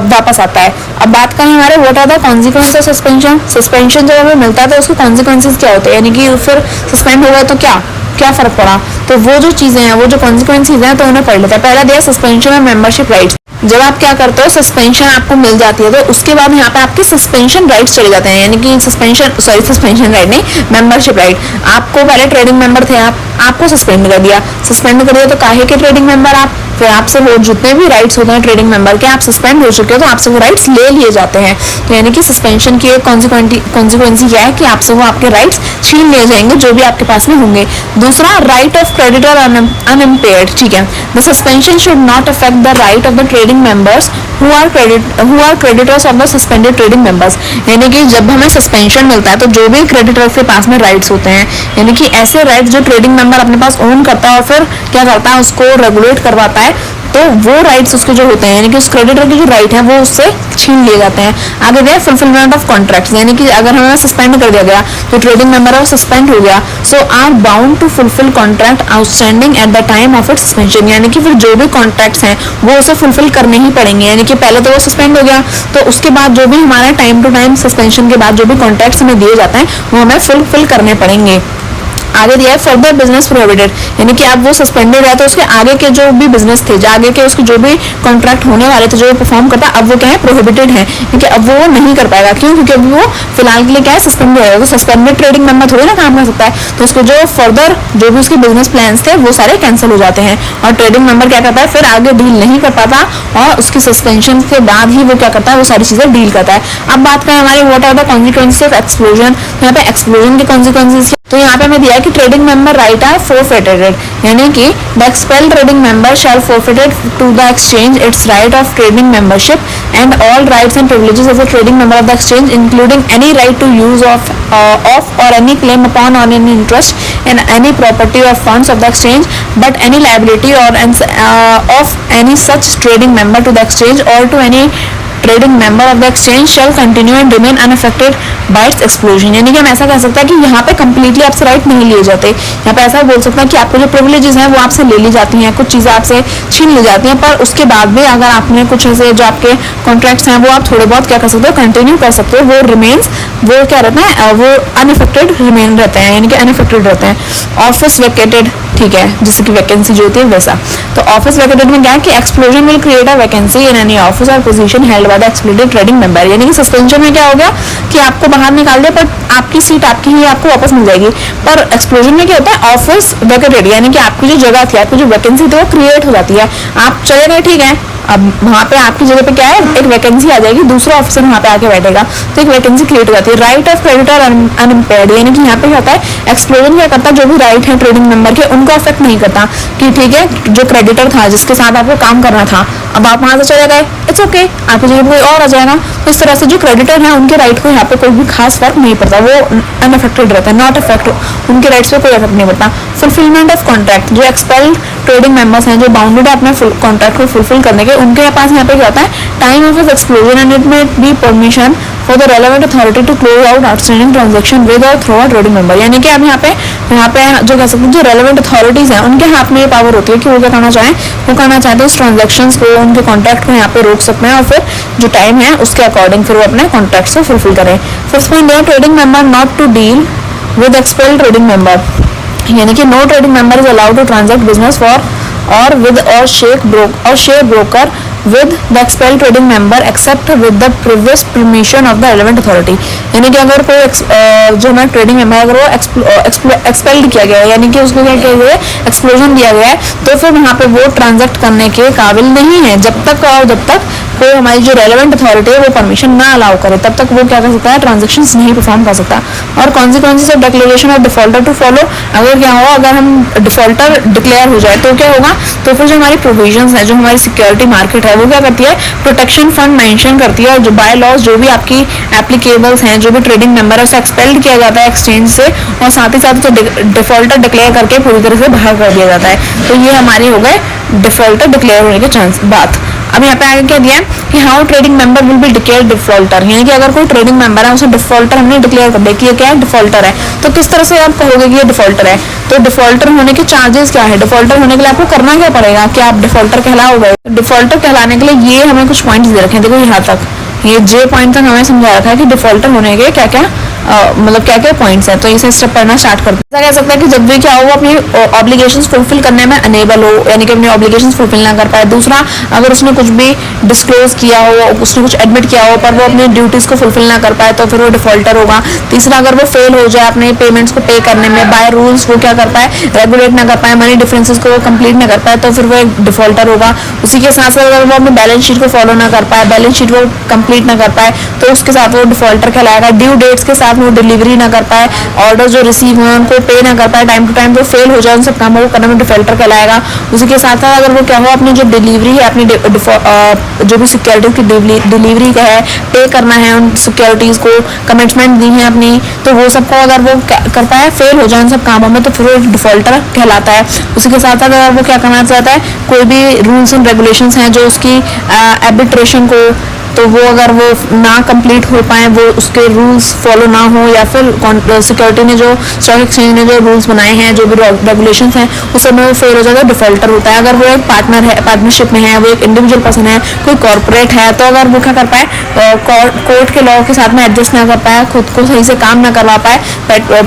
वापस आता है। अब बात करें हमारे what are the consequence of suspension. Suspension जब हमें मिलता है तो उसके कॉन्सिक्वेंसेज क्या होते हैं, यानी कि फिर सस्पेंड हो गए तो क्या फर्क पड़ा, तो वो जो चीजें हैं, वो जो कॉन्सिक्वेंसेज हैं, तो उन्हें पढ़ लेते हैं। पहला दिया सस्पेंशन ऑफ मेंबरशिप राइट्स। जब आप क्या करते हो, सस्पेंशन आपको मिल जाती है, तो उसके बाद यहाँ पे आपके सस्पेंशन राइट्स चले जाते हैं। यानी कि सस्पेंशन राइट नहीं, मेंबरशिप राइट। आपको पहले ट्रेडिंग मेंबर थे, आपको सस्पेंड कर दिया तो काहे के ट्रेडिंग मेंबर आप, फिर आपसे वो जितने भी राइट्स होते हैं ट्रेडिंग मेंबर के, आप सस्पेंड हो चुके हो तो आपसे वो राइट्स ले लिए जाते हैं। तो यानी कि सस्पेंशन की एक कॉन्सिक्वेंसी क्या है कि आपसे वो आपके राइट्स छीन लिए जाएंगे जो भी आपके पास में होंगे। दूसरा, राइट ऑफ क्रेडिटर अनइम्पेयर्ड। ठीक है, the suspension should not affect the right of the trading members who are creditors of the suspended trading members. यानी कि जब हमें सस्पेंशन मिलता है तो जो भी क्रेडिटर के पास में राइट्स होते हैं, यानी कि ऐसे राइट्स जो ट्रेडिंग मेंबर अपने पास ओन करता है और फिर क्या करता है, उसको रेगुलेट करवाता है, तो वो राइट्स उसके जो होते हैं, यानी कि उस क्रेडिटर के जो राइट है वो उससे छीन लिए जाते हैं। आगे गए फुलफिलमेंट ऑफ कॉन्ट्रैक्ट्स। यानी कि अगर हमें सस्पेंड कर दिया गया तो ट्रेडिंग मेंबर है सस्पेंड हो गया, so are bound to fulfil contract outstanding at the time of its suspension. यानी कि फिर जो भी कॉन्ट्रैक्ट्स हैं वो उसे फुलफिल करने ही पड़ेंगे। यानी कि पहले तो वो सस्पेंड हो गया, तो उसके बाद जो भी हमारा टाइम टू टाइम सस्पेंशन के बाद जो भी कॉन्ट्रैक्ट्स हमें दिए जाते हैं वो हमें फुलफिल करने पड़ेंगे। आगे दिया है फर्दर बिजनेस प्रोहिबिटेड। यानी कि अब वो सस्पेंडेड है तो उसके आगे के जो भी बिजनेस थे, आगे के उसके जो भी कॉन्ट्रैक्ट होने वाले थे, जो वो परफॉर्म करता है, अब वो क्या है, प्रोहिबिटेड है। क्योंकि अब वो नहीं कर पाएगा, क्यों, क्योंकि अभी वो फिलहाल के लिए क्या है, सस्पेंड हो जाएगा। तो सस्पेंडेड ट्रेडिंग मेंबर थोड़ी ना काम कर सकता है, तो उसके जो फर्दर जो भी उसके बिजनेस प्लान्स थे वो सारे कैंसिल हो जाते हैं और ट्रेडिंग मेंबर क्या करता है, फिर आगे डील नहीं कर पाता और उसकी सस्पेंशन के बाद ही वो क्या करता है, वो सारी चीजें डील करता है। अब बात करें हमारे what are the consequences of expulsion. यहाँ पे एक्सप्लोजन के कॉन्सिक्वेंसेस, तो यहाँ पे हमें दिया है कि trading member right are forfeited. यानी कि the expel trading member shall forfeited to the exchange its right of trading membership and all rights and privileges of the trading member of the exchange including any right to use of और any claim upon और any interest in any property और funds of the exchange but any liability और of any such trading member to the exchange और to any trading member of the exchange shall continue and remain unaffected by its expulsion. यानी कि हम ऐसा कह सकते हैं कि यहाँ पे कंप्लीटली आपसे राइट नहीं लिए जाते, यहाँ पे ऐसा बोल सकते हैं कि आपको जो प्रिविलेजेस हैं वो आपसे ले ली जाती हैं, कुछ चीज़ें आपसे छीन ली जाती हैं, पर उसके बाद भी अगर आपने कुछ ऐसे जो आपके कॉन्ट्रैक्ट्स हैं वो आप थोड़े बहुत क्या कर सकते हो, कंटिन्यू कर सकते हो, वो रिमेन्स, वो क्या रहते हैं, वो अनअफेक्टेड रिमेन रहते हैं, यानी कि अनअफेक्टेड रहते हैं। ऑफिस वेकेटेड, ठीक है, जैसे कि वैकेंसी जो होती है वैसा। तो ऑफिस वेकेटेड में क्या है कि expulsion will create a vacancy in any office और position held by the excluded trading member. यानी कि सस्पेंशन में क्या हो गया कि आपको बाहर निकाल दिया, पर आपकी सीट आपकी ही आपको वापस मिल जाएगी। पर एक्सप्लोजन में क्या होता है, ऑफिस वेकेटेड, यानी कि आपकी जो जगह थी, आपकी जो वैकेंसी थी वो क्रिएट हो जाती है, आप चले गए, ठीक है, अब वहाँ पे आपकी जगह पे क्या है, एक वैकेंसी आ जाएगी, दूसरा ऑफिसर वहाँ पे आके बैठेगा, तो एक वैकेंसी क्रिएट हो जाती है। राइट ऑफ क्रेडिटर अनइम्पेयर्ड, यानी कि यहाँ पे क्या होता है, एक्सप्लोजन क्या करता है, जो भी राइट है ट्रेडिंग मेंबर के उनको अफेक्ट नहीं करता कि ठीक है, जो क्रेडिटर था जिसके साथ आपको काम करना था, अब आप वहाँ से चले गए, इट्स ओके, आपकी जगह कोई और आ जाएगा, तो इस तरह से जो क्रेडिटर है उनके राइट को यहाँ पे कोई भी खास फर्क नहीं पड़ता, वो अनअफेक्टेड रहता है, नॉट अफेक्ट, उनके राइट्स पे कोई इफेक्ट नहीं पड़ता। फुलफिलमेंट ऑफ कॉन्ट्रैक्ट, जो एक्सपेल्ड ट्रेडिंग मेंबर्स हैं जो बाउंडेड है अपने कॉन्ट्रैक्ट को फुलफिल करने के, उनके पास यहाँ पे क्या होता है, time of exclusion and it may be permission for the relevant authority to close out outstanding transaction with और थ्रू अ ट्रेडिंग मेंबर। यानी कि अब यहाँ पे जो कह सकते हैं जो रेलेवेंट अथॉरिटीज हैं उनके हाथ में ये पावर होती है कि वो क्या करना चाहें, वो करना चाहते हैं इस ट्रांजेक्शंस को, उनके कॉन्ट्रैक्ट को यहाँ पे रोक सकते हैं और फिर जो टाइम है उसके अकॉर्डिंग फिर वो अपने कॉन्ट्रैक्ट को फुलफिल करें। फिफ्थ पॉइंट है trading member not to deal with expelled trading member, यानी कि no trading member is allowed to transact business for or with or share broker with the expelled trading member except with the previous permission of the relevant authority। यानी कि अगर कोई जो हमारा trading member अगर वो एक्सपेल्ड किया गया है, यानी कि उसको क्या किया गया है, एक्सप्लोजन दिया गया है, तो फिर वहाँ पे वो ट्रांजैक्ट करने के काबिल नहीं है जब तक कोई हमारी जो रेलेवेंट अथॉरिटी है वो परमिशन ना अलाउ करे, तब तक वो क्या कर सकता है, ट्रांजेक्शन नहीं परफॉर्म कर सकता। और consequences of declaration of defaulter to follow, अगर क्या हो, अगर हम डिफॉल्टर डिक्लेयर हो जाए तो क्या होगा, तो फिर जो हमारी प्रोविजंस है, जो हमारी सिक्योरिटी मार्केट है वो क्या करती है, प्रोटेक्शन फंड मेंशन करती है, और जो बाय लॉज जो भी आपकी एप्लीकेबल्स हैं, जो भी ट्रेडिंग मेंबर है उसे एक्सपेल्ड किया जाता है एक्सचेंज से, और साथ ही साथ उसे डिफॉल्टर डिक्लेयर करके पूरी तरह से बाहर कर दिया जाता है। तो ये हमारी हो गए डिफॉल्टर डिक्लेयर होने के चांस बात। अब यहाँ पे आगे क्या दिया है कि how trading member will be declare defaulter, यानी कि अगर कोई ट्रेडिंग मेंबर है उसे डिफॉल्टर हमने डिक्लेयर कर दिया कि ये क्या है, डिफॉल्टर है, तो किस तरह से आप कहोगे कि ये डिफॉल्टर है। तो डिफॉल्टर होने के चार्जेस क्या है, डिफॉल्टर होने के लिए आपको करना क्या पड़ेगा कि आप डिफॉल्टर कहलाओगे। डिफॉल्टर कहलाने के लिए ये हमें कुछ पॉइंट्स दे रखे हैं, देखो यहाँ तक ये जे पॉइंट तक हमें समझा रखा है कि डिफॉल्टर होने के क्या क्या मतलब क्या क्या पॉइंट्स हैं। तो इसे स्टेप पढ़ना स्टार्ट करते हैं। ऐसा कह सकते हैं कि जब भी क्या हो, वो अपनी ऑब्लिगेशंस फुलफिल करने में अनेबल हो, यानी कि अपनी ऑब्लिगेशंस फुलफिल ना कर पाए। दूसरा, अगर उसने कुछ भी डिस्क्लोज किया हो, उसने कुछ एडमिट किया हो, पर वो अपनी ड्यूटीज को फुलफिल ना कर पाए तो फिर वो डिफॉल्टर होगा। तीसरा, अगर वो फेल हो जाए अपने पेमेंट्स को पे करने में, बाय रूल्स वो क्या कर पाए, रेगुलेट ना कर पाए, मनी डिफरेंसेस को कंप्लीट ना कर पाए, तो फिर वो एक डिफॉल्टर होगा। उसी के साथ साथ अगर वो अपने बैलेंस शीट को फॉलो ना कर पाए, बैलेंस शीट वो कंप्लीट ना कर पाए, तो उसके साथ वो डिफॉल्टर कहलाएगा। ड्यू डेट्स के साथ वो डिलीवरी ना कर पाए, ऑर्डर जो रिसीव हुए उनको पे ना कर पाए टाइम टू टाइम, तो फेल हो जाए उन सब कामों को करने में, डिफॉल्टर कहलाएगा। उसी के साथ साथ अगर वो क्या हो, अपनी जो डिलीवरी है, अपनी जो भी सिक्योरिटीज की डिलीवरी का है, पे करना है उन सिक्योरिटीज को, कमिटमेंट दी है अपनी, तो वो सबको अगर वो कर पाए, फेल हो जाए उन सब कामों में, तो फिर वो डिफॉल्टर कहलाता है। उसी के साथ साथ अगर वो क्या करना चाहता है, कोई भी रूल्स एंड रेगुलेशंस हैं जो उसकी आर्बिट्रेशन को, तो वो अगर वो ना कंप्लीट हो पाए, वो उसके रूल्स फॉलो ना हो, या फिर सिक्योरिटी ने जो स्टॉक एक्सचेंज ने जो रूल्स बनाए हैं, जो भी रेगुलेशंस हैं, उस समय वो फेल हो जाएगा, डिफॉल्टर होता है। अगर वो एक पार्टनर है, पार्टनरशिप में है, वो एक इंडिविजुअल पर्सन है, कोई कॉर्पोरेट है, तो अगर वो क्या कर पाए, कोर्ट के लॉ के साथ में एडजस्ट ना कर पाए, खुद को सही से काम ना करवा पाए,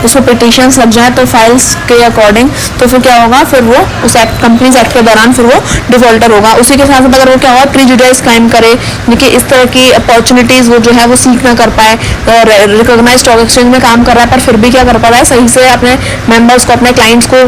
उसमें पिटिशंस लग जाए तो फाइल्स के अकॉर्डिंग, तो फिर क्या होगा, फिर वो उस कंपनीज एक्ट के दौरान फिर वो डिफॉल्टर होगा। उसी के साथ साथ अगर वो क्या होगा, प्रीजुडिस क्राइम करे, यानी इस तरह की अपॉर्चुनिटीज वो जो है वो सीख ना कर पाए, और रिकॉग्नाइज्ड स्टॉक एक्सचेंज में काम कर रहा है पर फिर भी क्या कर पा रहा है, सही से अपने मेंबर्स को, अपने क्लाइंट्स को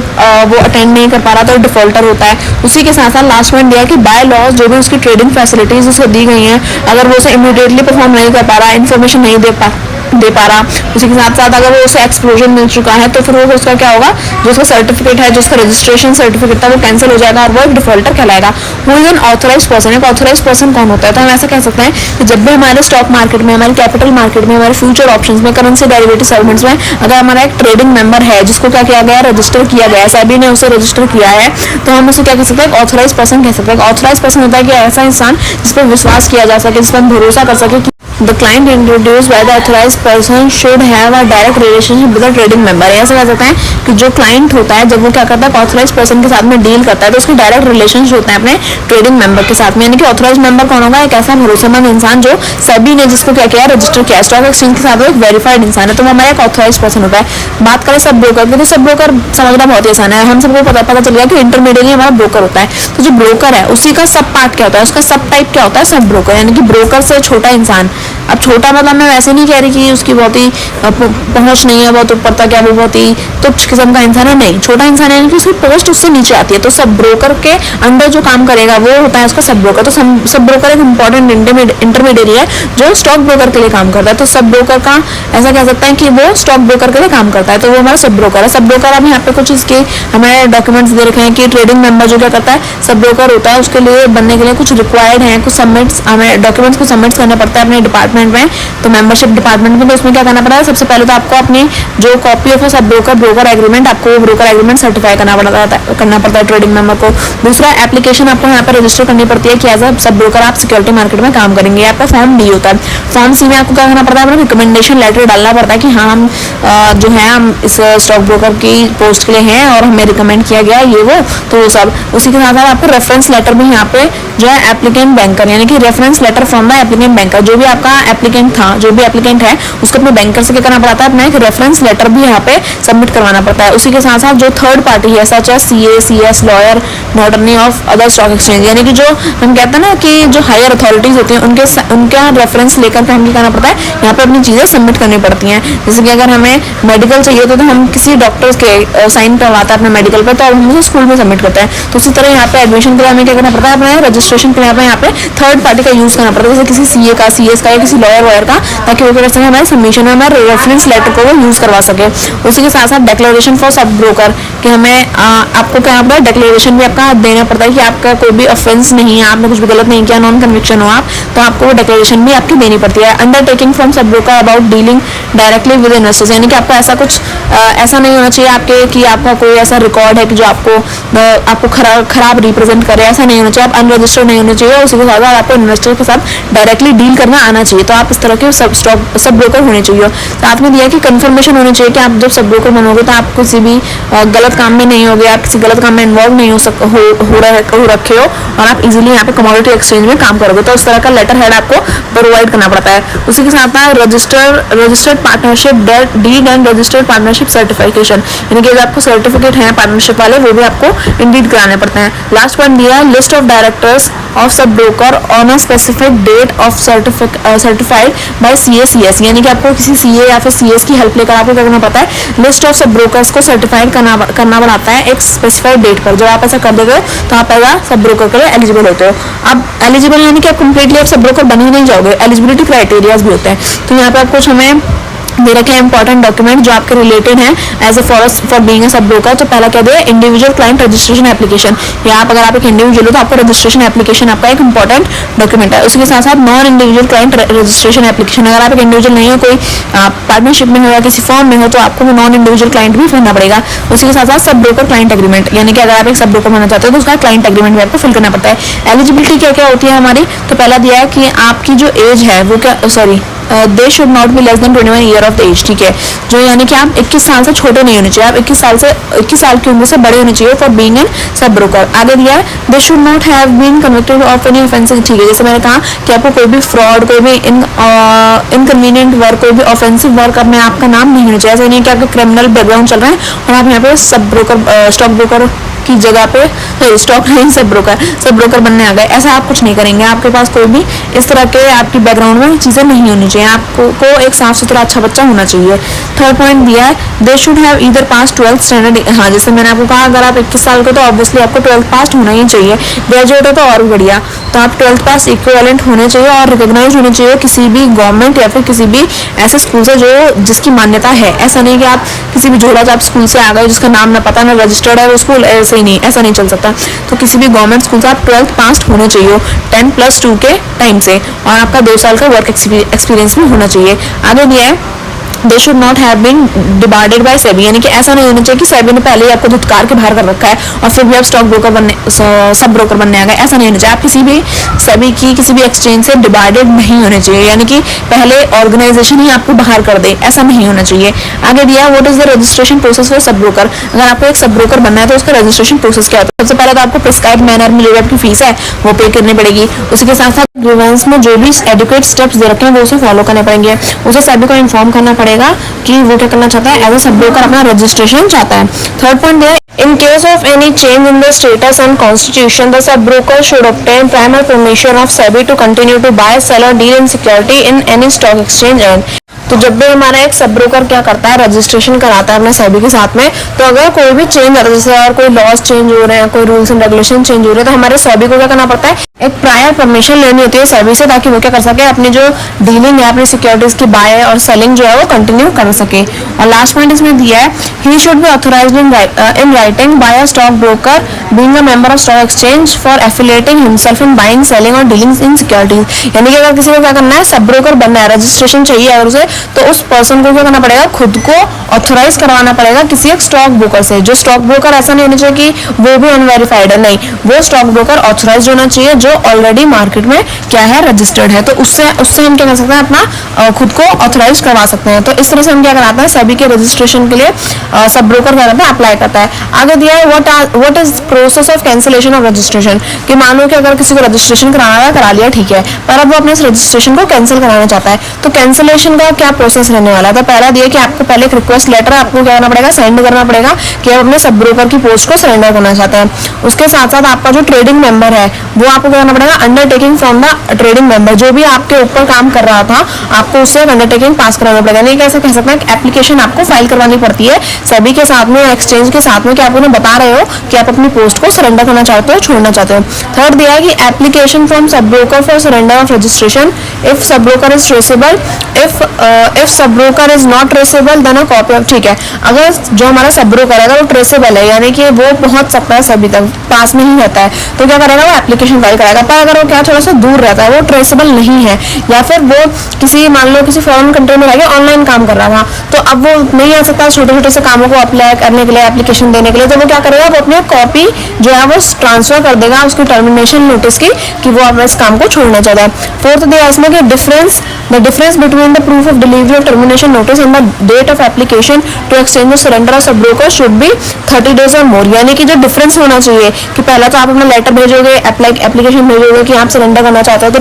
वो अटेंड नहीं कर पा रहा, तो डिफॉल्टर होता है। उसी के साथ साथ लास्ट पॉइंट दिया कि बाय लॉज जो भी उसकी ट्रेडिंग फैसिलिटीज उसे दी गई हैं, अगर वो उसे इमीडिएटली परफॉर्म नहीं कर पा रहा, इन्फॉर्मेशन नहीं दे पा रहा, उसी के साथ साथ अगर वो उसे एक्सप्लोजन मिल चुका है, तो फिर वो उसका क्या होगा, जो उसका सर्टिफिकेट है, जो उसका रजिस्ट्रेशन सर्टिफिकेट था, वो कैंसिल हो जाएगा और वो एक डिफॉल्टर कहलाएगा। Who is an authorised person, एक ऑथराइज्ड पर्सन कौन होता है, तो हम ऐसा कह सकते हैं कि जब भी हमारे स्टॉक मार्केट में, हमारे कैपिटल मार्केट में, हमारे फ्यूचर ऑप्शंस में, करेंसी डेरिवेटिव सेगमेंट्स में अगर हमारा एक ट्रेडिंग मेंबर है जिसको क्या किया गया, रजिस्टर किया गया है, सेबी ने उसे रजिस्टर किया है, तो हम उसे क्या कह सकते हैं, ऑथराइज्ड पर्सन कह सकते हैं। ऑथराइज्ड पर्सन होता है कि ऐसा इंसान जिस पर विश्वास किया जा सके, जिस पर भरोसा कर सके कि the client introduced by the authorized person should have a direct relationship with the trading member। ऐसा कह सकते हैं कि जो क्लाइंट होता है जब वो क्या करता है, ऑथराइज्ड पर्सन के साथ में डील करता है, तो उसके डायरेक्ट रिलेशन होते हैं अपने ट्रेडिंग मेंबर के साथ में। यानी कि ऑथराइज्ड मेंबर कौन होगा, एक ऐसा भरोसेमंद इंसान जो सेबी ने जिसको क्या किया, रजिस्टर किया स्टॉक एक्सचेंज के साथ, वो एक वेरीफाइड इंसान है, तो वो हमारा एक ऑथराइज्ड पर्सन होता है। बात करें सब ब्रोकर की, तो सब ब्रोकर समझना बहुत ही आसान है, हम सबको पता चल गया कि इंटरमीडिएट हमारा ब्रोकर होता है। तो जो ब्रोकर है उसी का सब पार्ट क्या होता है, उसका सब टाइप क्या होता है, सब ब्रोकर, यानी कि ब्रोकर से छोटा इंसान। अब छोटा मतलब मैं वैसे नहीं कह रही कि उसकी बहुत ही पहुंच नहीं है, बहुत ऊपर तक, या वो बहुत ही तुच्छ किस्म का इंसान है, नहीं, छोटा इंसान है, यानी कि उसकी पोस्ट उससे नीचे आती है। तो सब ब्रोकर के अंडर जो काम करेगा वो होता है उसका सब ब्रोकर। तो सब ब्रोकर एक इंपॉर्टेंट इंटरमीडिएट है जो स्टॉक ब्रोकर के लिए काम करता है। तो सब ब्रोकर का ऐसा कह सकते हैं कि वो स्टॉक ब्रोकर के लिए काम करता है, तो वो हमारा सब ब्रोकर है। सब ब्रोकर, अब यहाँ पे कुछ इसके हमारे डॉक्यूमेंट्स दे रखे हैं कि ट्रेडिंग मेंबर जो क्या करता है, सब ब्रोकर होता है, उसके लिए बनने के लिए कुछ रिक्वायर्ड है, कुछ सबमिट्स, हमें डॉक्यूमेंट्स को सबमिट करना पड़ता है अपने डिपार्टमेंट में, तो मेंबरशिप डिपार्टमेंट में, तो उसमें क्या करना पड़ता है, सबसे पहले तो आपको अपनी जो copy of sub broker agreement, आपको वो ब्रोकर एग्रीमेंट सर्टिफाई करना पड़ता है ट्रेडिंग मेंबर को। दूसरा, एप्लीकेशन आपको यहाँ पर रजिस्टर करनी पड़ती है कि एज अ सब ब्रोकर आप सिक्योरिटी मार्केट में काम करेंगे। आपका फॉर्म डी होता है। फॉर्म सी में आपको क्या करना पड़ता है, अपना रिकमेंडेशन लेटर डालना पड़ता है कि हाँ हम जो है हम इस स्टॉक ब्रोकर की पोस्ट के लिए हैं और हमें रिकमेंड किया गया है, ये वो, तो वो सब। उसी के साथ साथ आपको रेफरेंस लेटर भी यहाँ पे जो है एप्लीकेंट बैंकर, यानी कि reference letter from the applicant banker, जो भी आपका एप्लीकेंट था, जो भी एप्लीकेंट है, उसको अपने बैंकर से क्या करना पड़ता है, अपना एक रेफरेंस लेटर भी यहाँ पे सबमिट करवाना पड़ता है। उसी के साथ साथ जो थर्ड पार्टी है, such as CA, CS, lawyer, notary of other stock exchange, यानी कि जो हम कहते हैं ना कि जो हायर अथॉरिटीज होती हैं उनका रेफरेंस लेकर के हमें क्या करना पड़ता है, यहाँ पे अपनी चीजें सबमिट करनी पड़ती हैं। जैसे कि अगर हमें मेडिकल चाहिए तो हम किसी डॉक्टर्स के साइन करवाते हैं अपने मेडिकल पर, तो हम उसे स्कूल में सबमिट करते हैं। तो उसी तरह यहाँ पे एडमिशन के लिए हमें क्या करना पड़ता है, अपने रजिस्ट्रेशन के लिए हमें यहाँ पे थर्ड पार्टी का यूज करना पड़ता है, जैसे किसी सीए का, सीएस का या किसी लॉयर वॉयर का, ताकि वो क्या कर सके हमारे सबमिशन में हमारे रेफरेंस लेटर को वो यूज करवा सके। उसी के साथ साथ डिक्लेरेशन फॉर सब ब्रोकर, कि हमें आपको क्या पर डिक्लेरेशन भी आपका देना पड़ता है कि आपका कोई भी ऑफेंस नहीं है, आपने कुछ भी गलत नहीं किया, नॉन कन्विक्शन हो आप, तो आपको वो डिक्लेरेशन भी आपकी देनी पड़ती है। Undertaking from sub broker about dealing directly with investors, यानी कि आपको ऐसा कुछ ऐसा नहीं होना चाहिए आपके कि आपका कोई ऐसा रिकॉर्ड है कि जो आपको खराब रिप्रेजेंट करे, ऐसा नहीं होना चाहिए। आप अनरजिस्टर्ड नहीं होने चाहिए। उसी के साथ आपको इन्वेस्टर के साथ डायरेक्टली डील करना आना चाहिए। तो आप इस तरह के सब ब्रोकर होने चाहिए। तो आपने दिया कि कंफर्मेशन होनी चाहिए कि आप जब सब ब्रोकर बनोगे तो आप किसी भी गलत काम में नहीं होगे, आप किसी गलत काम में इन्वॉल्व नहीं हो रखे हो और आप इजीली यहाँ पे कमोडिटी एक्सचेंज में काम करोगे, तो उस तरह का लेटर हेड आपको प्रोवाइड करना पड़ता है। उसी के साथ में registered partnership deed and registered partnership certification, यानी कि आपको सर्टिफिकेट है पार्टनरशिप वाले, वो भी आपको इंडीड कराने पड़ते हैं। लास्ट पॉइंट दिया है, list of directors of sub broker on a specific date of certified by CS, यानी कि आपको किसी सीए या फिर सीएस की हेल्प लेकर आपको क्या करना पड़ता है, लिस्ट ऑफ सब ब्रोकर्स को सर्टिफाइड करना पड़ता है एक स्पेसिफाइड डेट पर। जब आप ऐसा कर देते हो तो आप ऐसा सब ब्रोकर के लिए एलिजिबल होते हो। अब एलिजिबल यानी कि आप कंप्लीटली आप सब ब्रोकर बन ही नहीं जाओगे, एलिजिबिलिटी क्राइटेरियाज भी होते हैं। तो यहाँ पे आप कुछ हमें दे रखे हैं इंपॉर्टेंट डॉक्यूमेंट जो आपके रिलेटेड हैं as a for being a sub broker. तो पहला क्या दिया, इंडिविजुअल क्लाइंट रजिस्ट्रेशन एप्लीकेशन, या अगर आप एक इंडिविजुअल हो तो आपको रजिस्ट्रेशन एप्लीकेशन आपका एक इंपॉर्टेंट डॉक्यूमेंट है। उसके साथ साथ non individual client registration application, अगर आप एक इंडिविजुअल नहीं हो, कोई पार्टनरशिप में हो या किसी फॉर्म में हो, तो आपको नॉन इंडिविजुअल क्लाइंट भी भरना पड़ेगा। उसी के साथ साथ सब ब्रोकर क्लाइंट एग्रीमेंट, यानी कि अगर आप एक सब ब्रोकर बनना चाहते हो तो उसका क्लाइंट एग्रीमेंट भी आपको फिल करना पड़ता है। एलिजिबिलिटी क्या क्या होती है हमारी, तो पहला दिया है कि आपकी जो एज है वो क्या, they should not be less than 21 year of the age, ठीक है, जो यानी कि आप 21 साल से छोटे नहीं होने चाहिए, आप 21 साल की उम्र से बड़े होने चाहिए for being an sub broker. आगे दिया है, they should not have been convicted of any offensive, ठीक है, जैसे मैंने कहा कि आपको कोई भी फ्रॉड, कोई भी इनकन्वीनियंट वर्क, कोई भी ऑफेंसिव वर्क में आपका नाम नहीं होना चाहिए। ऐसा नहीं कि आपका क्रिमिनल बैकग्राउंड चल रहा है और आप यहाँ पे सब ब्रोकर स्टॉक ब्रोकर की जगह पे स्टॉक नहीं सब ब्रोकर बनने आ गए, ऐसा आप कुछ नहीं करेंगे। आपके पास कोई भी इस तरह के आपकी बैकग्राउंड में चीज़ें नहीं होनी चाहिए, आपको एक साफ सुथरा अच्छा बच्चा होना चाहिए। थर्ड पॉइंट दिया है, they should have either pass 12th standard, हाँ जैसे मैंने आपको कहा अगर आप 21 साल के तो ऑब्वियसली आपको 12th पास होना ही चाहिए, ग्रेजुएट हो तो और भी बढ़िया, तो आप 12th पास इक्विवेलेंट होने चाहिए और रिकॉग्नाइज होने चाहिए किसी भी गवर्नमेंट या फिर किसी भी ऐसे स्कूल से जिसकी मान्यता है। ऐसा नहीं कि आप किसी भी झोला आप स्कूल से आ गए जिसका नाम ना पता ना रजिस्टर्ड है वो स्कूल, नहीं, ऐसा नहीं चल सकता। तो किसी भी गवर्नमेंट स्कूल से आप 12th पास होने चाहिए 10+2 के टाइम से, और आपका 2 साल का वर्क एक्सपीरियंस भी होना चाहिए। आगे दिया है, they should not have been debarred by SEBI, यानी कि ऐसा नहीं होना चाहिए कि सेबी ने पहले ही आपको धुतकार के बाहर कर रखा है और फिर भी आप सब ब्रोकर बनने आ गए, ऐसा नहीं होना चाहिए। आप किसी भी सेबी की किसी भी एक्सचेंज से डिबार्डेड नहीं होने चाहिए, यानी कि पहले ऑर्गेनाइजेशन ही आपको बाहर कर दे, ऐसा नहीं होना चाहिए। आगे दिया, what is the registration process for sub broker, अगर आपको एक सब ब्रोकर बनना है तो उसका रजिस्ट्रेशन प्रोसेस क्या होता है। सबसे पहले तो आपको प्रिस्क्राइब मैनर में जो आपकी फीस है वो पे करनी पड़ेगी। उसी के साथ साथ ग्रीवेंस में जो भी एडुकेट स्टेप्स दे रखे हैं वो उसे फॉलो करने पड़ेंगे। उसे सेबी को इन्फॉर्म करना पड़ेगा कि वो क्या करना चाहता है, एज अ सब ब्रोकर अपना रजिस्ट्रेशन चाहता है। थर्ड पॉइंट है, in case of any change in the status and constitution the sub broker should obtain primary permission of SEBI to continue to buy, sell और deal in security in any stock exchange and तो जब भी हमारा एक sub broker क्या करता है, registration कराता है अपने सेबी के साथ में, तो अगर कोई भी चेंज आता है, जैसे और कोई लॉज चेंज हो रहे हैं, कोई रूल्स एंड रेगुलेशन चेंज हो रहे हैं, तो हमारे सेबी को क्या करना पड़ता है, एक प्रायर परमिशन लेनी होती है सेबी से, ताकि वो क्या कर सके, अपनी जो डीलिंग है अपनी सिक्योरिटीज की बाय और सेलिंग जो है वो कंटिन्यू कर सके। और लास्ट पॉइंट इसमें दिया है, he should be authorised in writing by a stock broker being a member of stock exchange for affiliating himself in buying selling और डीलिंग इन सिक्योरिटीज। यानी कि अगर किसी को क्या करना है, सब ब्रोकर बनना है, रजिस्ट्रेशन चाहिए अगर उसे, तो उस पर्सन को क्या करना पड़ेगा, खुद को ऑथराइज करवाना पड़ेगा किसी एक स्टॉक ब्रोकर से। जो स्टॉक ब्रोकर ऐसा नहीं होना चाहिए कि वो भी अनवेरिफाइड है, नहीं, वो स्टॉक ब्रोकर ऑथराइज होना चाहिए जो ऑलरेडी मार्केट में क्या है, रजिस्टर्ड है। तो उससे हम क्या कर सकते हैं, अपना खुद को ऑथराइज करवा सकते हैं। तो इस तरह से हम क्या कराते हैं, सभी के रजिस्ट्रेशन के लिए सब ब्रोकर क्या करता है, अप्लाई करता है। आगे दिया है what is process of cancellation of registration, कि मान लो कि अगर किसी को रजिस्ट्रेशन कराना है, करा लिया, ठीक है, पर अब वो अपने रजिस्ट्रेशन को कैंसिल कराना चाहता है, तो कैंसिलेशन का क्या प्रोसेस रहने वाला है। तो पहला दिया कि आपको पहले एक रिक्वेस्ट लेटर आपको क्या करना पड़ेगा, सेंड करना पड़ेगा कि आप अपने सब ब्रोकर की पोस्ट को सरेंडर करना चाहते हैं। उसके साथ साथ आपका जो ट्रेडिंग मेंबर है वो आपको क्या करना पड़ेगा, undertaking from the trading member, जो भी आपके ऊपर काम कर रहा था आपको उससे अंडरटेकिंग पास कराना पड़ेगा। नहीं कैसे कह सकते हैं, एप्लीकेशन आपको फाइल करवानी पड़ती है सभी के साथ में, एक्सचेंज के साथ में, कि आप उन्हें बता रहे हो कि आप अपनी पोस्ट को सरेंडर करना चाहते हो, छोड़ना चाहते हो। थर्ड दिया है कि application from sub broker for surrender of registration if sub broker is traceable, if sub broker is not traceable then a copy of, ठीक है, अगर जो हमारा सब ब्रोकर है वो ट्रेसेबल है, यानी कि वो पहुंच सकता है सभी तक, पास में ही रहता है, तो क्या करेगा, वो एप्लीकेशन फाइल कराएगा। पर अगर वो क्या थोड़ा सा दूर रहता है, वो ट्रेसेबल नहीं है, या फिर वो किसी, मान लो किसी फॉरेन कंट्री में रह के ऑनलाइन काम कर रहा था, तो अब वो नहीं आ सकता छोटे छोटे से कामों को अप्लाई करने के लिए, एप्लीकेशन देने के लिए, तो वो क्या करेगा, वो अपनी कॉपी जो है वो ट्रांसफर कर देगा उसकी टर्मिनेशन नोटिस की, कि वो अपने इस काम को छोड़ना चाहता है। फोर्थ दिया इसमें कि the difference between the proof of delivery of termination notice and the date of application to exchange the surrender of sub broker should be 30 days और मोर। यानी कि जो डिफरेंस होना चाहिए कि पहला तो आप अपना लेटर भेजोगे, एप्लीकेशन भेजोगे कि आप सरेंडर करना चाहते हो, तो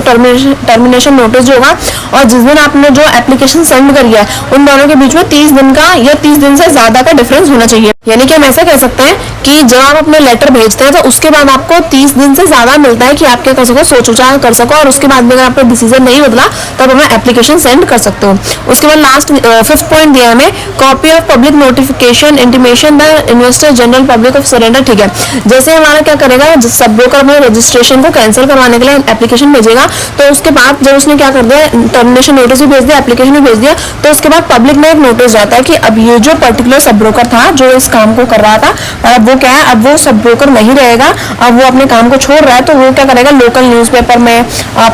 टर्मिनेशन नोटिस जो होगा, और जिस दिन आपने जो एप्लीकेशन सेंड करी है उन दोनों के बीच में 30 दिन का या 30 दिन से ज्यादा का डिफरेंस होना चाहिए। यानी कि हम ऐसा कह सकते हैं कि जब आप अपने लेटर भेजते हैं तो उसके बाद आपको 30 दिन से ज्यादा मिलता है कि आप क्या कर सको, सोच विचार कर सको, और उसके बाद भी अगर आपका डिसीजन नहीं बदला तो आप अपना एप्लीकेशन सेंड कर सकते हो। उसके बाद लास्ट 5th पॉइंट दिया हमें, copy of public notification intimation the investor general public of surrender, ठीक है, जैसे हमारा क्या करेगा, सब ब्रोकर अपने रजिस्ट्रेशन को कैंसिल करवाने के लिए एप्लीकेशन भेजेगा, तो उसके बाद जब उसने क्या कर दिया, टर्मिनेशन नोटिस भी भेज दिया, एप्लीकेशन भी भेज दिया, तो उसके बाद पब्लिक में एक नोटिस जाता है कि अब ये जो पर्टिकुलर सब ब्रोकर था जो इस काम को कर रहा था, और अब वो क्या है, अब वो सब ब्रोकर नहीं रहेगा, अब वो अपने काम को छोड़ रहा है, तो वो क्या करेगा, लोकल न्यूज़पेपर में,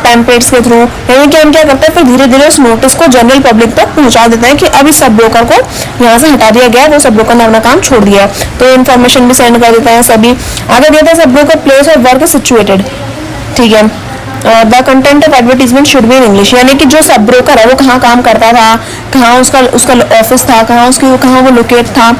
पैम्पलेट्स के थ्रू, यानी कि हम क्या करते हैं, फिर धीरे धीरे उस नोटिस को जनरल पब्लिक तक पहुंचा देते हैं कि अब इस सब ब्रोकर को यहाँ से हटा दिया गया, वो सब ब्रोकर ने अपना काम छोड़ दिया है, तो इन्फॉर्मेशन भी सेंड कर देते हैं सभी। आगे देते हैं sub broker place of work situated, ठीक है, the content of advertisement should be in English, यानी कि जो सब ब्रोकर है वो कहाँ काम करता था, कहाँ उसका ऑफिस था, कहाँ वो लोकेट था,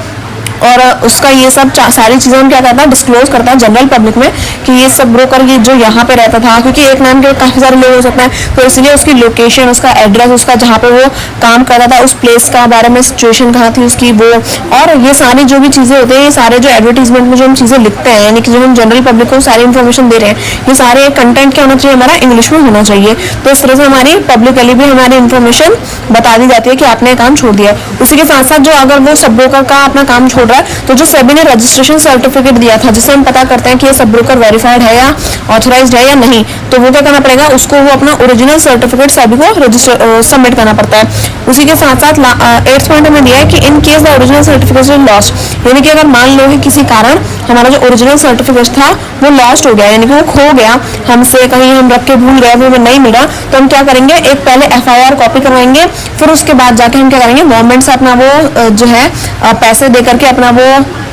और उसका ये सब सारी चीज़ें हम क्या करता है, डिस्क्लोज करता है जनरल पब्लिक में कि ये सब ब्रोकर ये जो यहाँ पे रहता था, क्योंकि एक नाम के काफ़ी सारे लोग हो सकते हैं, तो इसलिए उसकी लोकेशन, उसका एड्रेस, उसका जहाँ पे वो काम करता था उस प्लेस का बारे में, सिचुएशन कहाँ थी उसकी, वो, और ये सारी जो भी चीज़ें होती हैं, ये सारे जो एडवर्टीजमेंट में जो हम चीज़ें लिखते हैं, यानी कि जो हम जनरल पब्लिक को सारी इन्फॉर्मेशन दे रहे हैं, ये सारे कंटेंट क्या होना चाहिए, हमारा इंग्लिश में होना चाहिए। तो इस तरह से हमारी पब्लिकली भी हमारी इन्फॉर्मेशन बता दी जाती है कि आपने काम छोड़ दिया। उसी के साथ साथ जो अगर वो सब ब्रोकर का अपना काम छोड़ रहा है, तो जो सेबी ने रजिस्ट्रेशन सर्टिफिकेट दिया था, जिससे हम पता करते हैं कि ये सब ब्रोकर वेरीफाइड है या ऑथराइज्ड है या नहीं, तो वो क्या करना पड़ेगा, उसको वो अपना ओरिजिनल सर्टिफिकेट सभी को सबमिट करना पड़ता है। उसी के साथ साथ 8th पॉइंट में दिया है कि in case the original certificate is lost, यानी कि अगर मान लो कि किसी कारण हमारा जो ओरिजिनल सर्टिफिकेट था वो लॉस्ट हो गया, यानी कि वो खो गया, हमसे कहीं हम रख के भूल गए, वो हमें नहीं मिला, तो हम क्या करेंगे, एक पहले FIR कॉपी करवाएंगे, फिर उसके बाद जाके हम क्या करेंगे, गवर्नमेंट से अपना वो जो है पैसे दे करके अपना वो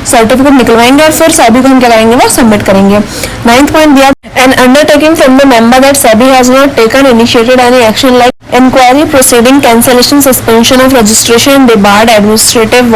सर्टिफिकेट निकलवाएंगे, और फिर सेबी को हम क्या करेंगे, वो सबमिट करेंगे। 9th पॉइंट दिया, an undertaking from the member that SEBI has not taken initiated any action like inquiry proceeding, cancellation, suspension of registration, debarred, administrative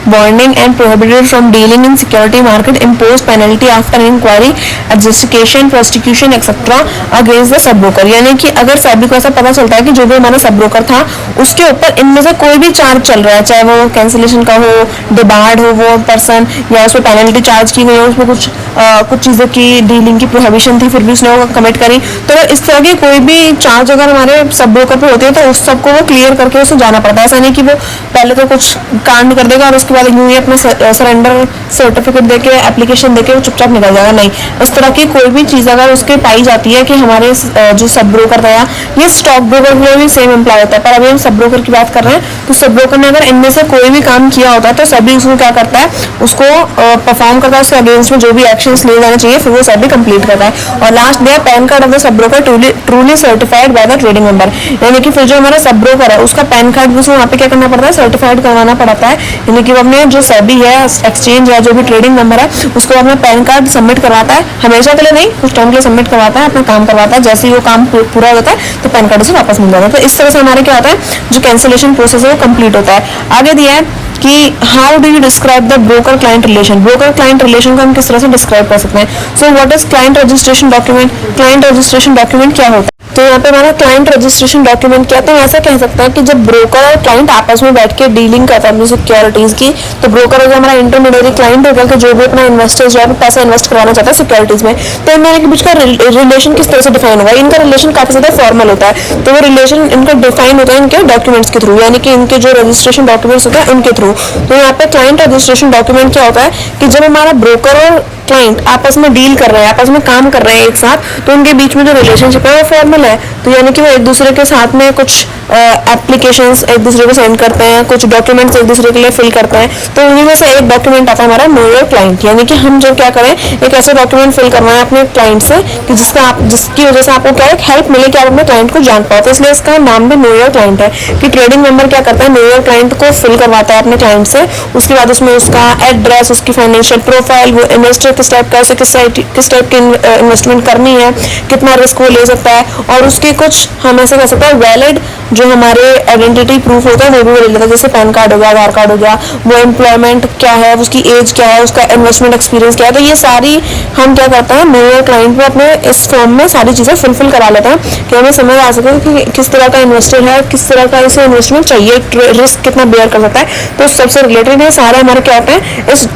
warning and prohibited from dealing in security market, impose penalty after inquiry, adjudication, prosecution etcetera against the sub broker, यानी कि अगर सेबी को ऐसा पता चलता है कि जो भी हमारा सब ब्रोकर था उसके ऊपर इनमें से कोई भी चार्ज चल रहा है, चाहे वो कैंसिलेशन का हो, डिबार्ड हो वो पर्सन, या उसमें पेनल्टी चार्ज की गई हो, उसमें कुछ चीज़ों की डीलिंग की प्रोहिबिशन थी फिर भी उसने वो कमिट करी, तो इस तरह की कोई भी चार्ज अगर हमारे सब ब्रोकर पे होती है, तो उस सबको वो क्लियर करके उसे जाना पड़ता है। ऐसा नहीं कि वो पहले तो कुछ कांड कर देगा और उसके बाद यूं ही अपना सरेंडर सर्टिफिकेट देके एप्लीकेशन देके वो चुपचाप निकल जाएगा। नहीं, इस तरह की कोई भी चीज़ अगर उसके पाई जाती है कि हमारे जो सब ब्रोकर था, ये स्टॉक ब्रोकर के लिए भी सेम अप्लाई होता है, पर अभी हम सब ब्रोकर की बात कर रहे हैं, तो सब ब्रोकर ने अगर इनमें से कोई भी काम किया होता है तो सभी उसको क्या करता है, उसको परफॉर्म करता है, उसके अगेंस्ट में जो भी एक्शंस लिए जाने चाहिए फिर वो सभी कंप्लीट करता है। और last day pan card of the sub broker truly certified by the trading member, यानी कि फिर जो हमारा सब ब्रोकर है उसका पैन कार्ड भी वहाँ पे क्या करना पड़ता है, सर्टिफाइड करवाना पड़ता है। यानी कि वो अपने जो सेबी है, एक्सचेंज है, जो भी ट्रेडिंग मेंबर है, उसको अपना पैन कार्ड सबमिट करवाता है, हमेशा के लिए नहीं, कुछ टाइम के लिए सबमिट करवाता है, अपना काम करवाता है। जैसे ही वो काम पूरा हो जाता है तो पैन कार्ड उसे वापस मिल जाता है। तो इस तरह से हमारे क्या होता है, जो कैंसिलेशन प्रोसेस है वो कंप्लीट होता है। आगे दिया है कि how do you describe the broker client relation. Broker client relation को हम किस तरह से डिस्क्राइब कर सकते हैं। So what is client registration document. Client registration document क्या होता है, तो यहाँ पे हमारा क्लाइंट रजिस्ट्रेशन डॉक्यूमेंट क्या, तो ऐसा कह सकते हैं कि जब ब्रोकर और क्लाइंट आपस में बैठ के डीलिंग करता है अपनी सिक्योरिटीज की, तो ब्रोकर होगा हमारा इंटरमीडियरी, क्लाइंट होगा कि जो भी अपना इन्वेस्टर जो है पैसा इन्वेस्ट करवाना चाहता है सिक्योरिटीज में, तो इन दोनों के बीच का रिलेशन किस तरह से डिफाइन होगा। इनका रिलेशन काफी ज्यादा फॉर्मल होता है, तो वो रिलेशन इनका डिफाइन होता है इनके डॉक्यूमेंट्स के थ्रू, यानी कि इनके जो रजिस्ट्रेशन डॉक्यूमेंट्स होते हैं उनके थ्रू। तो यहाँ पे क्लाइंट रजिस्ट्रेशन डॉक्यूमेंट क्या होता है कि जब हमारा ब्रोकर और क्लाइंट आपस में डील कर रहे हैं, आपस में काम कर रहे हैं एक साथ, तो उनके बीच में जो रिलेशनशिप है वो फॉर्मल है। तो यानी कि वो एक दूसरे के साथ में कुछ एप्लीकेशंस एक दूसरे को सेंड करते हैं, कुछ डॉक्यूमेंट्स एक दूसरे के लिए फिल करते हैं, तो उन्हीं में से एक डॉक्यूमेंट आता है हमारा नो योर क्लाइंट, यानी कि हम जब क्या करें, एक ऐसे डॉक्यूमेंट फिल करवाएं अपने क्लाइंट से कि जिसकी वजह से आपको क्या एक हेल्प मिले कि आप अपने क्लाइंट को जान पाओ। तो इसलिए इसका नाम भी नो योर क्लाइंट है कि ट्रेडिंग मेंबर क्या करता है, नो योर क्लाइंट को फिल करवाता है अपने क्लाइंट से। उसके बाद उसमें उसका एड्रेस, उसकी फाइनेंशियल प्रोफाइल, वो इन्वेस्टर किस टाइप का, किस टाइप की इन्वेस्टमेंट करनी है, कितना रिस्क वो ले सकता है, और उसके कुछ हम ऐसे कह सकते हैं वैलिड जो हमारे आइडेंटिटी प्रूफ होता है वो भी ले लेता है, जैसे पैन कार्ड हो गया, आधार कार्ड हो गया, वो एम्प्लॉयमेंट क्या है, उसकी एज क्या है, उसका इन्वेस्टमेंट एक्सपीरियंस क्या है। तो ये सारी हम क्या करते हैं, नो योर क्लाइंट में अपने इस फॉर्म में सारी चीज़ें फुलफिल करा लेते हैं कि हमें समझ आ सके कि किस तरह का इन्वेस्टर है, किस तरह का इसे इन्वेस्टमेंट चाहिए, रिस्क कितना बेयर कर सकता है। तो सबसे रिलेटेड ये सारे हमारे क्या होते हैं इस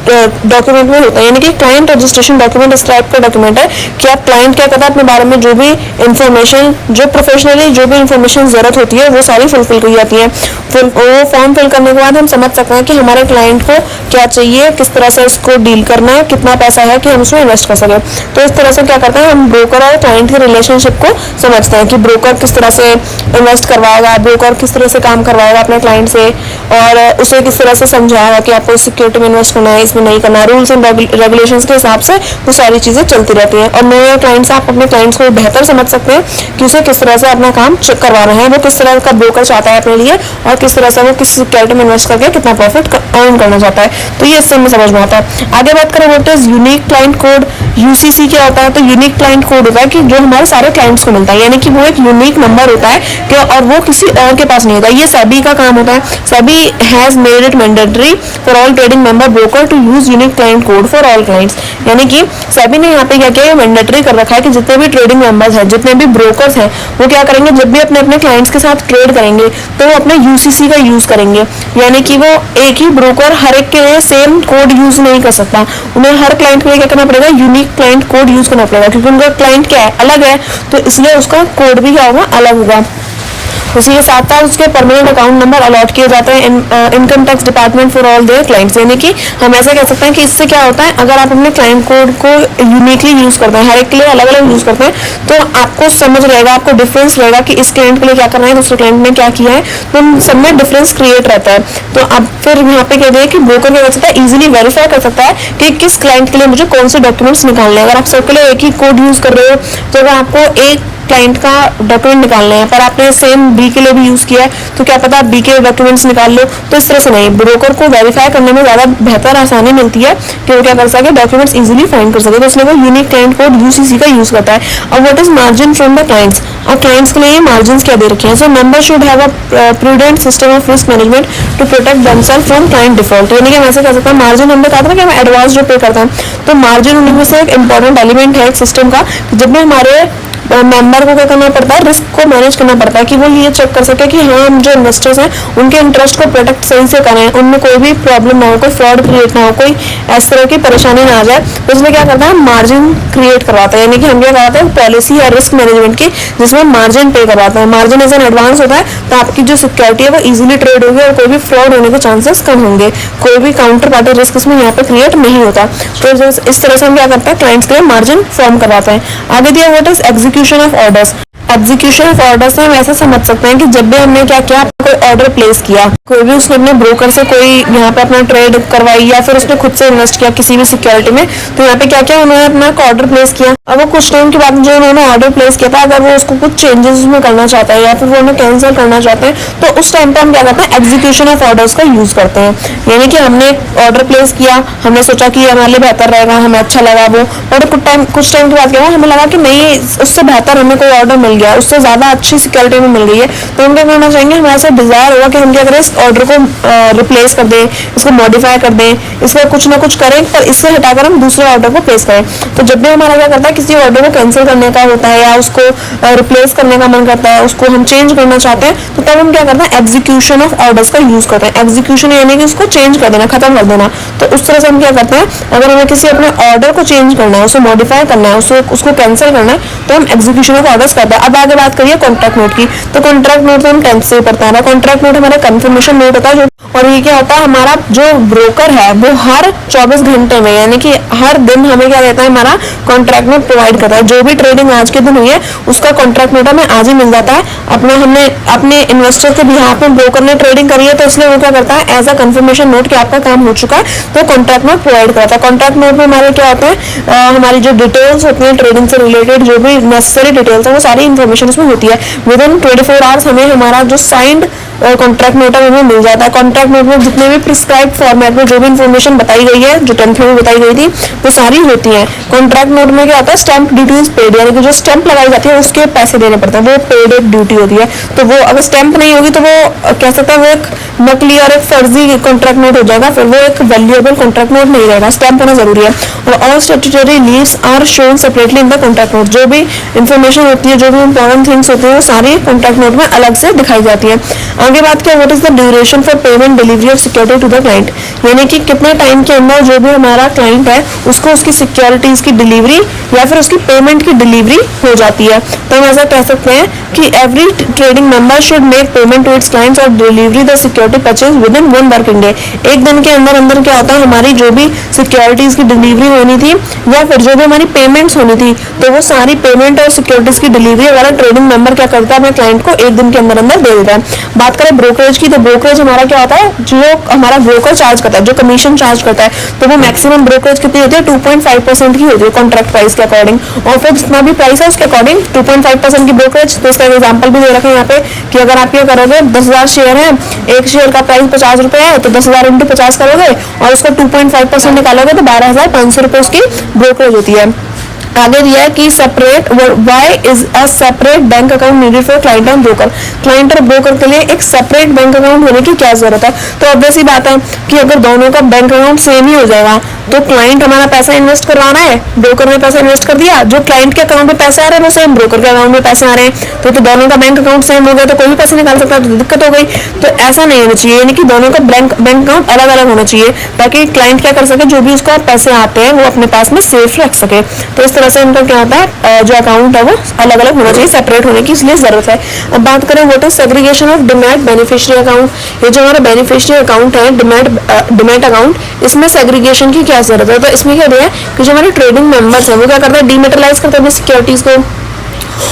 डॉक्यूमेंट में होता है, यानी कि क्लाइंट रजिस्ट्रेशन डॉक्यूमेंट इस टाइप का डॉक्यूमेंट है कि आप क्लाइंट क्या करता है अपने बारे में जो भी इंफॉर्मेशन, जो प्रोफेशनली जो भी इंफॉर्मेशन जरूरत होती है वो सारी फुलफिल की जाती है। वो फॉर्म फिल करने के बाद हम समझ सकते हैं कि हमारे क्लाइंट को क्या चाहिए, किस तरह से उसको डील करना है, कितना पैसा है कि हम उसमें इन्वेस्ट कर सकें। तो इस तरह से क्या करते हैं हम ब्रोकर और क्लाइंट के रिलेशनशिप को समझते हैं कि ब्रोकर किस तरह से इन्वेस्ट करवाएगा, ब्रोकर किस तरह से काम करवाएगा अपने क्लाइंट से, और उसे किस तरह से समझाएगा कि आपको सिक्योरिटी में इन्वेस्ट करना है, इसमें नहीं करना है। रूल्स एंड रेगुलेशंस के हिसाब से वो सारी चीज़ें चलती रहती हैं। और नए क्लाइंट से आप अपने क्लाइंट्स को बेहतर समझ सकते हैं कि उसे किस तरह से अपना काम चेक करवाना है, वो किस तरह का ब्रोकर चाहता है अपने लिए, और किस तरह से वो किस सिक्योरिटी में इन्वेस्ट करके कितना प्रॉफिट अर्न करना चाहता है। तो ये इससे हमें समझ में आता है। आगे बात करें what is unique client code, UCC क्या होता है, तो यूनिक क्लाइंट कोड होता है कि जो हमारे सारे क्लाइंट्स को मिलता है, यानी कि वो एक यूनिक नंबर होता है कि और वो किसी और के पास नहीं होता। ये सेबी का काम होता है। SEBI has made it mandatory for all trading member broker to use unique client code for all clients, यानी कि सेबी ने यहाँ पे क्या किया, मैंडेटरी कर रखा है कि जितने भी ट्रेडिंग मेंबर्स हैं, जितने भी ब्रोकर्स हैं, वो क्या करेंगे, जब भी अपने अपने क्लाइंट्स के साथ ट्रेड करेंगे तो वो अपने यूसीसी का यूज करेंगे, यानी कि वो एक ही ब्रोकर हर एक के लिए सेम कोड यूज नहीं कर सकता। उन्हें हर क्लाइंट के लिए क्या करना पड़ेगा, यूनिक क्लाइंट कोड यूज करना पड़ेगा, क्योंकि उनका क्लाइंट क्या है, अलग है, तो इसलिए उसका कोड भी क्या होगा, अलग होगा। उसी के साथ साथ उसके परमानेंट अकाउंट नंबर अलॉट किए जाते हैं income tax department for all their clients, यानी कि हम ऐसे कह सकते हैं कि इससे क्या होता है, अगर आप अपने क्लाइंट कोड को यूनिकली यूज करते हैं, हर एक के लिए अलग अलग यूज करते हैं, तो आपको समझ रहेगा, आपको डिफरेंस रहेगा कि इस क्लाइंट के लिए क्या करना है, दूसरे क्लाइंट ने क्या किया है, तो सब में डिफरेंस क्रिएट रहता है। तो अब फिर यहाँ पे कह दिया कि ब्रोकर क्या कर सकता है, इजिली वेरीफाई कर सकता है कि किस क्लाइंट के लिए मुझे कौन से डॉक्यूमेंट्स निकालने हैं। अगर आप सबके लिए एक ही कोड यूज कर रहे हो, तो अगर आपको एक क्लाइंट का डॉक्यूमेंट निकालने हैं पर आपने सेम बी के लिए भी यूज किया है, तो क्या पता आप बी के डॉक्यूमेंट्स निकाल लो। तो इस तरह से नहीं, ब्रोकर को वेरीफाई करने में ज्यादा बेहतर आसानी मिलती है कि वो क्या कर सके, डॉक्यूमेंट्स इजीली फाइंड कर सके, तो इसलिए वो यूनिक क्लाइंट कोड यूसीसी का यूज करता है। अब what is margin from the clients, और क्लाइंट्स के लिए मार्जिन क्या दे रखे हैं। So member should have a prudent system of risk management to protect themselves from client default, यानी कि हम ऐसे कह सकते हैं मार्जिन हमने कहा था ना कि हम एडवांस जो पे करते हैं, तो मार्जिन उनमें से एक इंपॉर्टेंट एलिमेंट है एक सिस्टम का। जब भी हमारे मेंबर को क्या करना पड़ता है, रिस्क को मैनेज करना पड़ता है कि वो ये चेक कर सके कि हाँ हम जो इन्वेस्टर्स हैं उनके इंटरेस्ट को प्रोटेक्ट सही से करें, उनमें कोई भी प्रॉब्लम ना हो, कोई फ्रॉड क्रिएट ना हो, कोई इस तरह की परेशानी ना आ जाए। तो इसलिए क्या करता है, मार्जिन क्रिएट करवाता है, यानी कि हम क्या करवाते हैं पॉलिसी या रिस्क मैनेजमेंट की, जिसमें मार्जिन पे करवाता है। मार्जिन एज एन एडवांस होता है तो आपकी जो सिक्योरिटी है वो इजीली ट्रेड होगी और कोई भी फ्रॉड होने के चांसेस कम होंगे, कोई भी काउंटर पार्टी रिस्क इसमें यहाँ पे क्रिएट नहीं होता। तो इस तरह से हम क्या करते हैं, क्लाइंट्स के लिए मार्जिन फॉर्म करवाते हैं। आगे दिया what is execution of orders. Execution of order से हम ऐसा समझ सकते हैं कि जब भी हमने क्या किया, कोई ऑर्डर प्लेस किया, कोई भी उसने अपने ब्रोकर से कोई यहाँ पे अपना ट्रेड करवाई या फिर उसने खुद से इन्वेस्ट किया किसी भी सिक्योरिटी में, तो यहाँ पे क्या किया उन्होंने अपना ऑर्डर प्लेस किया। अब वो कुछ टाइम के बाद जो उन्होंने ऑर्डर प्लेस किया था, अगर वो उसको कुछ चेंजेस उसमें करना चाहता है या फिर वो उन्हें कैंसिल करना चाहते हैं, तो उस टाइम पे हम क्या करते हैं, एग्जीक्यूशन ऑफ ऑर्डर्स का यूज करते हैं। यानी कि हमने ऑर्डर प्लेस किया, हमने सोचा कि हमारे लिए बेहतर रहेगा, हमें अच्छा लगा वो, और कुछ टाइम के बाद क्या हुआ, हमें लगा कि नहीं उससे बेहतर हमें कोई ऑर्डर मिल गया, उससे ज्यादा अच्छी सिक्योरिटी में मिल गई है, तो हम क्या करना चाहेंगे, हमारे से डिजायर होगा कि हम क्या करें, इस ऑर्डर को रिप्लेस कर दें, इसको मॉडिफाई कर दें, इसमें कुछ ना कुछ करें, पर इससे हटाकर हम दूसरे ऑर्डर को प्लेस करें। तो जब भी हमारा क्या करता है, किसी ऑर्डर को कैंसिल करने का होता है या उसको रिप्लेस करने का मन करता है, उसको हम चेंज करना चाहते हैं, तो तब हम क्या करते हैं, एग्जीक्यूशन ऑफ ऑर्डर्स का यूज करते हैं। एग्जीक्यूशन यानी कि उसको चेंज कर देना, खत्म कर देना। तो उस तरह से हम क्या करते हैं, अगर हमें किसी अपने ऑर्डर को चेंज करना है, उसे मॉडिफाई करना है, उसको कैंसिल करना है, तो हम एग्जीक्यूशन ऑफ ऑर्डर्स करते हैं। अब आगे बात करिए कॉन्ट्रैक्ट नोट की। तो कॉन्ट्रैक्ट नोट तो हम 10th से ही पढ़ते हैं। कॉन्ट्रैक्ट नोट हमारा कंफर्मेशन नोट होता है, और ये क्या होता है, हमारा जो ब्रोकर है वो हर 24 घंटे में, यानी कि हर दिन हमें क्या देता है, हमारा कॉन्ट्रैक्ट नोट प्रोवाइड करता है। जो भी ट्रेडिंग आज के दिन हुई है उसका कॉन्ट्रैक्ट नोट हमें आज ही मिल जाता है। हमने अपने इन्वेस्टर के बिहाफ में ब्रोकर ने ट्रेडिंग करी है, तो इसलिए वो क्या करता है, एज अ कंफर्मेशन नोट कि आपका काम हो चुका है, तो कॉन्ट्रैक्ट नोट प्रोवाइड करता है। कॉन्ट्रैक्ट नोट में हमारे क्या होता है, हमारी जो डिटेल्स होती है ट्रेडिंग से रिलेटेड, जो भी नेसेसरी डिटेल्स है वो सारी इन्फॉर्मेशन उसमें होती है। विद इन 24 आवर्स हमें हमारा जो साइंड कॉन्ट्रैक्ट नोट है हमें मिल जाता है। कॉन्ट्रैक्ट नोट में जितने भी प्रिस्क्राइब फॉर्मेट में जो भी इन्फॉर्मेशन बताई गई है, जो 10th में बताई गई थी, वो सारी होती है। कॉन्ट्रैक्ट नोट में क्या होता है, स्टैंप ड्यूटी इज पेड, यानी कि जो स्टैंप लगाई जाती है उसके पैसे देने पड़ते हैं, वो पेड एक ड्यूटी होती है। तो वो अगर स्टैंप नहीं होगी तो वो कह सकते हैं वो एक नकली और एक फर्जी कॉन्ट्रैक्ट नोट हो जाएगा, फिर वो एक वैल्यूएबल कॉन्ट्रैक्ट नोट नहीं रहेगा। स्टैंप होना जरूरी है। और all statutory leaves are shown separately in the contract note. जो भी इन्फॉर्मेशन होती है, जो भी इंपॉर्टेंट थिंग्स होती है, वो सारी कॉन्ट्रैक्ट नोट में अलग से दिखाई जाती है। आगे बात किया, what is the duration for payment delivery of security to the client, यानी कि कितने टाइम के अंदर जो भी हमारा क्लाइंट है उसको उसकी सिक्योरिटीज की डिलीवरी या फिर उसकी पेमेंट की डिलीवरी हो जाती है। तो हम ऐसा कह सकते हैं कि every trading member should make payment to its clients और delivery the security purchase within in 1 working day. एक दिन के अंदर क्या होता है, हमारी जो भी सिक्योरिटीज की डिलीवरी होनी थी या फिर जो भी हमारी पेमेंट्स होनी थी, तो वो सारी पेमेंट और सिक्योरिटीज की डिलीवरी वाला ट्रेडिंग मेंबर क्या करता है, अपने क्लाइंट को एक दिन के अंदर दे देता है। बात करें ब्रोकरेज की, तो ब्रोकरेज हमारा क्या होता है, जो हमारा ब्रोकर चार्ज करता है, जो कमीशन चार्ज करता है, तो वो मैक्सिमम ब्रोकरेज कितनी होती है, 2.5% की होती है कॉन्ट्रैक्ट प्राइस के अकॉर्डिंग, और फिर जितना भी प्राइस है उसके अकॉर्डिंग 2.5% की ब्रोकरेज। तो इसका एग्जांपल भी दे रखा है यहाँ पे कि अगर आप ये करोगे, 10,000 शेयर है, एक शेयर का प्राइस 50 रुपए है, तो 10,000 इंटू 50 करोगे और उसका 2.5% निकालोगे तो 12,500 रुपए उसकी ब्रोकरेज होती है। आगे दिया है कि separate, why is a separate bank account needed for client and broker. Client और ब्रोकर के लिए एक सेपरेट बैंक अकाउंट होने की क्या जरूरत है। तो ऑब्वियस ही बात है कि अगर दोनों का बैंक अकाउंट सेम ही हो जाएगा, तो क्लाइंट हमारा पैसा इन्वेस्ट करवाना है, ब्रोकर ने पैसा इन्वेस्ट कर दिया, जो क्लाइंट के अकाउंट में पैसे आ रहे हैं वो सेम ब्रोकर के अकाउंट में पैसे आ रहे हैं, तो दोनों का बैंक अकाउंट सेम हो गया तो कोई भी पैसे निकाल सकता है, तो दिक्कत हो गई। तो ऐसा नहीं होना चाहिए, यानी कि दोनों का बैंक अकाउंट अलग अलग होना चाहिए, ताकि क्लाइंट क्या कर सके, जो भी उसका पैसे आते हैं वो अपने पास में सेफ रख सके। तो इस तरह से उनका क्या होता है, जो अकाउंट है वो अलग अलग होना चाहिए, सेपरेट होने की इसलिए जरूरत है। अब बात करें what is segregation of demat beneficiary account. ये जो हमारा बेनिफिशियरी अकाउंट है, डीमैट अकाउंट, इसमें सेग्रीगेशन की क्या जरूरत है। तो इसमें क्या दिया है कि जो हमारे ट्रेडिंग मेंबर्स हैं वो क्या करते हैं, डीमेटलाइज करते हैं सिक्योरिटीज को,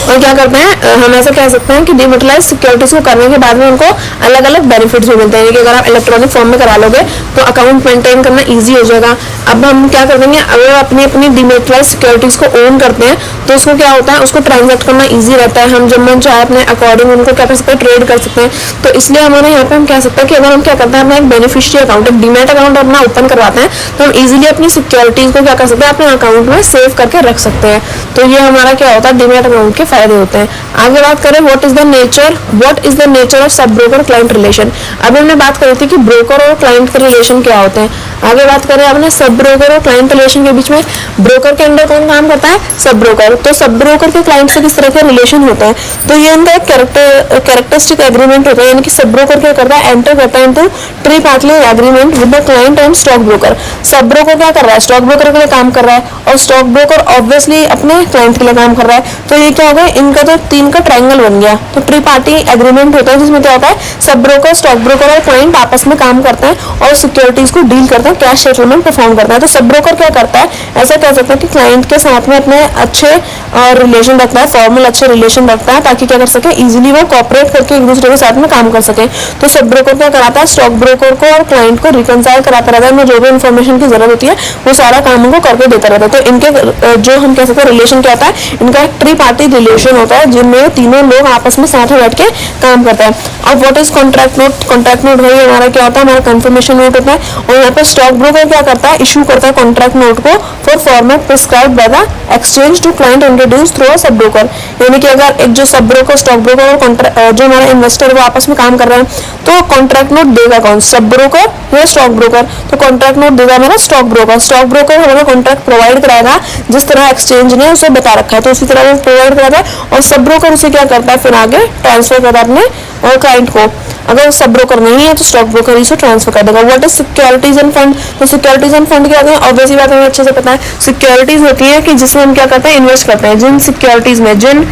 और क्या करते हैं, हम ऐसा कह सकते हैं कि डिमेटलाइज सिक्योरिटीज को करने के बाद में उनको अलग अलग बेनिफिट्स भी मिलते हैं कि अगर आप इलेक्ट्रॉनिक फॉर्म में करा लोगे तो अकाउंट मेंटेन करना इजी हो जाएगा। अब हम क्या कर देंगे, अगर अपनी अपनी डिमेटलाइज सिक्योरिटीज को ओन करते हैं तो उसको क्या होता है, उसको ट्रांजैक्ट करना ईजी रहता है, हम जब मन चाहे अपने अकॉर्डिंग उनको क्या कर सकते हैं, ट्रेड कर सकते हैं। तो इसलिए हमारे यहाँ पे हम कह सकते हैं कि अगर हम क्या करते हैं, अपना एक बेनिफिशियरी अकाउंट, एक डीमैट अकाउंट अपना ओपन करवाते हैं, तो हम इजीली अपनी सिक्योरिटीज को क्या कर सकते हैं, अपने अकाउंट में सेव करके रख सकते हैं। तो ये हमारा क्या होता है, डीमैट अकाउंट के फायदे होते हैं। आगे बात करें what is the nature of sub broker client relation. अभी हमने बात करी थी कि ब्रोकर और क्लाइंट के रिलेशन क्या होते हैं। आगे बात करें अपने सब ब्रोकर और क्लाइंट रिलेशन के बीच में, ब्रोकर के अंडर कौन काम करता है? सब ब्रोकर। तो सब ब्रोकर के क्लाइंट से किस तरह के रिलेशन होता है? तो ये उनका एक कैरेक्टरिस्टिक एग्रीमेंट होता है, यानी कि सब ब्रोकर क्या करता है? एंटर करता है into tree partly agreement with the client and stock broker. Sub broker क्या कर रहा है? स्टॉक ब्रोकर के लिए काम कर रहा है, और स्टॉक ब्रोकर ऑब्वियसली अपने क्लाइंट के लिए काम कर रहा है। तो ये क्या हो गया? इनका तो तीन का ट्रायंगल बन गया। तो ट्री पार्टी एग्रीमेंट होता है, जिसमें क्या होता है? सब ब्रोकर, स्टॉक ब्रोकर और क्लाइंट आपस में काम करते हैं और सिक्योरिटीज को डील करते हैं, कैश सेटलमेंट परफॉर्म करता है। तो सब ब्रोकर क्या करता है? ऐसा कह सकते हैं कि क्लाइंट के साथ में अपने अच्छे रिलेशन रखता है, फॉर्मल अच्छे रिलेशन रखता है, ताकि क्या कर सके? इजीली वो कॉपरेट करके एक दूसरे के साथ में काम कर सके। तो सब ब्रोकर क्या कराता है? स्टॉक ब्रोकर को और क्लाइंट को रिकनसाइल कराता रहता है, उन्हें जो भी इन्फॉर्मेशन की जरूरत होती है वो सारा काम उनको करके देता रहता है। तो इनके जो हम कह सकते हैं रिलेशन क्या होता है? इनका एक ट्री पार्टी रिलेशन होता है, जिनमें तीनों लोग आपस में साथ में बैठ के काम करते हैं। अब what is contract note? Contract note वही हमारा क्या होता है? हमारा कंफर्मेशन नोट होता है, और यहाँ पे स्टॉक ब्रोकर क्या करता है? इशू करता है कॉन्ट्रैक्ट नोट को for format prescribed by the exchange to client introduce through a sub broker. यानी कि अगर एक जो सब ब्रोकर, स्टॉक ब्रोकर और जो हमारा इन्वेस्टर वो आपस में काम कर रहे हैं, तो कॉन्ट्रैक्ट नोट देगा कौन? सब ब्रोकर या स्टॉक ब्रोकर? तो कॉन्ट्रैक्ट नोट देगा हमारा स्टॉक ब्रोकर। स्टॉक ब्रोकर हमारा कॉन्ट्रैक्ट प्रोवाइड कराएगा जिस तरह एक्सचेंज ने उसे बता रखा है, तो उसी तरह वो प्रोवाइड कराता है, और सब ब्रोकर उसे क्या करता है? फिर आगे ट्रांसफर करता है अपने क्लाइंट को। अगर सब ब्रोकर नहीं है तो स्टॉक ब्रोकर ही से ट्रांसफर कर देगा। What is securities end fund? तो सिक्योरिटीज एंड फंड क्या होते हैं? ऑब्वियसली बात हमें अच्छे से पता है। सिक्योरिटीज होती है कि जिसमें हम क्या करते हैं? इन्वेस्ट करते हैं। जिन सिक्योरिटीज में, जिन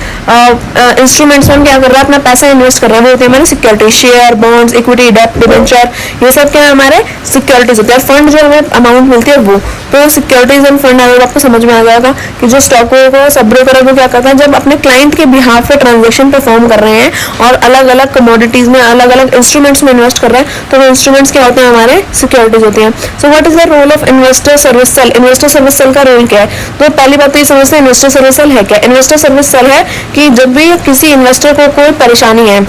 इंस्ट्रूमेंट्स में हम क्या कर रहे हैं? अपना पैसा इन्वेस्ट कर रहे हैं, वो होते हैं हमारे सिक्योरिटी। शेयर, बॉन्ड्स, इक्विटी, डेब्ट, डिबेंचर, ये सब क्या है? हमारे सिक्योरिटीज होते हैं। फंड जो हमें अमाउंट मिलती है वो, तो सिक्योरिटीज एंड फंड अगर आपको समझ में आ जाएगा कि जो स्टॉक ब्रोकर, सब ब्रोकर है, वो क्या करता है? जब अपने क्लाइंट के बिहाफ पे ट्रांजेक्शन परफॉर्म कर रहे हैं और अलग अलग कमोडिटीज में, अलग अलग इंस्ट्रूमेंट्स में इन्वेस्ट कर रहे हैं, तो वो इंस्ट्रूमेंट्स क्या होते हैं? हमारे सिक्योरिटीज होती हैं। So what is the role of investor service cell? Investor service cell का रोल क्या है? तो पहली बात तो ये समझते हैं इन्वेस्टर सर्विस सेल है क्या। इन्वेस्टर सर्विस सेल है कि जब भी किसी इन्वेस्टर को कोई परेशानी है,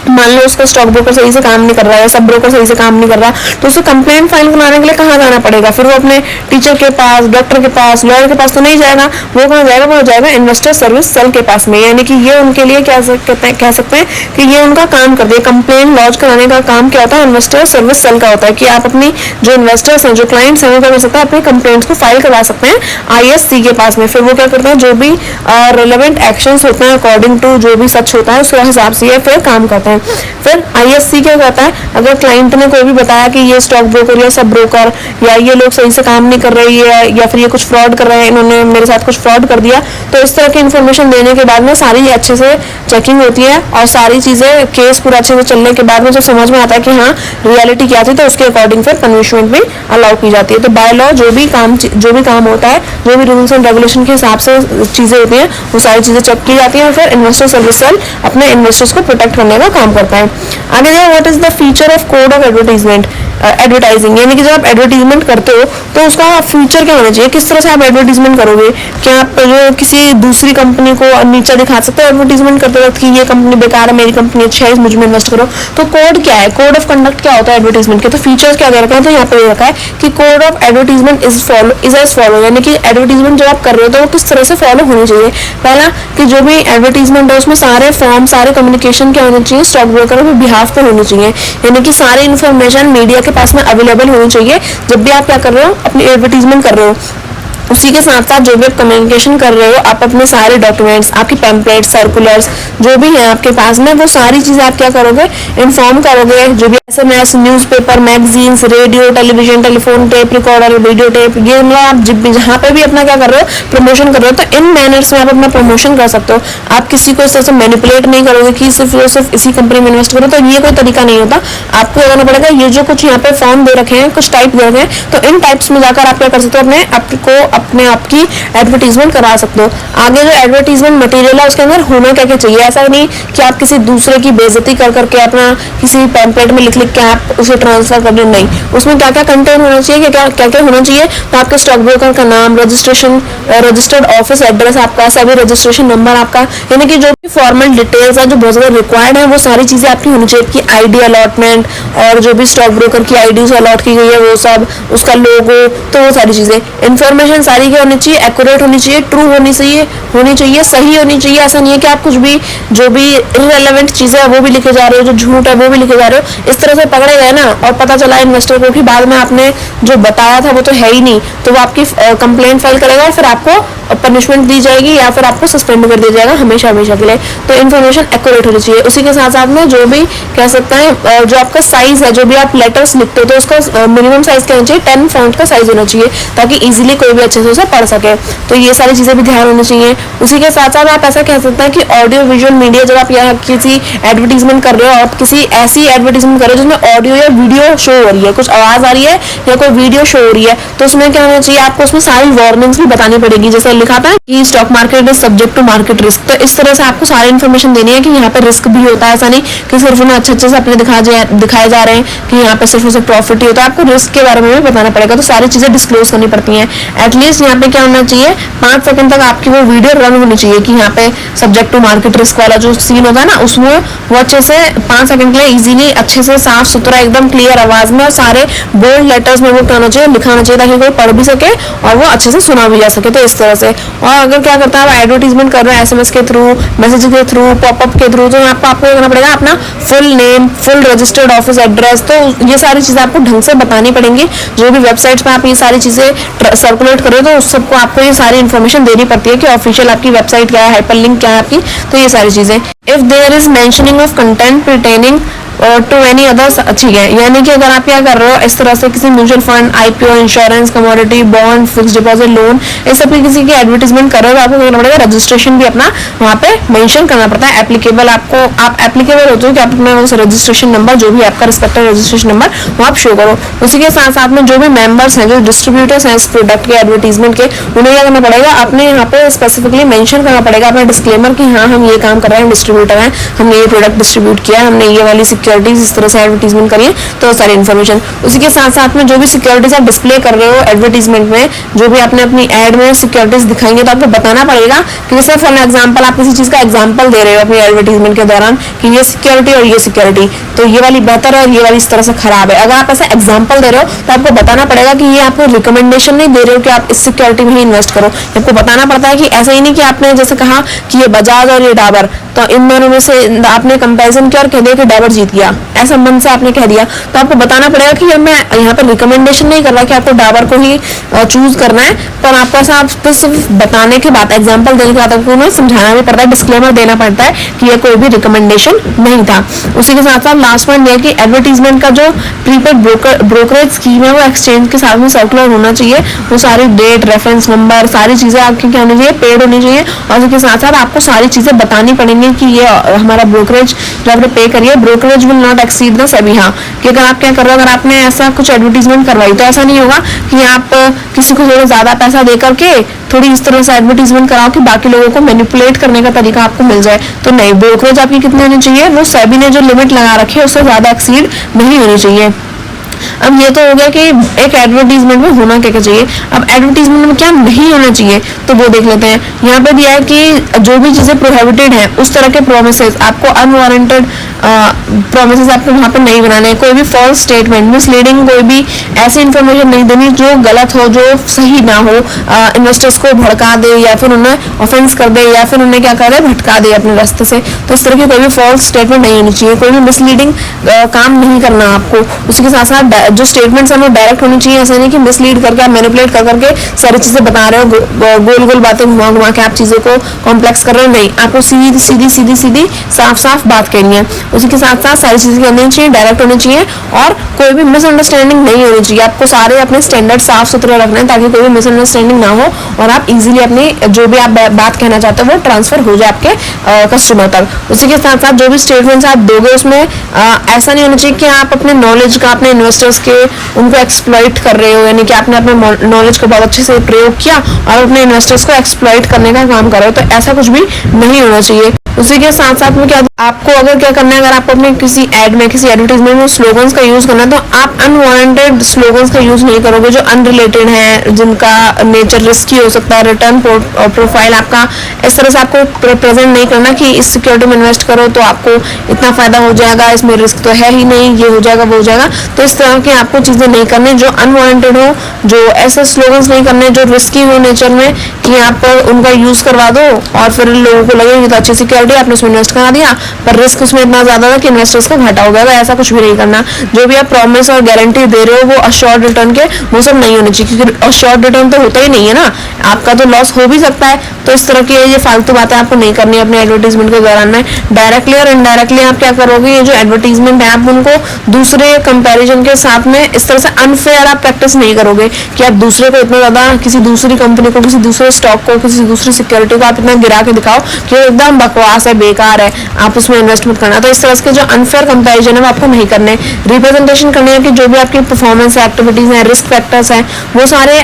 मान लो उसका स्टॉक ब्रोकर सही से काम नहीं कर रहा है, सब ब्रोकर सही से काम नहीं कर रहा, तो उसे कंप्लेंट फाइल कराने के लिए कहाँ जाना पड़ेगा? फिर वो अपने टीचर के पास, डॉक्टर के पास, लॉयर के पास तो नहीं जाएगा, वो कहाँ जाएगा? वो जाएगा इन्वेस्टर सर्विस सेल के पास में। यानी कि ये उनके लिए क्या कह सकते हैं कि ये उनका काम कर दिया। कंप्लेंट लॉन्च कराने का काम क्या होता है? इन्वेस्टर सर्विस सेल का होता है कि आप अपनी जो इन्वेस्टर्स हैं, जो क्लाइंट्स हैं, वो क्या कर सकते हैं? अपने कंप्लेंट्स को फाइल करवा सकते हैं ISC के पास में। फिर वो क्या करते हैं? जो भी रिलेवेंट एक्शंस होते हैं अकॉर्डिंग टू जो भी सच होता है उसके हिसाब से ये फिर काम करते हैं। फिर ISC क्या कहता है? अगर क्लाइंट ने कोई भी बताया कि ये स्टॉक ब्रोकर या सब ब्रोकर या ये लोग सही से काम नहीं कर रही है, या फिर ये कुछ फ्रॉड कर रहे हैं, इन्होंने मेरे साथ कुछ फ्रॉड कर दिया, तो इस तरह की इन्फॉर्मेशन देने के बाद में सारी अच्छे से चेकिंग होती है, और सारी चीज़ें केस पूरा अच्छे से चलने के बाद में जो समझ में आता है कि हाँ रियलिटी क्या थी, तो उसके अकॉर्डिंग फिर पनिशमेंट भी अलाउ की जाती है। तो बाय लॉ जो भी काम होता है, जो भी रूल्स एंड रेगुलेशन के हिसाब से चीज़ें होती हैं, वो सारी चीज़ें चेक की जाती हैं, और फिर इन्वेस्टर सर्विस सेल अपने इन्वेस्टर्स को प्रोटेक्ट करने का काम करता है। आगे जो what is the feature of code of advertisement? Advertising, यानी कि जब आप एडवर्टीजमेंट करते हो तो उसका फीचर क्या होना चाहिए? किस तरह से आप एडवर्टीजमेंट करोगे? क्या आप जो किसी दूसरी कंपनी को नीचा दिखा सकते हो एडवर्टीजमेंट करते वक्त कि ये कंपनी बेकार है, मेरी कंपनी अच्छी है, मुझ में इन्वेस्ट करो? तो कोड क्या है? कोड ऑफ कंडक्ट क्या होता है एडवर्टीजमेंट के? तो फीचर्स क्या दे रखा है? तो यहाँ पे रखा है कि code of advertisement is as follow, यानी कि एडवर्टीजमेंट जब आप कर रहे हो तो वो किस तरह से फॉलो होनी चाहिए। पहला कि जो भी एडवर्टीजमेंट है उसमें सारे फॉर्म, सारे कम्युनिकेशन क्या होने चाहिए? स्टॉक ब्रोकर के बिहाफ पे होनी चाहिए, यानी कि सारी इन्फॉर्मेशन मीडिया के पास में अवेलेबल होनी चाहिए जब भी आप क्या कर रहे हो? अपनी एडवर्टीजमेंट कर रहे हो। उसी के साथ साथ जो भी आप कम्युनिकेशन कर रहे हो, आप अपने सारे डॉक्यूमेंट्स, आपकी पैम्पलेट, सर्कुलर्स जो भी हैं आपके पास में, वो सारी चीज़ें आप क्या करोगे? इन्फॉर्म करोगे। जो भी SMS, newspaper, magazines, radio, television, telephone, tape recorder, video tape, ये मतलब आप जहाँ पे भी अपना क्या कर रहे हो? प्रमोशन कर रहे हो, तो इन मैनर्स में आप अपना प्रमोशन कर सकते हो। आप किसी को इस तरह से मैनिपुलेट नहीं करोगे कि सिर्फ इसी कंपनी में इन्वेस्ट करो, तो ये कोई तरीका नहीं होता। आपको करना पड़ेगा ये जो कुछ यहाँ पे फॉर्म दे रखे हैं, कुछ टाइप दे रखे हैं, तो इन टाइप्स में जाकर आप क्या कर सकते हो? अपने आप की एडवर्टीजमेंट करा सकते हो। आगे जो एडवर्टीजमेंट मटेरियल है उसके अंदर होना क्या क्या चाहिए? ऐसा नहीं कि आप किसी दूसरे की बेइज्जती कर करके अपना किसी पैम्पलेट में लिख के आप उसे ट्रांसफर कर दो, नहीं। उसमें क्या क्या कंटेंट होना चाहिए, क्या क्या होना चाहिए? तो आपके स्टॉक ब्रोकर का नाम, रजिस्टर्ड ऑफिस एड्रेस आपका, सभी रजिस्ट्रेशन नंबर आपका, यानी कि जो भी फॉर्मल डिटेल्स है जो बहुत ज़्यादा रिक्वायर्ड है, वो सारी चीज़ें आपकी होनी चाहिए। कि ID अलॉटमेंट और जो भी स्टॉक ब्रोकर की ID से अलॉट की गई है वो सब, उसका लोगो, तो वो सारी चीज़ें, इन्फॉर्मेशन सारी क्या होनी चाहिए, एक्यूरेट होनी चाहिए, ट्रू होनी चाहिए, सही होनी चाहिए। ऐसा नहीं है कि आप कुछ भी जो भी इररिलेवेंट चीजें है वो भी लिखे जा रहे हो, जो झूठ है वो भी लिखे जा रहे हो। इस तरह से पकड़े गए ना और पता चला इन्वेस्टर को कि बाद में आपने जो बताया था वो तो है ही नहीं, तो वो आपकी कंप्लेंट फाइल करेगा और फिर आपको पनिशमेंट दी जाएगी या फिर आपको सस्पेंड कर दिया जाएगा हमेशा हमेशा के लिए। तो इन्फॉर्मेशन एक्यूरेट होनी चाहिए। उसी के साथ साथ में जो भी कह सकते हैं जो आपका साइज है, जो भी आप लेटर्स लिखते हो तो उसका मिनिमम साइज क्या होना चाहिए, 10 फॉन्ट का साइज होना चाहिए ताकि इजीली कोई भी अच्छे से उसे पढ़ सके। तो ये सारी चीजें भी ध्यान होनी चाहिए। उसी के साथ साथ आप ऐसा कह सकते हैं कि ऑडियो विजुअल मीडिया, जब आप यहाँ किसी एडवर्टीजमेंट कर रहे हो और किसी ऐसी एडवर्टीजमेंट कर रहे हो जिसमें ऑडियो या वीडियो शो हो रही है, कुछ आवाज आ रही है या कोई वीडियो शो हो रही है, तो उसमें क्या होना चाहिए, आपको उसमें सारी वार्निंग्स भी बतानी पड़ेगी। जैसे लिखा था कि stock market is subject to market risk, तो इस तरह से आपको सारी इन्फॉर्मेशन देनी है कि यहाँ पे रिस्क भी होता है। ऐसा नहीं कि सिर्फ उन्हें अच्छे से अपने दिखाए जा रहे हैं कि यहाँ पे सिर्फ उसे प्रॉफिट ही होता है, आपको रिस्क के बारे में भी बताना पड़ेगा। तो सारी चीजें डिस्क्लोज करनी पड़ती हैं। एटलीस्ट यहाँ पे क्या होना चाहिए, 5 सेकंड तक आपकी वो वीडियो रन होनी चाहिए कि यहाँ पे सब्जेक्ट टू मार्केट रिस्क वाला जो सीन होता है ना, उसमें वो अच्छे से 5 सेकंड के लिए इजीली अच्छे से साफ सुथरा एकदम क्लियर आवाज में और सारे बोल्ड लेटर्स में वो क्या होना चाहिए, लिखा होना चाहिए ताकि कोई पढ़ भी सके और वो अच्छे से सुना भी जा सके। तो इस तरह से। और अगर क्या करता है, एडवर्टीजमेंट कर रहे हैं SMS के थ्रू, मैसेज के थ्रू, पॉपअप के थ्रू, तो यहाँ पर आपको करना पड़ेगा अपना full name, full registered office address. तो ये सारी चीजें आपको ढंग से बतानी पड़ेंगी। जो भी वेबसाइट्स पे आप ये सारी चीजें सर्कुलेट कर रहे हो तो उस सबको आपको ये सारी इन्फॉर्मेशन देनी पड़ती है कि ऑफिशियल आपकी वेबसाइट क्या है, हाइपरलिंक क्या है आपकी। तो ये सारी चीजें। If there is mentioning of content pertaining to any other, ठीक है, यानी कि अगर आप क्या कर रहे हो इस तरह से किसी mutual fund, IPO, insurance, commodity, bond, fix deposit, loan, इस सब की किसी की एडवर्टीजमेंट कर रहे हो तो आपको करना पड़ेगा रजिस्ट्रेशन भी अपना वहाँ पे मेंशन करना पड़ता है। एप्लीकेबल आपको आप एप्लीकेबल होते हो कि आप अपना उस रजिस्ट्रेशन नंबर, जो भी आपका रिस्पेक्टिव रजिस्ट्रेशन नंबर, वो आप शो करो। उसी के साथ साथ में जो भी मेंबर्स हैं, जो डिस्ट्रीब्यूटर्स हैं इस प्रोडक्ट के एडवर्टीजमेंट के, उन्हें क्या करना पड़ेगा, अपने यहाँ पे स्पेसिफिकली मेंशन करना पड़ेगा अपना डिस्क्लेमर कि हाँ हम ये काम कर रहे हैं, डिस्ट्रीब्यूटर हैं, हमने ये प्रोडक्ट डिस्ट्रीब्यूट किया है, हमने ये वाली सिक्योरिटीज इस तरह से एडवर्टीजमेंट करिए। तो सारी इन्फॉर्मेशन। उसी के साथ साथ में जो भी सिक्योरिटीज आप डिस्प्ले कर रहे हो एडवर्टीजमेंट में, जो भी आपने अपनी एड में सिक्योरिटीज दिखाएंगे तो आपको बताना पड़ेगा कि जैसे फॉर एग्जांपल आप किसी चीज का एग्जांपल दे रहे हो अपनी एडवर्टीजमेंट के दौरान कि ये सिक्योरिटी और ये सिक्योरिटी, तो ये वाली बेहतर है और ये वाली इस तरह से खराब है। अगर आप ऐसा एग्जांपल दे रहे हो तो आपको बताना पड़ेगा कि ये आपको रिकमेंडेशन नहीं दे रहे हो कि आप इस सिक्योरिटी में ही इन्वेस्ट करो। आपको बताना पड़ता है कि ऐसा ही नहीं कि आपने जैसे कहा कि ये बजाज और ये डाबर, तो इन दोनों में से आपने कंपैरिजन किया और कह दिया कि डाबर जीत गया, ऐसा मन से आपने कह दिया, तो आपको बताना पड़ेगा कि मैं यहाँ पर रिकमेंडेशन नहीं कर रहा कि आपको डाबर को ही चूज करना है, पर आपको ऐसा आप सिर्फ बताने के बाद, एग्जांपल देने के बाद आपको उन्हें समझाना भी पड़ता है, डिस्क्लेमर देना पड़ता है कि ये कोई भी रिकमेंडेशन नहीं था। उसी के साथ साथ लास्ट पॉइंट ये कि एडवर्टीजमेंट का जो प्रीपेड ब्रोकरेज स्कीम है वो एक्सचेंज के साथ में सर्कुलर होना चाहिए। वो सारी डेट, रेफरेंस नंबर, सारी चीजें आपकी क्या होनी चाहिए, पेड होनी चाहिए। और उसके साथ साथ आपको सारी चीजें बतानी पड़ेंगी कि ये हमारा ब्रोकरेज जो आपने पे करिए, brokerage will not exceed the SEBI. हाँ, कि अगर आप क्या कर रहे हो, अगर आपने ऐसा कुछ एडवर्टीजमेंट करवाई तो ऐसा नहीं होगा कि आप किसी को थोड़ा ज्यादा पैसा दे करके थोड़ी इस तरह से एडवर्टीजमेंट कराओ कि बाकी लोगों को मैनिपुलेट करने का तरीका आपको मिल जाए। तो नहीं, ब्रोकरेज आपकी कितनी होनी चाहिए, वो सेबी ने जो लिमिट लगा रखी है उससे ज्यादा एक्सीड नहीं होनी चाहिए। अब ये तो हो गया कि एक एडवर्टीजमेंट में होना क्या क्या चाहिए। अब एडवर्टीजमेंट में क्या नहीं होना चाहिए तो वो देख लेते हैं। यहाँ पे दिया है कि जो भी चीजें प्रोहिबिटेड हैं उस तरह के प्रोमिसेस, आपको अनवारंटेड प्रोमिसेस आपको वहाँ पे नहीं बनाने। कोई भी फॉल्स स्टेटमेंट, मिसलीडिंग, कोई भी ऐसी इन्फॉर्मेशन नहीं देनी जो गलत हो, जो सही ना हो, इन्वेस्टर्स को भड़का दे या फिर उन्हें ऑफेंस कर दे या फिर उन्हें क्या करे, भटका दे अपने रास्ते से। तो इस तरह की कोई भी फॉल्स स्टेटमेंट नहीं होनी चाहिए, कोई भी मिसलीडिंग काम नहीं करना आपको। उसी के साथ साथ जो स्टेटमेंट्स हैं वो डायरेक्ट होनी चाहिए। ऐसा नहीं कि मिसलीड करके आप मैनिपुलेट कर करके सारी चीजें बता रहे हो, गोल गोल बातें घुमा घुमा के आप चीजों को कॉम्प्लेक्स कर रहे हो। नहीं, आपको सीधी सीधी सीधी सीधी साफ साफ बात करनी है। उसी के साथ साथ सारी चीजें होनी चाहिए, डायरेक्ट होनी चाहिए और कोई भी मिसअंडरस्टैंडिंग नहीं होनी चाहिए। आपको सारे अपने स्टैंडर्ड साफ सुथरे रखने हैं ताकि कोई भी मिसअंडरस्टैंडिंग ना हो और आप इजीली अपनी जो भी आप बात कहना चाहते हो वो ट्रांसफर हो जाए आपके कस्टमर तक। उसी के साथ साथ जो भी स्टेटमेंट्स आप दोगे उसमें ऐसा नहीं होना चाहिए कि आप अपने नॉलेज का, अपने इन्वेस्टर्स के, उनको एक्सप्लॉइट कर रहे हो, यानी कि आपने अपने नॉलेज को बहुत अच्छे से प्रयोग किया और अपने इन्वेस्टर्स को एक्सप्लॉइट करने का काम कर रहे हो। तो ऐसा कुछ भी नहीं होना चाहिए। उसी के साथ साथ में क्या आपको अगर क्या करना है, अगर आपको अपने किसी एड में, किसी एडवर्टाइजमेंट में स्लोगन्स का यूज करना है, तो आप अनवांटेड स्लोगन्स का यूज नहीं करोगे जो अनरिलेटेड है, जिनका नेचर रिस्की हो सकता है, रिटर्न प्रोफाइल आपका इस तरह से आपको प्रेजेंट नहीं करना कि इस सिक्योरिटी में इन्वेस्ट करो तो आपको इतना फायदा हो जाएगा, इसमें रिस्क तो है ही नहीं, ये हो जाएगा वो हो जाएगा। तो इस तरह की आपको चीजें नहीं करनी जो अनवांटेड हो, जो ऐसे स्लोगन्स नहीं करने जो रिस्की हो नेचर में कि आप उनका यूज करवा दो और फिर लोगों को लगे ये तो अच्छी सिक्योरिटी आपने उसमें इन्वेस्ट करा दिया, पर रिस्क उसमें इतना ज्यादा था कि इन्वेस्टर्स को घाटा हो गया। तो ऐसा कुछ भी नहीं करना। जो भी आप प्रॉमिस और गारंटी दे रहे हो वो अश्योर्ड रिटर्न के वो सब नहीं होने चाहिए, क्योंकि अश्योर्ड रिटर्न तो होता ही नहीं है ना, आपका तो लॉस हो भी सकता है। तो इस तरह की ये फालतू बातें आपको नहीं करनी है अपने एडवर्टीजमेंट के दौरान में। डायरेक्टली और इनडायरेक्टली आप क्या करोगे, ये जो एडवर्टीजमेंट है आप उनको दूसरे कंपैरिजन के साथ में इस तरह से अनफेयर आप प्रैक्टिस नहीं करोगे कि आप दूसरे को इतना ज्यादा, किसी दूसरी कंपनी को, किसी दूसरे स्टॉक को, किसी दूसरी सिक्योरिटी को आप इतना गिरा के दिखाओ कि एकदम बकवास है, बेकार है, आप उसमें इन्वेस्टमेंट करना। तो इस तरह के जो अनफेयर कंपैरिजन है वो आपको नहीं करने। रिप्रेजेंटेशन करनी है कि जो भी आपकी परफॉर्मेंस है, एक्टिविटीज है, रिस्क फैक्टर्स हैं, वो सारे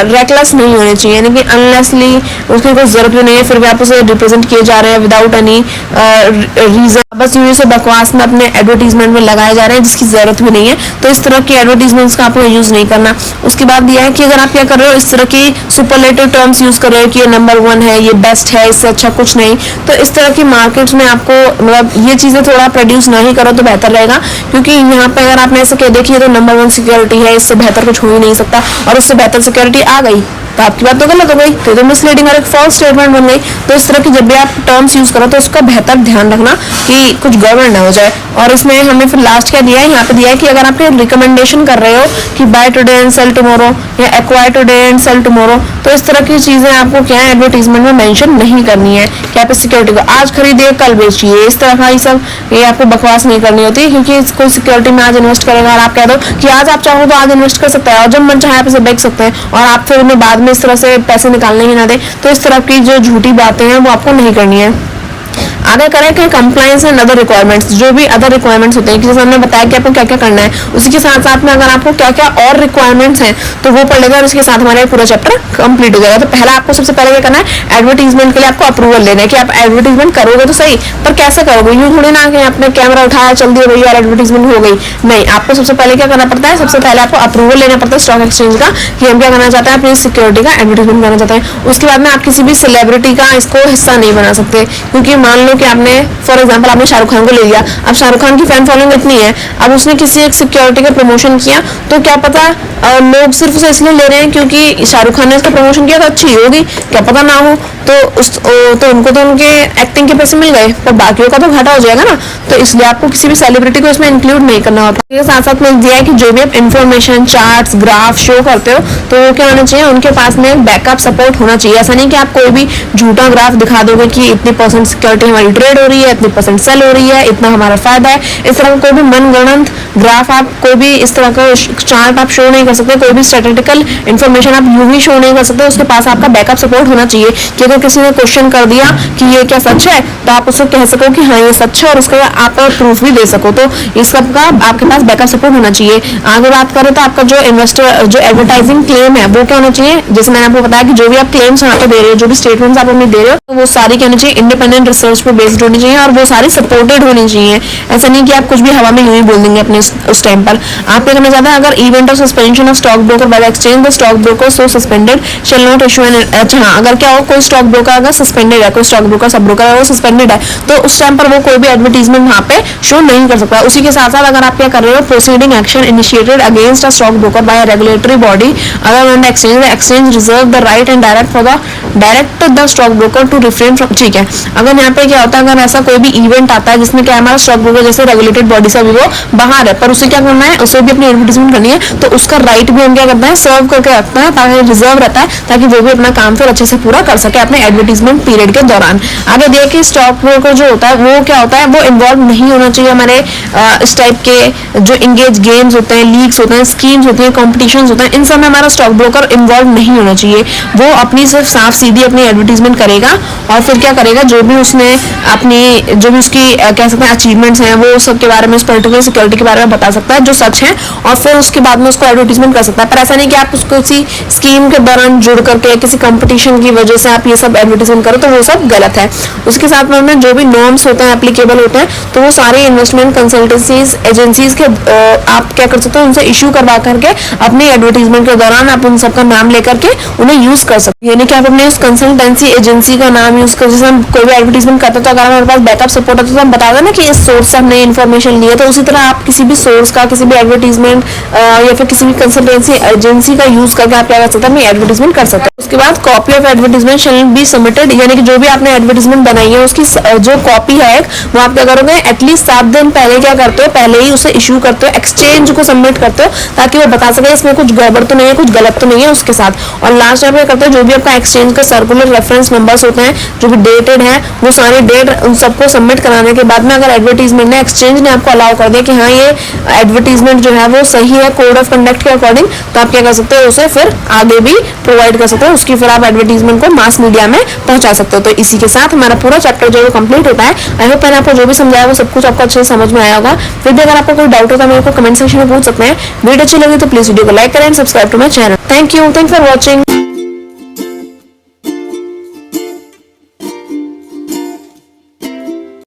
रेकलेस नहीं होने चाहिए, यानी कि अनलेसली उसकी कोई जरूरत भी नहीं है फिर भी आप उसे रिप्रेजेंट किए जा रहे हैं विदाउट एनी रीजन, बस यूं से बकवास में अपने एडवर्टीजमेंट में लगाए जा रहे हैं जिसकी जरूरत भी नहीं है। तो इस तरह के एडवर्टीजमेंट्स का आपको यूज नहीं करना। उसके बाद यह है कि अगर आप क्या कर रहे हो, इस तरह की सुपरलेटिव टर्म्स यूज कर रहे हो कि ये नंबर 1 है, ये बेस्ट है, इससे अच्छा कुछ नहीं, तो इस तरह की मार्केट्स में आपको मतलब ये चीजें थोड़ा प्रोड्यूस ना ही करो तो बेहतर रहेगा। क्योंकि यहाँ पे अगर आपने ऐसे कह देखिए तो नंबर 1 सिक्योरिटी है, इससे बेहतर कुछ हो ही नहीं सकता, और उससे बेहतर सिक्योरिटी आ गई तो आपकी बात तो गलत हो गई, तो मिसलीडिंग और एक फॉल्स स्टेटमेंट बन गई। तो इस तरह की जब भी आप टर्म्स यूज करो तो उसका बेहतर ध्यान रखना कि कुछ गड़बड़ ना हो जाए। और इसमें हमें फिर लास्ट क्या दिया है, यहाँ पे दिया है कि अगर आप रिकमेंडेशन कर रहे हो कि buy today and sell tomorrow या acquire today and sell tomorrow, तो इस तरह की चीजें आपको क्या है एडवर्टीजमेंट में मेंशन नहीं करनी है कि आप इस सिक्योरिटी को आज खरीदिए कल बेचिए, इस तरह का ये सब ये आपको बकवास नहीं करनी होती। क्योंकि कोई सिक्योरिटी में आज इन्वेस्ट करेगा और आप कह दो कि आज आप चाहो तो आज इन्वेस्ट कर सकते हैं और जब मन चाहे आप इसे बेच सकते हैं, और आप फिर उन्हें बाद में इस तरह से पैसे निकालने ही ना दे, तो इस तरह की जो झूठी बातें हैं वो आपको नहीं करनी है। आगे करें कि कंप्लायंस एंड अदर रिक्वायरमेंट्स, जो भी अदर रिक्वायरमेंट्स होते हैं, जैसे हमने बताया कि आपको क्या क्या करना है, उसी के साथ साथ में अगर आपको क्या क्या और रिक्वायरमेंट्स हैं तो वो पढ़ लेगा और इसके साथ हमारा पूरा चैप्टर कंप्लीट हो जाएगा। तो पहला आपको सबसे पहले क्या करना है, एडवर्टीजमेंट के लिए आपको अप्रूवल लेना है कि आप एडवर्टीजमेंट करोगे तो सही, पर कैसे करोगे, यूं थोड़ी ना कि आपने कैमरा उठाया चल दिया भैया और एडवर्टीजमेंट हो गई, नहीं, आपको सबसे पहले क्या करना पड़ता है, सबसे पहले आपको अप्रूवल लेना पड़ता है स्टॉक एक्सचेंज का कि हम क्या करना चाहते हैं, अपनी सिक्योरिटी का एडवर्टीजमेंट करना चाहते हैं। उसके बाद में आप किसी भी सेलिब्रिटी का इसको हिस्सा नहीं बना सकते, क्योंकि मान लो कि आपने फॉर एग्जाम्पल आपने शाहरुख खान को ले लिया, अब शाहरुख खान की फैन फॉलोइंग इतनी है, अब उसने किसी एक सिक्योरिटी का प्रमोशन किया तो क्या पता लोग सिर्फ उसे इसलिए ले रहे हैं क्योंकि शाहरुख खान ने इसका प्रमोशन किया तो अच्छी होगी, क्या पता ना हो, तो उनको तो उनके एक्टिंग के पैसे मिल गए पर बाकियों का तो घाटा हो जाएगा ना। तो इसलिए आपको किसी भी सेलिब्रिटी को इसमें इंक्लूड नहीं करना होता। इसके साथ साथ में दिया है कि जो भी आप इन्फॉर्मेशन चार्ट्स ग्राफ शो करते हो तो वो क्या होना चाहिए, उनके पास में बैकअप सपोर्ट होना चाहिए। ऐसा नहीं कि आप कोई भी झूठा ग्राफ दिखा दोगे कि इतनी % सिक्योरिटी हमारी ट्रेड हो रही है, इतनी % सेल हो रही है, इतना हमारा फायदा है, इस तरह का कोई भी मनगढ़ंत ग्राफ आप कोई भी इस तरह का चार्ट आप शो नहीं कर सकते, कोई भी स्टैटिस्टिकल इन्फॉर्मेशन आप यूं ही शो नहीं कर सकते। उसके पास आपका बैकअप सपोर्ट होना चाहिए कि अगर किसी ने क्वेश्चन कर दिया कि ये क्या सच है तो आप उसको कह सको कि हाँ ये सच है और उसका आप प्रूफ भी दे सको। तो इस सब का आपके पास बैकअप सपोर्ट होना चाहिए। आगे बात करें तो आपका जो इन्वेस्टर जो एडवर्टाइजिंग क्लेम है वो क्या होना चाहिए, जैसे मैंने आपको बताया कि जो भी आप क्लेम्स यहाँ पे दे रहे हो, जो भी स्टेटमेंट्स आप हमें दे रहे हो, तो वो सारी क्या होनी चाहिए, इंडिपेंडेंट रिसर्च पे बेस्ड होनी चाहिए और वो सारी सपोर्टेड होनी चाहिए। ऐसा नहीं कि आप कुछ भी हवा में यूं ही बोल देंगे अपने उस टाइम पर। आप क्या करना चाहते हैं, अगर event of suspension of stock broker bye the exchange the stock broker so suspended shall not issue an, अच्छा हाँ, अगर क्या हो कोई स्टॉक ब्रोकर अगर सस्पेंडेड है, कोई स्टॉक ब्रोकर सब ब्रोकर है वो सस्पेंडेड है, तो उस टाइम पर वो कोई भी एडवर्टीजमेंट वहाँ पे शो नहीं कर सकता। उसी के साथ साथ अगर आप क्या कर रहे हो, proceeding action initiated against a stock broker by a regulatory body other than the exchange reserve the right and direct the stock broker to refrain from, ठीक है। अगर यहाँ पे क्या होता है, अगर ऐसा कोई भी इवेंट आता है जिसमें क्या हमारा स्टॉक ब्रोकर जैसे रेगुलेटेड बॉडी से भी वो बाहर है, पर उसे क्या करना है, उसे भी अपनी एडवर्टीजमेंट करनी है, तो उसका राइट भी हम क्या करते हैं, सर्व करके रखते हैं ताकि रिजर्व रहता है, ताकि वो भी अपना काम फिर अच्छे से पूरा कर सके अपने एडवर्टीजमेंट पीरियड के दौरान। आगे देखिए स्टॉक ब्रोकर जो होता है वो क्या होता है, वो इन्वॉल्व नहीं होना चाहिए हमारे इस टाइप के जो इंगेज गेम्स होते हैं, लीग्स होते हैं, स्कीम्स होती हैं, कॉम्पिटिशन्स होते हैं, इन सब में हमारा स्टॉक ब्रोकर इन्वॉल्व नहीं होना चाहिए। वो अपनी सिर्फ साफ सीधी अपनी एडवर्टीजमेंट करेगा और फिर क्या करेगा, जो भी उसने अपनी जो भी उसकी कह सकते हैं अचीवमेंट्स हैं वो सब के बारे में, उस पर्टिकुलर सिक्योरिटी के बारे में बता सकता है जो सच है, और फिर उसके बाद में उसको एडवर्टीजमेंट कर सकता है। पर ऐसा नहीं कि आप उसको किसी स्कीम के दौरान जुड़ करके किसी कंपटीशन की वजह से आप ये सब एडवर्टीजमेंट करो, तो वो सब गलत है। उसके साथ में जो भी नॉर्म्स होते हैं एप्लीकेबल होते हैं, तो वो सारे इन्वेस्टमेंट कंसल्टेंसीज एजेंसीज के आप क्या कर सकते हो, उनसे इशू करवा करके अपने एडवर्टीजमेंट के दौरान आप उन सबका नाम लेकर के उन्हें यूज कर सकते हैं। यानी कि आप अपने उस कंसल्टेंसी एजेंसी का नाम यूज कर, जैसे हम कोई भी एडवर्टीजमेंट करते हैं तो अगर हमारे पास बैकअप सपोर्ट है तो हम बता दें ना कि इस सोर्स से हमने इन्फॉर्मेशन ली है, तो उसी तरह आप किसी भी सोर्स का, किसी भी एडवर्टीजमेंट या फिर किसी भी कंसल्टेंसी एजेंसी का यूज करके आप क्या कर सकते हैं, अपनी एडवर्टीजमेंट कर सकते हैं। उसके बाद copy of advertisement shall be submitted, यानी कि जो भी आपने एडवर्टीजमेंट बनाई है उसकी जो कॉपी है वो आप क्या करोगे, एटलीस्ट 7 दिन पहले क्या करते हो, पहले ही उसे इशू करते हो, एक्सचेंज को सबमिट करते हो, ताकि वो बता सके इसमें कुछ गड़बड़ तो नहीं है, कुछ गलत तो नहीं है उसके साथ। और लास्ट में क्या करते हो, जो भी आपका एक्सचेंज का सर्कुलर रेफरेंस नंबर्स होते हैं जो भी डेटेड है, वो सारे डेट उन सबको सबमिट कराने के बाद में अगर एडवर्टीजमेंट ने, एक्सचेंज ने आपको अलाउ कर दिया कि हाँ ये एडवर्टीजमेंट जो है वो सही है कोड ऑफ कंडक्ट के अकॉर्डिंग, तो आप क्या कर सकते हो, उसे फिर आगे भी प्रोवाइड कर सकते हो, उसकी फिर आप एडवर्टीजमेंट को मास मीडिया में पहुंचा सकते हो। तो इसी के साथ हमारा पूरा चैप्टर जो है कंप्लीट होता है। आई होप मैंने आपको जो भी समझाया वो सब कुछ आपको अच्छे से समझ में आया होगा। फिर भी अगर आपको कोई डाउट होता है मेरे को कमेंट सेक्शन में पूछ सकते हैं। वीडियो अच्छी लगी तो प्लीज वीडियो को लाइक करें and subscribe to my channel. Thank you for watching.